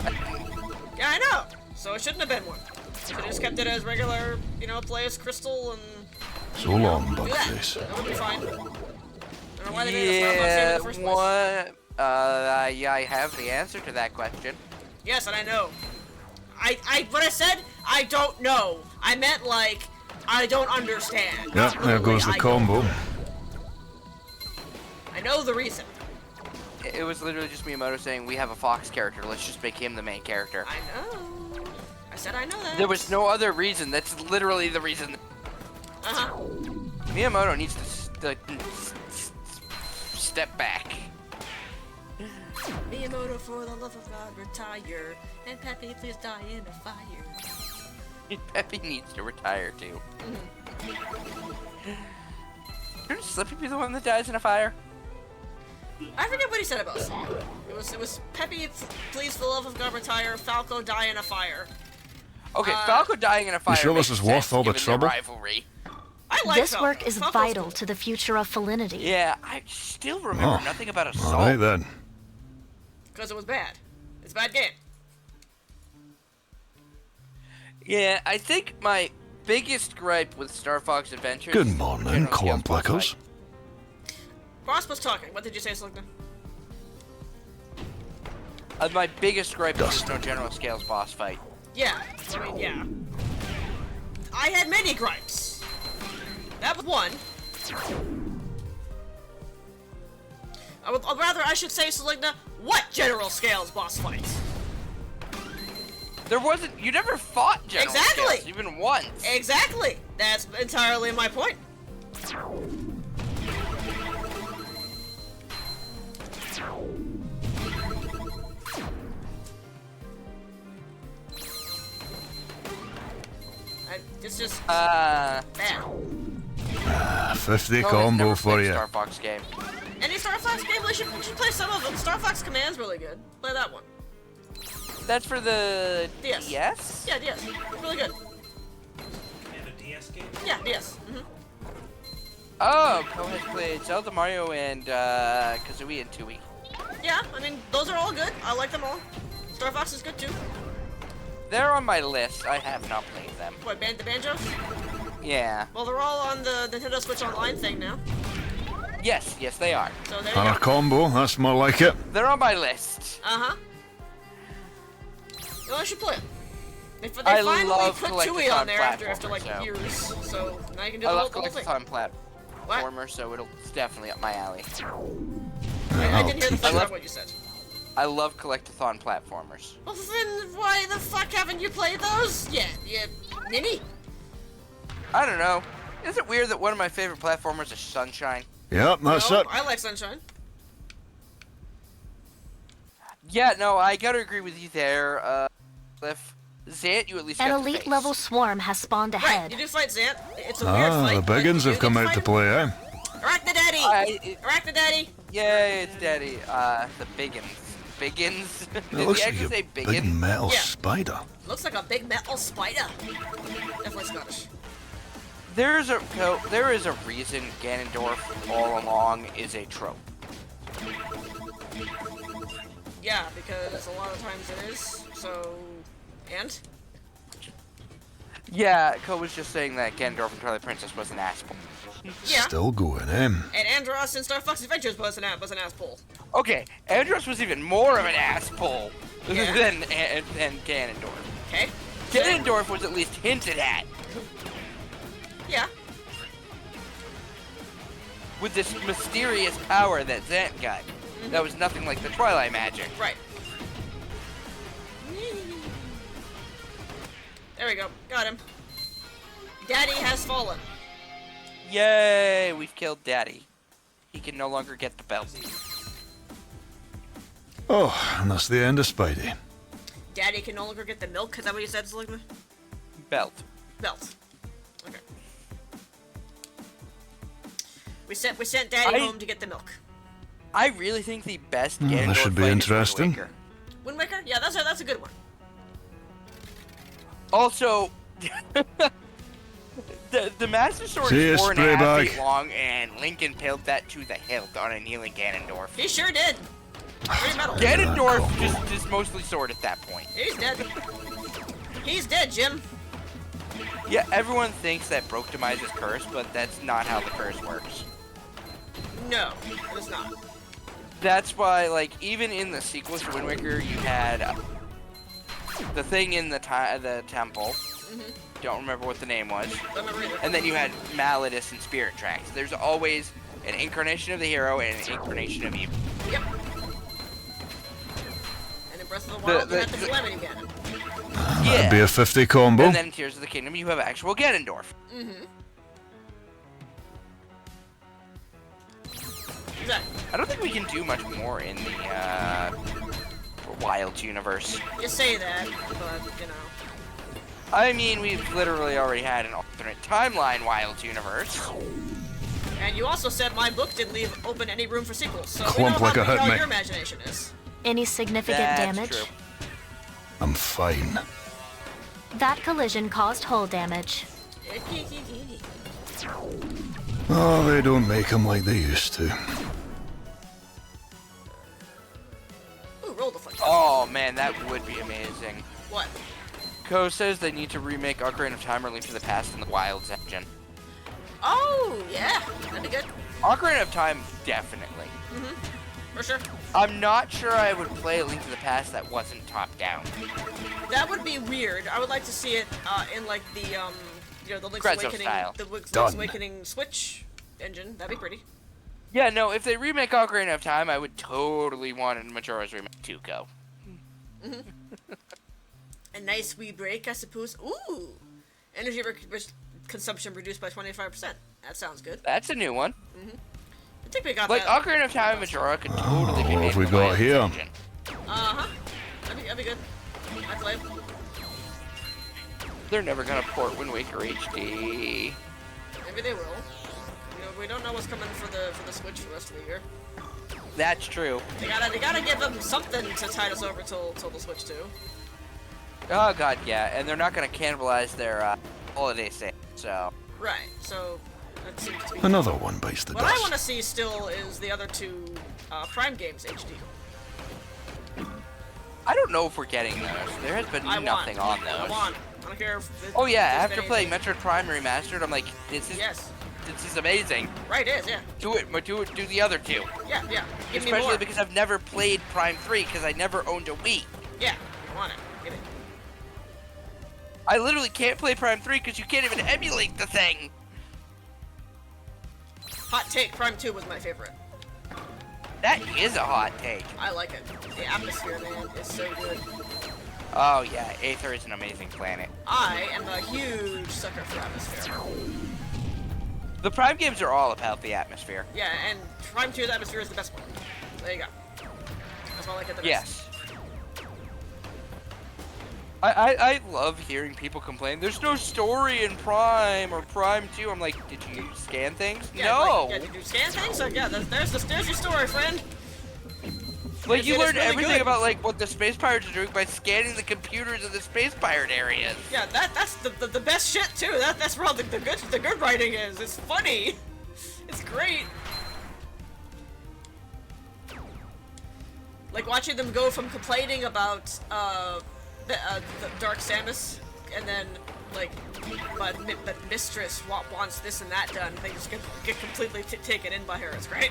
Yeah, I know. So it shouldn't have been one. Should have just kept it as regular, you know, play as Crystal and So long, do that. Bugface. That would be fine. I don't know why they made a Star Fox game in the first place. What? Yeah, I have the answer to that question. Yes, and I know. When I said I don't know, I meant like I don't understand. Yep, Not there literally, goes the I combo. don't. I know the reason. It was literally just Miyamoto saying, we have a Fox character, let's just make him the main character. I know. I said I know that. There was no other reason, that's literally the reason. Uh-huh. Miyamoto needs to step back. Miyamoto, for the love of God, retire. And Peppy, please die in a fire. Peppy needs to retire too. Shouldn't Slippy be the one that dies in a fire? I forget what he said about Slippy. It was Peppy, please, for the love of God, retire. Falco, die in a fire. Okay, Falco dying in a fire. sure makes this is worth sense, all the given trouble? Rivalry. I like This Falco. work is Falco's vital cool. to the future of Felinity. Yeah, I still remember Oh, nothing about Assault. Alright then. Because it was bad. It's a bad game. Yeah, I think my biggest gripe with Star Fox Adventures. Good is morning, General Scales boss Clumplackers. fight. Boss was talking. What did you say, Selena? My biggest gripe is Dustin. there's no General Scales boss fight. Yeah. I mean, yeah. I had many gripes. That was one. I should say, Selena, what General Scales boss fight? There wasn't. You never fought General Exactly. Scales even once. Exactly. That's entirely my point. It's just bad. 50 Cohen's combo never for played you. Star Fox game. Any Star Fox game? We should play some of them. Star Fox Command's really good. Play that one. That's for the DS. DS? Yeah, DS. Really good. And a DS game? Yeah, DS. Oh, Cohen has played Zelda, Mario, and Kazooie and Tooie. Yeah, I mean, those are all good. I like them all. Star Fox is good too. They're on my list. I have not played them. What, the Banjos? Yeah. Well, they're all on the Nintendo Switch Online thing now. Yes, they are. So there you And a go. combo, that's more like it. They're on my list. Uh-huh. Well, I should play it. They I finally love put Tui on there after collectathon like platformers, so- years. So now you can do I the love whole thing. collectathon What? platformer, so it's definitely up my alley. I didn't hear the I first love- part of what you said. I love collectathon platformers. Well, then why the fuck haven't you played those yet? You ninny? I don't know. Is it weird that one of my favorite platformers is Sunshine? Yep, that's No, it. I like Sunshine. Yeah, no, I gotta agree with you there, Cliff. Zant, you at least An got to elite face. level swarm has spawned Right, ahead. you do fight Zant. It's a weird fight. The but biggins you have do come fight out to him. play, eh? Arachnidaddy! Arachnidaddy! Yay, it's Daddy. The Biggins. Biggins? It Did looks he like actually a say big Biggins? metal Yeah. spider. Looks like a big metal spider. Definitely Scottish. There is a reason Ganondorf all along is a trope. Yeah, because a lot of times it is. So, and? Yeah, Ko was just saying that Ganondorf in Twilight Princess was an asshole. Yeah. Still going, eh? And Andros in Star Fox Adventures was an asshole. Okay, Andros was even more of an asshole Yeah. than Ganondorf. Okay. Ganondorf was at least hinted at Yeah. with this mysterious power that Zant got. That was nothing like the Twilight magic. Right. There we go. Got him. Daddy has fallen. Yay, we've killed Daddy. He can no longer get the belt. Oh, and that's the end of Spidey. Daddy can no longer get the milk. Is that what you said, Selena? Belt. Belt. Okay. We sent Daddy home to get the milk. I really think the best Ganondorf this should be fight is interesting. Wind Waker. Wind Waker? Yeah, that's a good one. Also, the Master Sword See ya, is 4.5 Sprayback. feet long, and Link impaled that to the hilt on a kneeling Ganondorf. He sure did. Pretty metal. Ganondorf just mostly sword at that point. He's dead. He's dead, Jim. Yeah, everyone thinks that broke Demise is cursed, but that's not how the curse works. No, it is not. That's why, like, even in the sequels to Wind Waker, you had the thing in the temple. Don't remember what the name was. Don't remember either. And then you had Malladus and Spirit Tracks. There's always an incarnation of the hero and an incarnation of evil. Yep. And in Breath of the Wild, you had the Calamity Ganon. That'd be a 50 combo. And then in Tears of the Kingdom, you have actual Ganondorf. Exactly. I don't think we can do much more in the Wild universe. You say that, but, you know. I mean, we've literally already had an alternate timeline Wild universe. And you also said my book didn't leave open any room for sequels, so we know Clump like a how hit, mate. your imagination is. Any significant That's damage? true. I'm fine. That collision caused hull damage. Oh, they don't make them like they used to. Ooh, roll the fuck. Oh man, that would be amazing. What? Co says they need to remake Ocarina of Time or Link to the Past in the Wilds engine. Oh, yeah. That'd be good. Ocarina of Time, definitely. For sure. I'm not sure I would play a Link to the Past that wasn't top-down. That would be weird. I would like to see it in like the the Link's Grezzo Awakening, style. the Link's Done. Awakening Switch engine. That'd be pretty. Yeah, no, if they remake Ocarina of Time, I would totally want a Majora's Remake 2 go. A nice wee break, I suppose. Ooh, energy consumption reduced by 25%. That sounds good. That's a new one. I think we got Like, that. Ocarina of Time and Majora could totally be What made have we in the got Wilds here? engine. That'd be good. I play. They're never gonna port Wind Waker HD. Maybe they will. We don't know what's coming for the Switch for the rest of the year. That's true. They gotta give them something to tide us over till the Switch 2. Oh god, yeah, and they're not gonna cannibalize their holiday sale, so. Right. So that seems to be. Another one bites the What I want dust. to see still is the other two Prime games HD. I don't know if we're getting those. There has been nothing on those. I don't care if Oh yeah, there's after playing anything. Metroid Prime Remastered, I'm like, this is amazing. Right, it is, yeah. Do the other two. Yeah. Give me Especially more. because I've never played Prime 3 because I never owned a Wii. Yeah, I want it. Get it. I literally can't play Prime 3 because you can't even emulate the thing. Hot take, Prime 2 was my favorite. That is a hot take. I like it. The atmosphere, man, is so good. Oh yeah, Aether is an amazing planet. I am a huge sucker for atmosphere. The Prime games are all about the atmosphere. Yeah, and Prime 2's atmosphere is the best one. There you go. That's why I like it the best. Yes. I love hearing people complain, there's no story in Prime or Prime 2. I'm like, did you scan things? Yeah, No! Like, did you scan things? So yeah, there's your story, friend. Like, you It is learn really everything good. about, like, what the Space Pirates are doing by scanning the computers in the Space Pirate areas. Yeah, that's the best shit too. That's where all the good writing is. It's funny. It's great. Like watching them go from complaining about the Dark Samus, and then like, but Mistress wants this and that done. They just get completely taken in by her. It's great.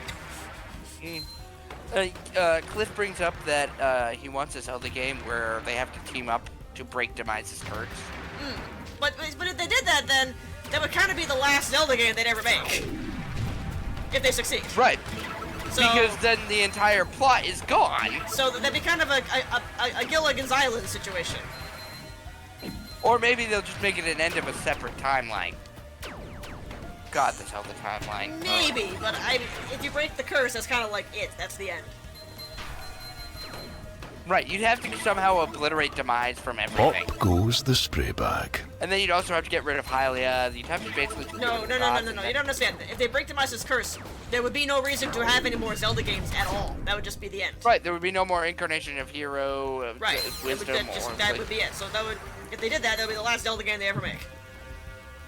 Cliff brings up that he wants a Zelda game where they have to team up to break Demise's curse. But if they did that, then that would kind of be the last Zelda game they'd ever make. If they succeed. Right. So, Because then the entire plot is gone. So that'd be kind of a Gilligan's Island situation. Or maybe they'll just make it an end of a separate timeline. God, the Zelda timeline. Maybe, but if you break the curse, that's kind of like it. That's the end. Right, you'd have to somehow obliterate Demise from everything. Up goes the spray bag. And then you'd also have to get rid of Hylia. You'd have to basically... No. You don't understand. If they break Demise's curse, there would be no reason to have any more Zelda games at all. That would just be the end. Right, there would be no more Incarnation of Hero, of Right. Wisdom, That would be it. So that would, if they did that, that would be the last Zelda game they ever make.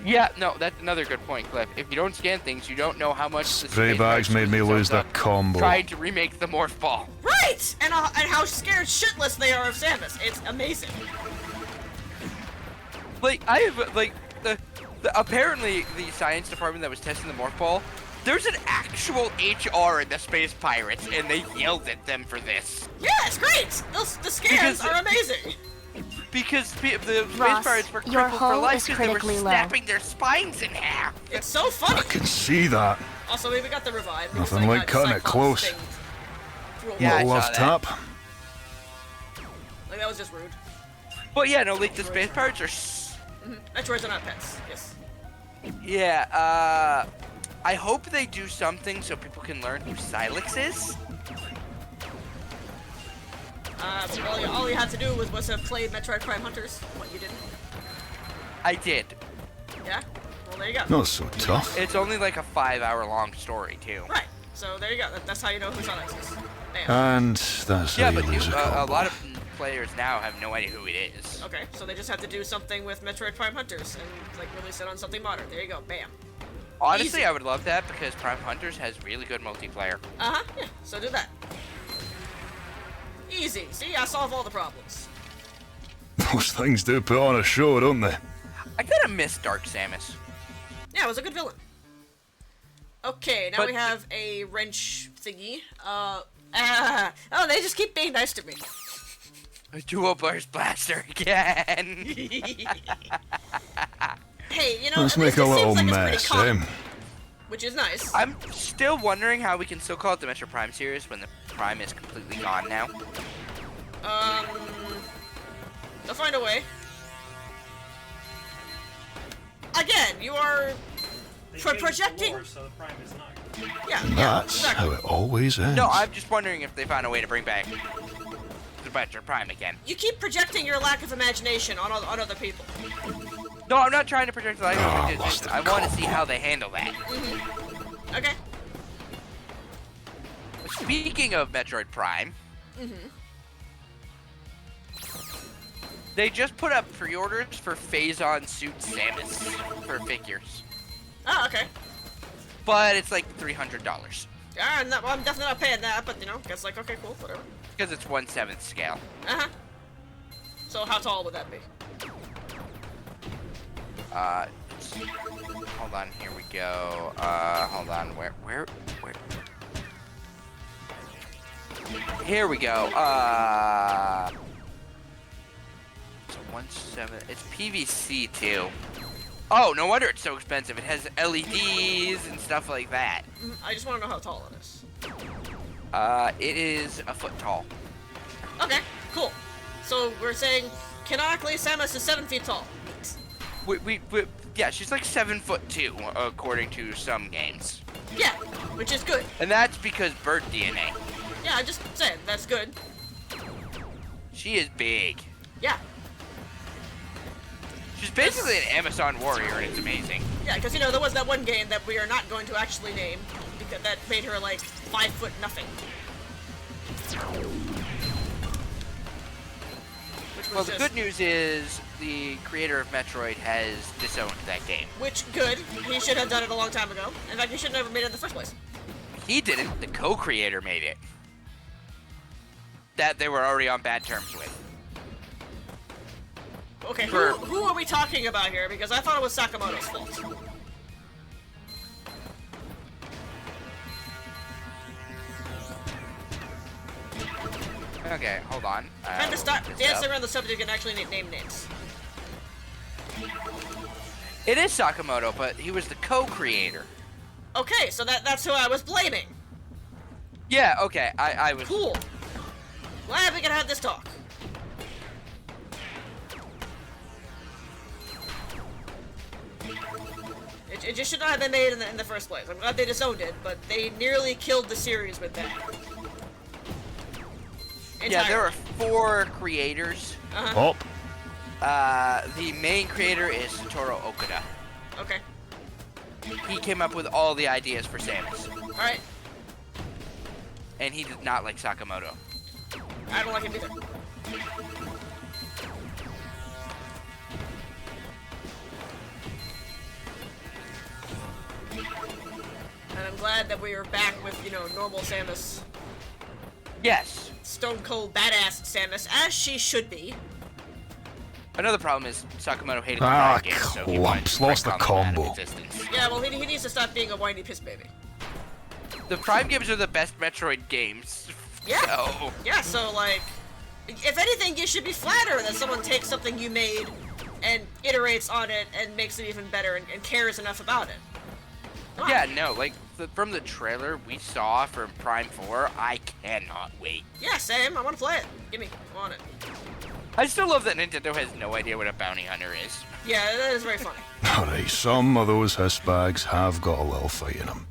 Yeah, no, that's another good point, Cliff. If you don't scan things, you don't know how much the Spray Space bags Pirates made me lose the Zelda combo. tried to remake the Morph Ball. Right! And how scared shitless they are of Samus. It's amazing. Like, I have, like, apparently the science department that was testing the Morph Ball, there's an actual HR in the Space Pirates, and they yelled at them for this. Yeah, it's great! The scans are amazing! Because the Space Ross, Pirates were your crippled for hull life is because they were critically low. snapping their spines in half. It's so funny! I can see that. Also, we got the revive. because Nothing I like got cutting it Cyclops close. thing through a Yeah, wall. I Little saw off that. top. Like, that was just rude. But yeah, no, like, the Space Pirates are... Metroids are not pets. Yes. Yeah, I hope they do something so people can learn who Silex is. All you had to do was have played Metroid Prime Hunters. What, you didn't? I did. Yeah? Well, there you go. Not so tough. It's only like a 5-hour-long story, too. Right. So, there you go. That's how you know who Sonic is. Bam. And that's Yeah, how you but lose a a combo. lot of players now have no idea who it is. Okay, so they just have to do something with Metroid Prime Hunters and, like, release it on something modern. There you go. Bam. Honestly, Easy. I would love that because Prime Hunters has really good multiplayer. Uh-huh. Yeah, so do that. Easy. See, I solve all the problems. Those things do put on a show, don't they? I kind of miss Dark Samus. Yeah, it was a good villain. Okay, now But- we have a wrench thingy. Oh, they just keep being nice to me. A dual burst blaster again. Hey, you know, Let's at least make a it little seems like mess, it's pretty eh? calm, which is nice. I'm still wondering how we can still call it the Metro Prime series when the Prime is completely gone now. They'll find a way. Again, you are They changed the projecting. lore, so the Prime is not. Yeah, That's exactly. how it always ends. No, I'm just wondering if they found a way to bring back the Metro Prime again. You keep projecting your lack of imagination on other people. No, I'm not trying to protect the life. lost the I want to see combo. how they handle that. Okay. Speaking of Metroid Prime, they just put up pre-orders for Phase-On Suit Samus for figures, Oh, okay. but it's like $300 Yeah, well, I'm definitely not paying that, but you know, guess like, okay, cool, whatever. because it's 1/7 scale. Uh-huh. So how tall would that be? Hold on, here we go. Hold on, where? Here we go. So 1/7. It's PVC too. Oh, no wonder it's so expensive. It has LEDs and stuff like that. I just want to know how tall it is. It is a foot tall. Okay, cool. So we're saying canonically Samus is 7 feet tall. Yeah, she's like 7'2" according to some games, Yeah, which is good. and that's because bird DNA. Yeah, I'm just saying, that's good. She is big. Yeah, She's basically an Amazon warrior, and it's amazing. yeah, because you know, there was that one game that we are not going to actually name, because that made her like 5 foot nothing. Which was Well, the just, good news is the creator of Metroid has disowned that game. which, good. He should have done it a long time ago. In fact, he should have never made it in the first place. He didn't. The co-creator made it. That they were already on bad terms with. Okay, For- who are we talking about here? Because I thought it was Sakamoto's fault. Okay, hold on. Time to start This dancing up. around the subject and actually name names. It is Sakamoto, but he was the co-creator. Okay, so that's who I was blaming. Yeah, okay. I was. Cool. Glad we can have this talk. It just should not have been made in the first place. I'm glad they disowned it, but they nearly killed the series with that. Yeah, there are Entirely. 4 creators. Uh-huh. Up. The main creator is Satoru Okada. Okay. He came up with all the ideas for Samus, Alright. and he did not like Sakamoto. I don't like him either. And I'm glad that we are back with, you know, normal Samus. Yes. Stone cold badass Samus, as she should be. Another problem is Sakamoto hated the Ah, Prime game, so he wanted clumps, to break lost the Combo out of combo. existence. Yeah, well, he needs to stop being a whiny piss baby. The Prime games are the best Metroid games. Yeah. So, Yeah, so, like, if anything, you should be flattered that someone takes something you made and iterates on it and makes it even better and cares enough about it. Come on. yeah, no, like, from the trailer we saw for Prime 4, I cannot wait. Yeah, same. I want to play it. Gimme. I want it. I still love that Nintendo has no idea what a bounty hunter is. Yeah, that is very funny. Alright, some of those hiss bags have got a little fight in them.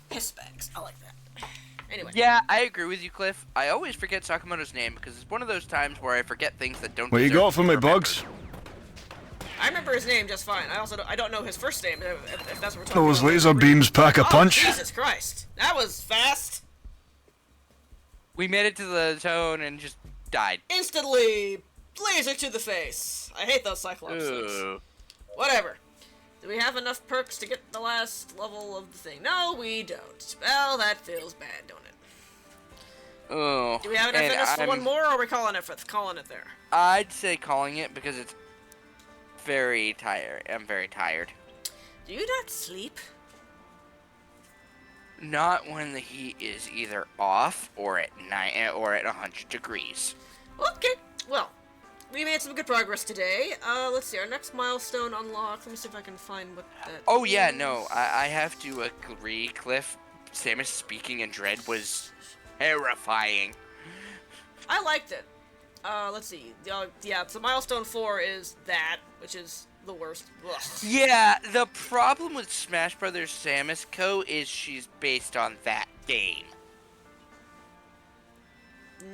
Piss bags. I like that. Anyway. Yeah, I agree with you, Cliff. I always forget Sakamoto's name because it's one of those times where I forget things that don't What you deserve got to for be me, remembered. Bugs? I remember his name just fine. I don't know his first name, if that's what we're talking Those about. laser beams pack a Oh, punch. Jesus Christ. That was fast. We made it to the zone and just died. Instantly, laser to the face. I hate those Cyclops things. Ooh. Whatever. Do we have enough perks to get the last level of the thing? No, we don't. Well, that feels bad, don't it? Oh. Do we have enough fitness for one more, or are we calling it there? I'd say calling it because it's very tired. I'm very tired. Do you not sleep? Not when the heat is either off or at 100 degrees. Okay. Well, we made some good progress today. Let's see. Our next milestone unlocked. Let me see if I can find what that Oh, yeah, is. no. I have to agree, Cliff. Samus speaking in Dread was terrifying. I liked it. Let's see. Yeah, so milestone 4 is that, which is the worst. Ugh. Yeah, the problem with Smash Brothers Samus Co. is she's based on that game.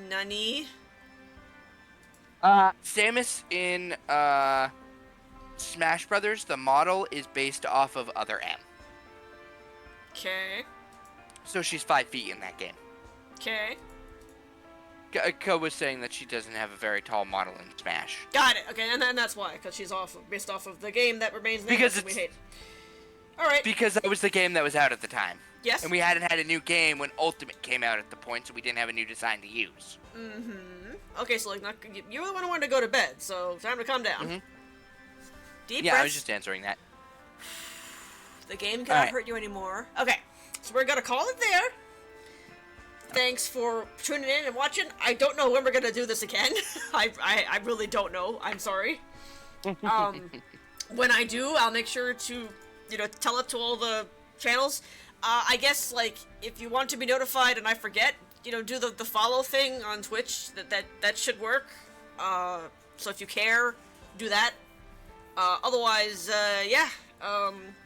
Nani? Samus in, Smash Brothers, the model is based off of Other M. Okay. So she's 5 feet in that game. Okay. Ko was saying that she doesn't have a very tall model in Smash. Got it. Okay, and then that's why, because she's based off of the game that remains Because nameless and we hate. All right. Because that was the game that was out at the time. Yes. And we hadn't had a new game when Ultimate came out at the point, so we didn't have a new design to use. Okay, so like, you were the one who wanted to go to bed, so time to calm down. Deep Yeah, breaths. I was just answering that. The game cannot hurt you anymore. Okay, so we're gonna call it there. Thanks for tuning in and watching. I don't know when we're gonna do this again. I really don't know. I'm sorry. When I do, I'll make sure to, tell it to all the channels. I guess, like, if you want to be notified and I forget, do the follow thing on Twitch. That should work. So if you care, do that. Otherwise, yeah.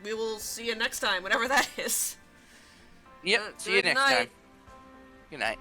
We will see you next time, whatever that is. Yep, see you next time. Good night.